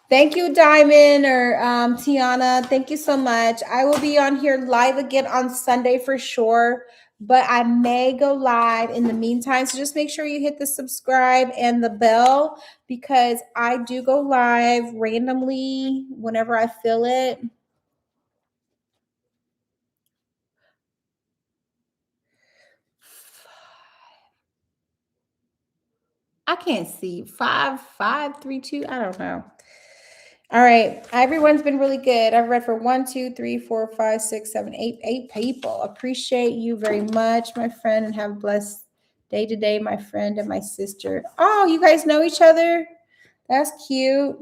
S1: Thank you, Diamond or Tiana. Thank you so much. I will be on here live again on Sunday for sure, but I may go live in the meantime. So just make sure you hit the subscribe and the bell because I do go live randomly whenever I feel it. I can't see. 5, 5, 3, 2. I don't know. All right. Everyone's been really good. I've read for 1, 2, 3, 4, 5, 6, 7, 8 people. Appreciate you very much, my friend, and have a blessed day today, my friend and my sister. Oh, you guys know each other? That's cute.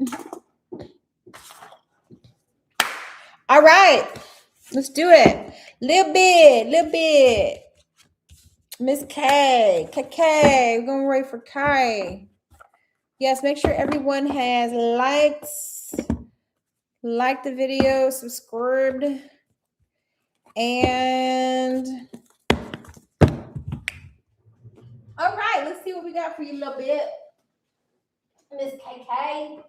S1: All right. Let's do it. Little bit. Miss K. KK. We're going to wait for Kai. Yes, make sure everyone has liked the video, subscribed, and all right, let's see what we got for you a little bit, Miss KK.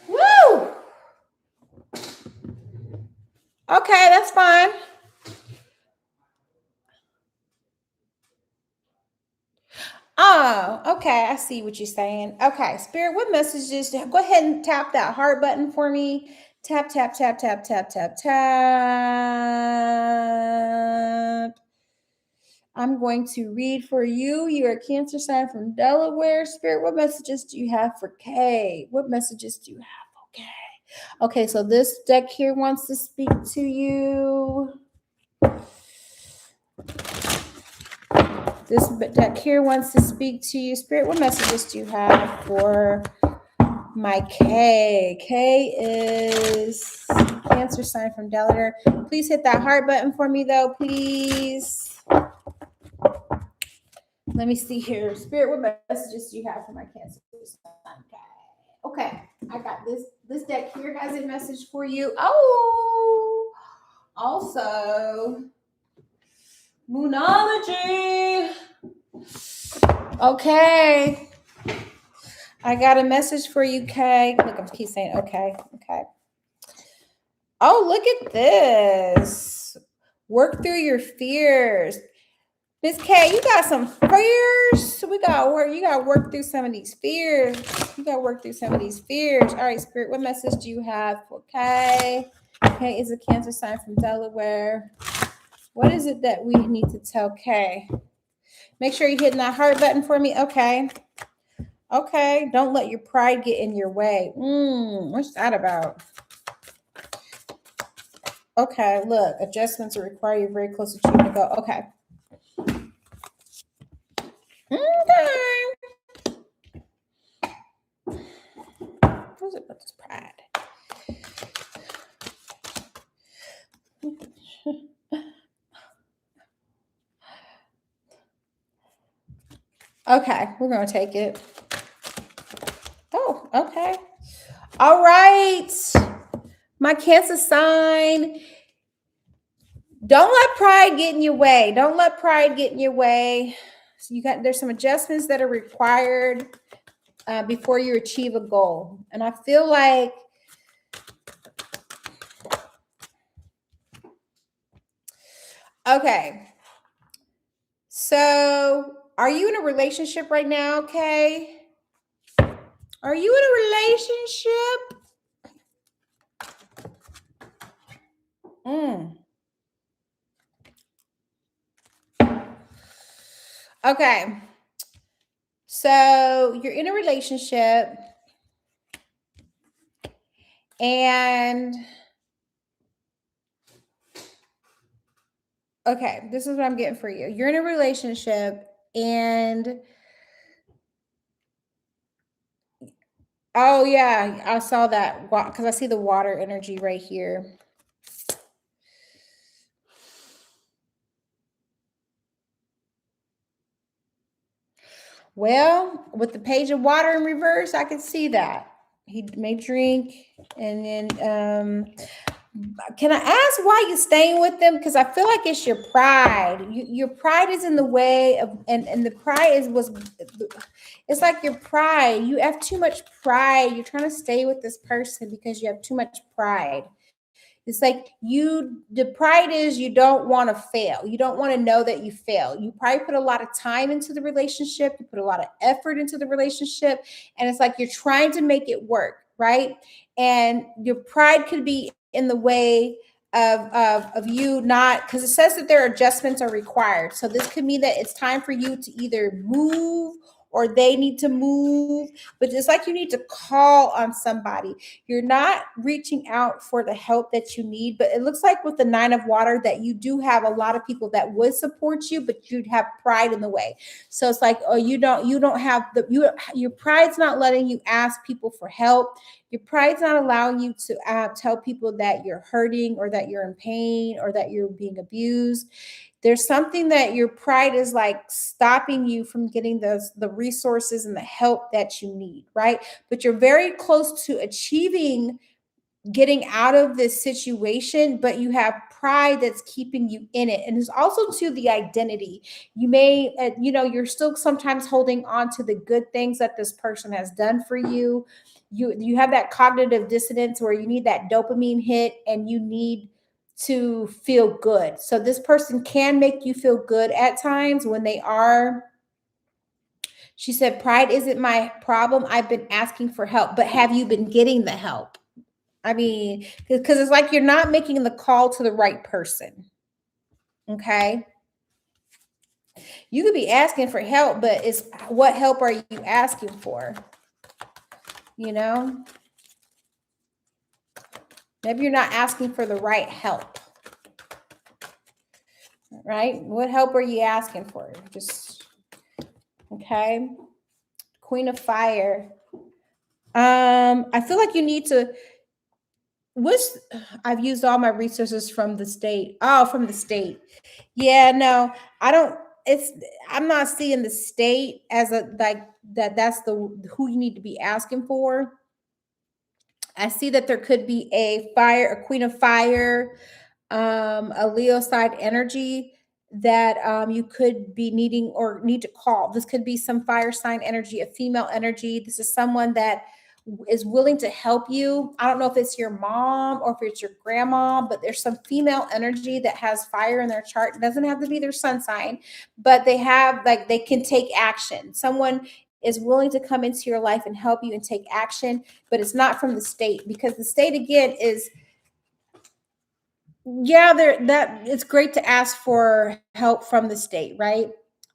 S1: Woo! Okay, that's fine. Oh, okay. I see what you're saying. Okay, Spirit, what messages? Go ahead and tap that heart button for me. Tap, tap, tap, tap, tap, tap, tap. I'm going to read for you. You're a Cancer sign from Delaware. Spirit, what messages do you have for Kay? What messages do you have? Okay. Okay, so this deck here wants to speak to you. This deck here wants to speak to you. Spirit, what messages do you have for my K? K is Cancer sign from Delaware. Please hit that heart button for me, though, please. Let me see here. Spirit, what messages do you have for my Cancer sign? Okay, I got this. This deck here has a message for you. Oh, also, Moonology. Okay. I got a message for you, Kay. Look, I keep saying okay. Oh, look at this. Work through your fears. Miss K, you got some fears. You gotta work through some of these fears. All right, Spirit, what message do you have for Kay? Kay is a Cancer sign from Delaware. What is it that we need to tell Kay? Make sure you're hitting that heart button for me. Okay. Don't let your pride get in your way. What's that about? Okay, look, adjustments require you very close to you to go. Okay. What's it about this pride? Okay, we're going to take it. Oh, okay. All right. My Cancer sign. Don't let pride get in your way. So there's some adjustments that are required before you achieve a goal. And I feel like okay. So are you in a relationship right now, Kay? Are you in a relationship? Okay. So you're in a relationship and okay, this is what I'm getting for you. You're in a relationship and oh yeah, I saw that because I see the water energy right here. Well, with the page of water in reverse, I can see that. He may drink and then can I ask why you're staying with them? Because I feel like it's your pride. Your pride is in the way of, and the pride it's like your pride. You have too much pride. You're trying to stay with this person because you have too much pride. It's like the pride is you don't want to fail. You don't want to know that you fail. You probably put a lot of time into the relationship. You put a lot of effort into the relationship. And it's like you're trying to make it work, right? And your pride could be in the way of you not, because it says that there are adjustments are required. So this could mean that it's time for you to either move or they need to move, but it's like you need to call on somebody. You're not reaching out for the help that you need, but it looks like with the 9 of water that you do have a lot of people that would support you, but you'd have pride in the way. So it's like, oh, you don't have your pride's not letting you ask people for help. Your pride's not allowing you to tell people that you're hurting or that you're in pain or that you're being abused. There's something that your pride is like stopping you from getting the resources and the help that you need, right? But you're very close to achieving getting out of this situation, but you have pride that's keeping you in it. And it's also to the identity. You may, you're still sometimes holding on to the good things that this person has done for you. You have that cognitive dissonance where you need that dopamine hit and you need to feel good. So this person can make you feel good at times when they are. She said, pride isn't my problem. I've been asking for help, but have you been getting the help? I mean, because it's like you're not making the call to the right person. Okay. You could be asking for help, but it's what help are you asking for? You know, maybe you're not asking for the right help. Right? What help are you asking for? Just okay. Queen of Fire. I feel like you need to what's I've used all my resources from the state. Oh, from the state. Yeah, no, I don't it's I'm not seeing the state as a like that's the who you need to be asking for. I see that there could be a queen of fire, a Leo side energy that you could be needing or need to call. This could be some fire sign energy, a female energy. This is someone that is willing to help you. I don't know if it's your mom or if it's your grandma, but there's some female energy that has fire in their chart. It doesn't have to be their sun sign, but they have like they can take action. Someone is willing to come into your life and help you and take action, but it's not from the state because the state again is yeah, there that it's great to ask for help from the state, right?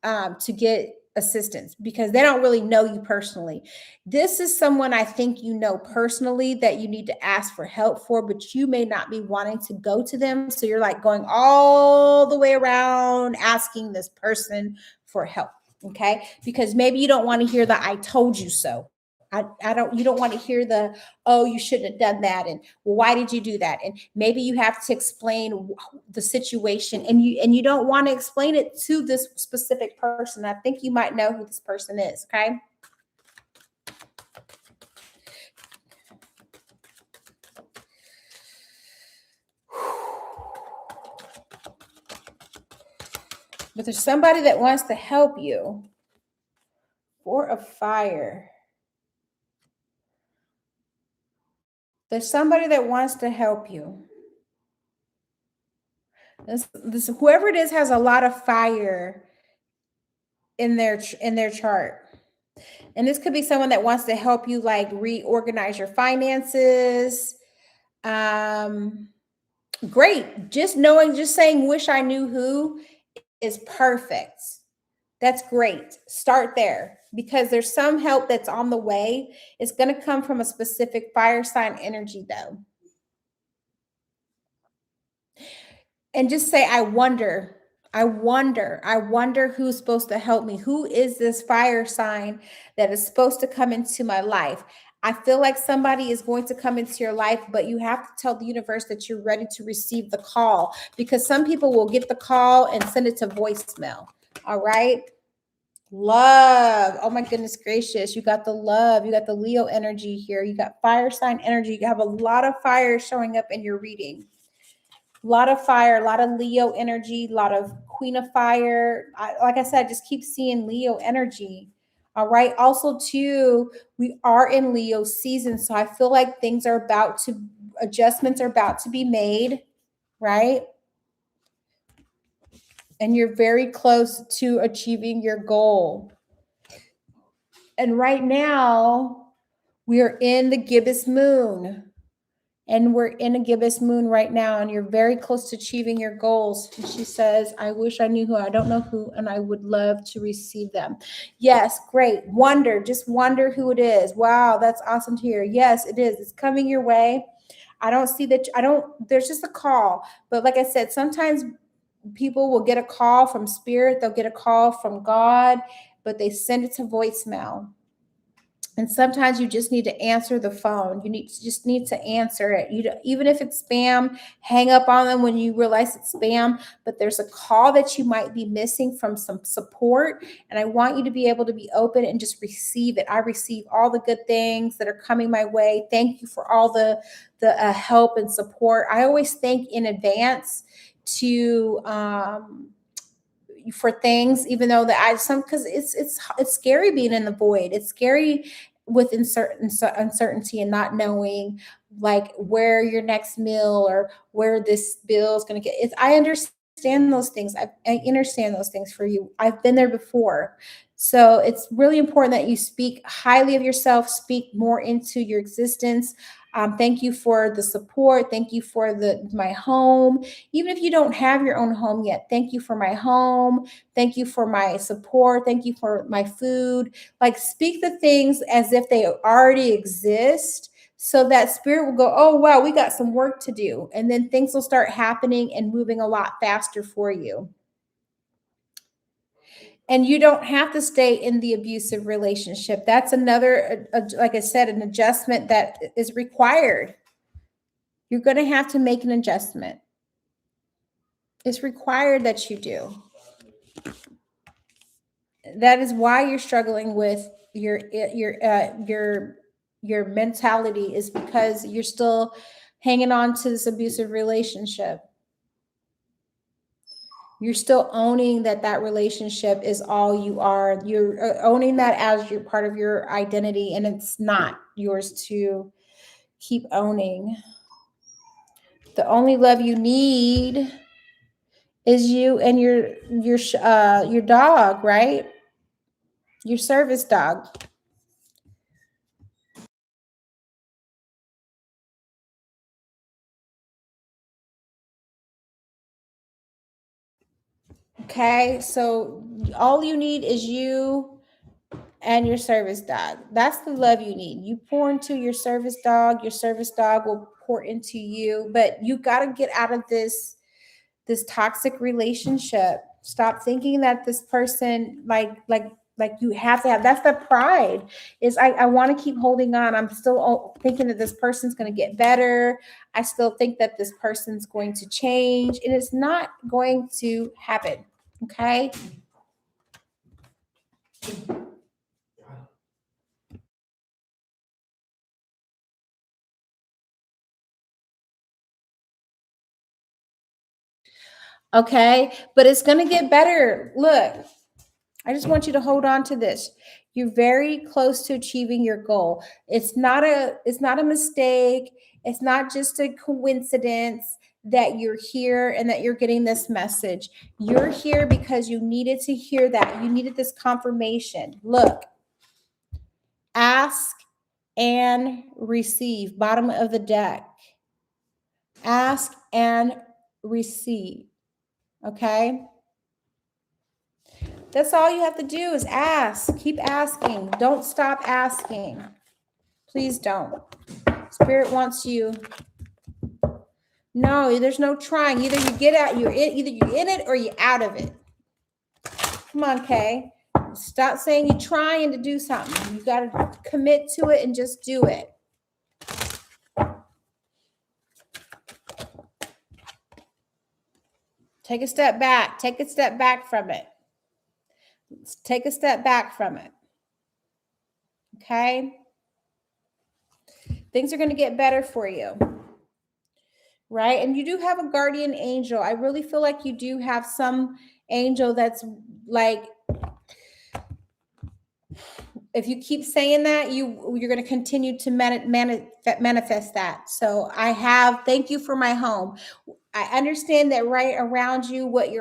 S1: To get assistance because they don't really know you personally. This is someone I think you know personally that you need to ask for help for, but you may not be wanting to go to them. So you're like going all the way around asking this person for help. Okay. Because maybe you don't want to hear the I told you so. I don't you don't want to hear the oh you shouldn't have done that and well, why did you do that and maybe you have to explain the situation and you don't want to explain it to this specific person. I think you might know who this person is. Okay. But there's somebody that wants to help you. 4 of fire. There's somebody that wants to help you. This whoever it is has a lot of fire in their chart. And this could be someone that wants to help you like reorganize your finances. Great. Just saying wish I knew who is perfect. That's great. Start there because there's some help that's on the way. It's going to come from a specific fire sign energy though. And just say, I wonder who's supposed to help me. Who is this fire sign that is supposed to come into my life? I feel like somebody is going to come into your life, but you have to tell the universe that you're ready to receive the call because some people will get the call and send it to voicemail. All right. Love. Oh my goodness gracious. You got the love. You got the Leo energy here. You got fire sign energy. You have a lot of fire showing up in your reading. A lot of fire, a lot of Leo energy, a lot of Queen of Fire. Like I said, I just keep seeing Leo energy. All right. Also, too, we are in Leo season. So I feel like adjustments are about to be made. Right. And you're very close to achieving your goal. And right now, we are in the gibbous moon. And we're in a gibbous moon right now, and you're very close to achieving your goals. And she says, I wish I knew who. I don't know who, and I would love to receive them. Yes, great. Just wonder who it is. Wow, that's awesome to hear. Yes, it is. It's coming your way. I don't see that. There's just a call. But like I said, sometimes people will get a call from spirit. They'll get a call from God, but they send it to voicemail. And sometimes you just need to answer the phone. Just need to answer it. Even if it's spam, hang up on them when you realize it's spam. But there's a call that you might be missing from some support. And I want you to be able to be open and just receive it. I receive all the good things that are coming my way. Thank you for all the help and support. I always thank in advance for things, even though because it's scary being in the void. It's scary with uncertainty and not knowing like where your next meal or where this bill is going to get. I understand those things. I understand those things for you. I've been there before. So it's really important that you speak highly of yourself, speak more into your existence. Thank you for the support. Thank you for my home. Even if you don't have your own home yet, thank you for my home. Thank you for my support. Thank you for my food. Like speak the things as if they already exist so that spirit will go, oh, wow, we got some work to do. And then things will start happening and moving a lot faster for you. And you don't have to stay in the abusive relationship. That's another, like I said, an adjustment that is required. You're going to have to make an adjustment. It's required that you do. That is why you're struggling with your mentality, is because you're still hanging on to this abusive relationship. You're still owning that relationship is all you are. You're owning that as your part of your identity, and it's not yours to keep owning. The only love you need is you and your dog, right? Your service dog. Okay, so all you need is you and your service dog. That's the love you need. You pour into your service dog will pour into you, but you got to get out of this toxic relationship. Stop thinking that this person like you have to have. That's the pride. Is I want to keep holding on. I'm still thinking that this person's going to get better. I still think that this person's going to change, and it's not going to happen. Okay. Okay. But it's going to get better. Look, I just want you to hold on to this. You're very close to achieving your goal. It's not a mistake. It's not just a coincidence. that you're here and that you're getting this message. You're here because you needed to hear that. You needed this confirmation. Look, ask and receive. Bottom of the deck. Ask and receive. Okay? That's all you have to do is ask. Keep asking. Don't stop asking. Please don't. Spirit wants you. No, there's no trying. Either you get out, either you're in it or you're out of it. Come on, Kay. Stop saying you're trying to do something. You got to commit to it and just do it. Take a step back. Take a step back from it. Take a step back from it. Okay? Things are going to get better for you. Right? And you do have a guardian angel. I really feel like you do have some angel that's like, if you keep saying that, you're going to continue to manifest that. So thank you for my home. I understand that right around you, what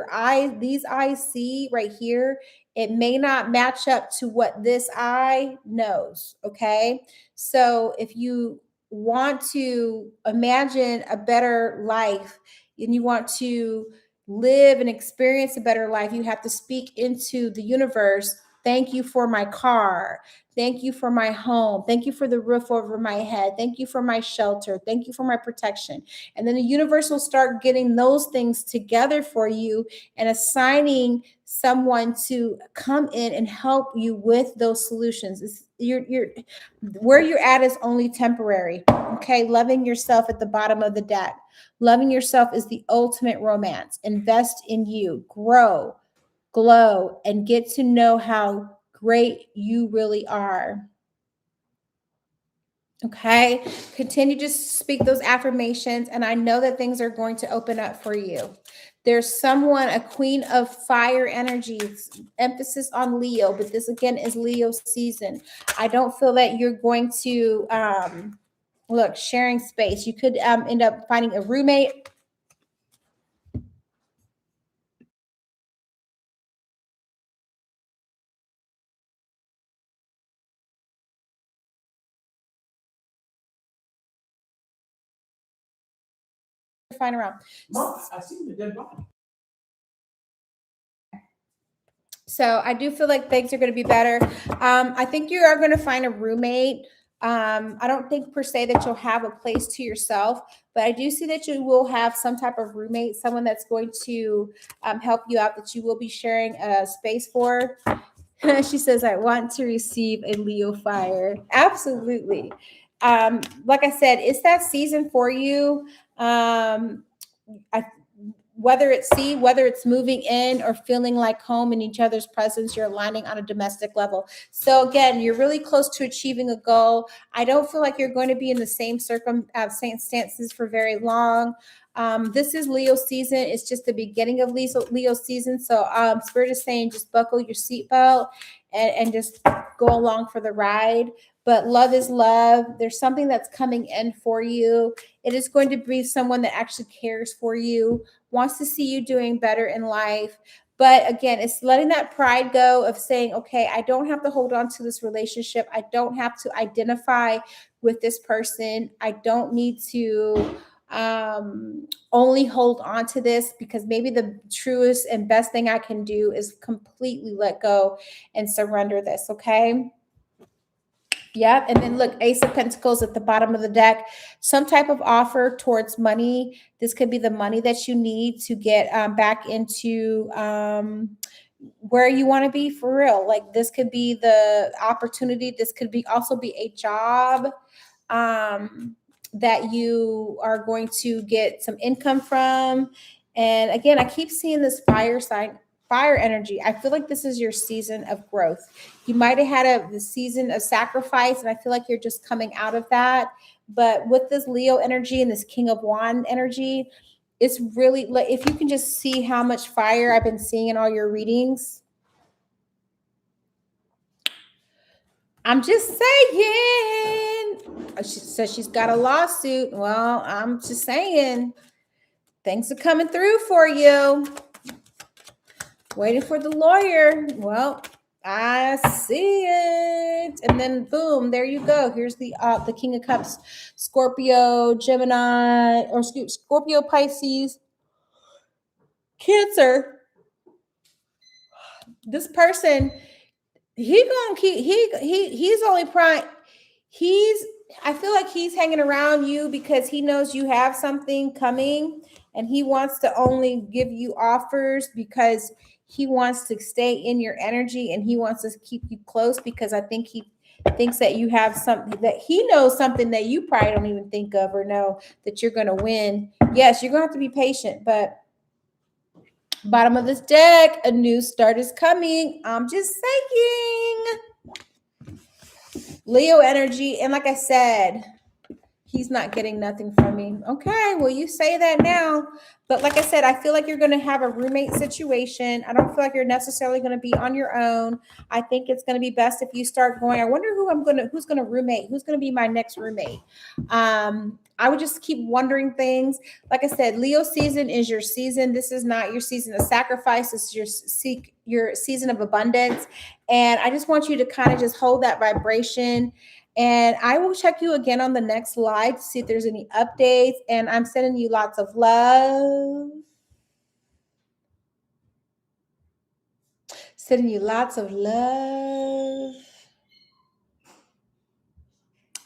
S1: these eyes see right here, it may not match up to what this eye knows. Okay. So if you want to imagine a better life and you want to live and experience a better life, you have to speak into the universe. Thank you for my car. Thank you for my home. Thank you for the roof over my head. Thank you for my shelter. Thank you for my protection. And then the universe will start getting those things together for you and assigning someone to come in and help you with those solutions. Where you're at is only temporary. Okay. Loving yourself at the bottom of the deck. Loving yourself is the ultimate romance. Invest in you. Grow. Glow, and get to know how great you really are. Okay, continue to speak those affirmations, and I know that things are going to open up for you. There's someone, a queen of fire energies, emphasis on Leo, but this again is Leo season. I don't feel that you're going to look, sharing space. You could end up finding a roommate. Find around.
S2: Mom, I seen the dead body.
S1: So I do feel like things are going to be better. I think you are going to find a roommate. I don't think per se that you'll have a place to yourself, but I do see that you will have some type of roommate, someone that's going to help you out, that you will be sharing a space for. She says, I want to receive a Leo fire. Absolutely. Like I said, it's that season for you. Whether it's moving in or feeling like home in each other's presence, you're aligning on a domestic level. So again, you're really close to achieving a goal. I don't feel like you're going to be in the same circumstances for very long. This is Leo season. It's just the beginning of Leo season. So Spirit is saying just buckle your seatbelt and just go along for the ride. But love is love. There's something that's coming in for you. It is going to be someone that actually cares for you, wants to see you doing better in life. But again, it's letting that pride go of saying, okay, I don't have to hold on to this relationship. I don't have to identify with this person. I don't need to only hold on to this, because maybe the truest and best thing I can do is completely let go and surrender this. Okay. Yep. And then look, Ace of Pentacles at the bottom of the deck, some type of offer towards money. This could be the money that you need to get back into where you want to be for real. Like this could be the opportunity. This could be also be a job that you are going to get some income from. And again, I keep seeing this fire energy. I feel like this is your season of growth. You might have had the season of sacrifice, and I feel like you're just coming out of that. But with this Leo energy and this King of Wand energy, it's really, if you can just see how much fire I've been seeing in all your readings. I'm just saying. She says she's got a lawsuit. Well, I'm just saying. Things are coming through for you. Waiting for the lawyer. Well, I see it. And then boom, there you go. Here's the King of Cups, Scorpio, Gemini, or Scorpio, Pisces, Cancer. This person, he's only I feel like he's hanging around you because he knows you have something coming, and he wants to only give you offers because he wants to stay in your energy, and he wants to keep you close because I think he thinks that you have something, that he knows something that you probably don't even think of or know that you're going to win. Yes, you're going to have to be patient, but bottom of this deck, a new start is coming. I'm just saying. Leo energy. And like I said, he's not getting nothing from me. Okay, well, you say that now. But like I said, I feel like you're going to have a roommate situation. I don't feel like you're necessarily going to be on your own. I think it's going to be best if you start going, I wonder who's going to roommate, who's going to be my next roommate. I would just keep wondering things. Like I said, Leo season is your season. This is not your season of sacrifice. This is your season of abundance. And I just want you to kind of just hold that vibration. And I will check you again on the next live to see if there's any updates. And I'm sending you lots of love. Sending you lots of love.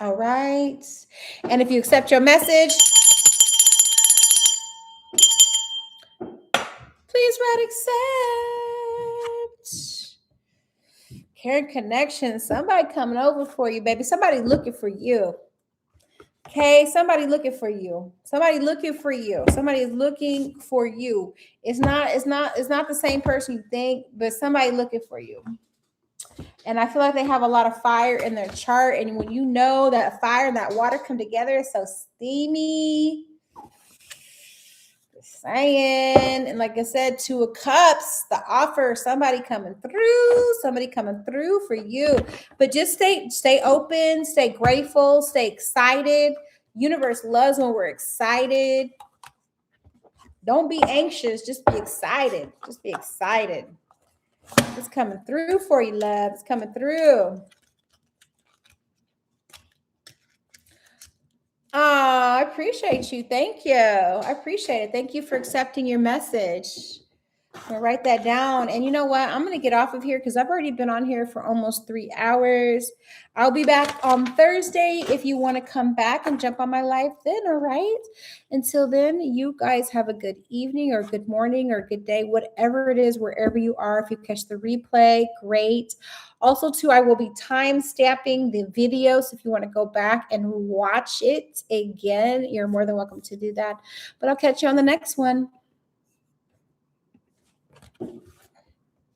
S1: All right. And if you accept your message, please write accept. Karen Connection, somebody coming over for you, baby. Somebody looking for you. Okay, somebody looking for you. Somebody looking for you. Somebody is looking for you. It's not the same person you think, but somebody looking for you. And I feel like they have a lot of fire in their chart. And when you know that fire and that water come together, it's so steamy. Saying, and like I said, 2 of Cups, the offer, somebody coming through for you. But just stay open, stay grateful, stay excited. Universe loves when we're excited. Don't be anxious, just be excited. Just be excited. It's coming through for you, love. It's coming through. Oh, I appreciate you. Thank you. I appreciate it. Thank you for accepting your message. I'm going to write that down. And you know what? I'm going to get off of here because I've already been on here for almost 3 hours. I'll be back on Thursday if you want to come back and jump on my live then, all right? Until then, you guys have a good evening or good morning or good day, whatever it is, wherever you are. If you catch the replay, great. Also, too, I will be time stamping the video. So if you want to go back and watch it again, you're more than welcome to do that. But I'll catch you on the next one.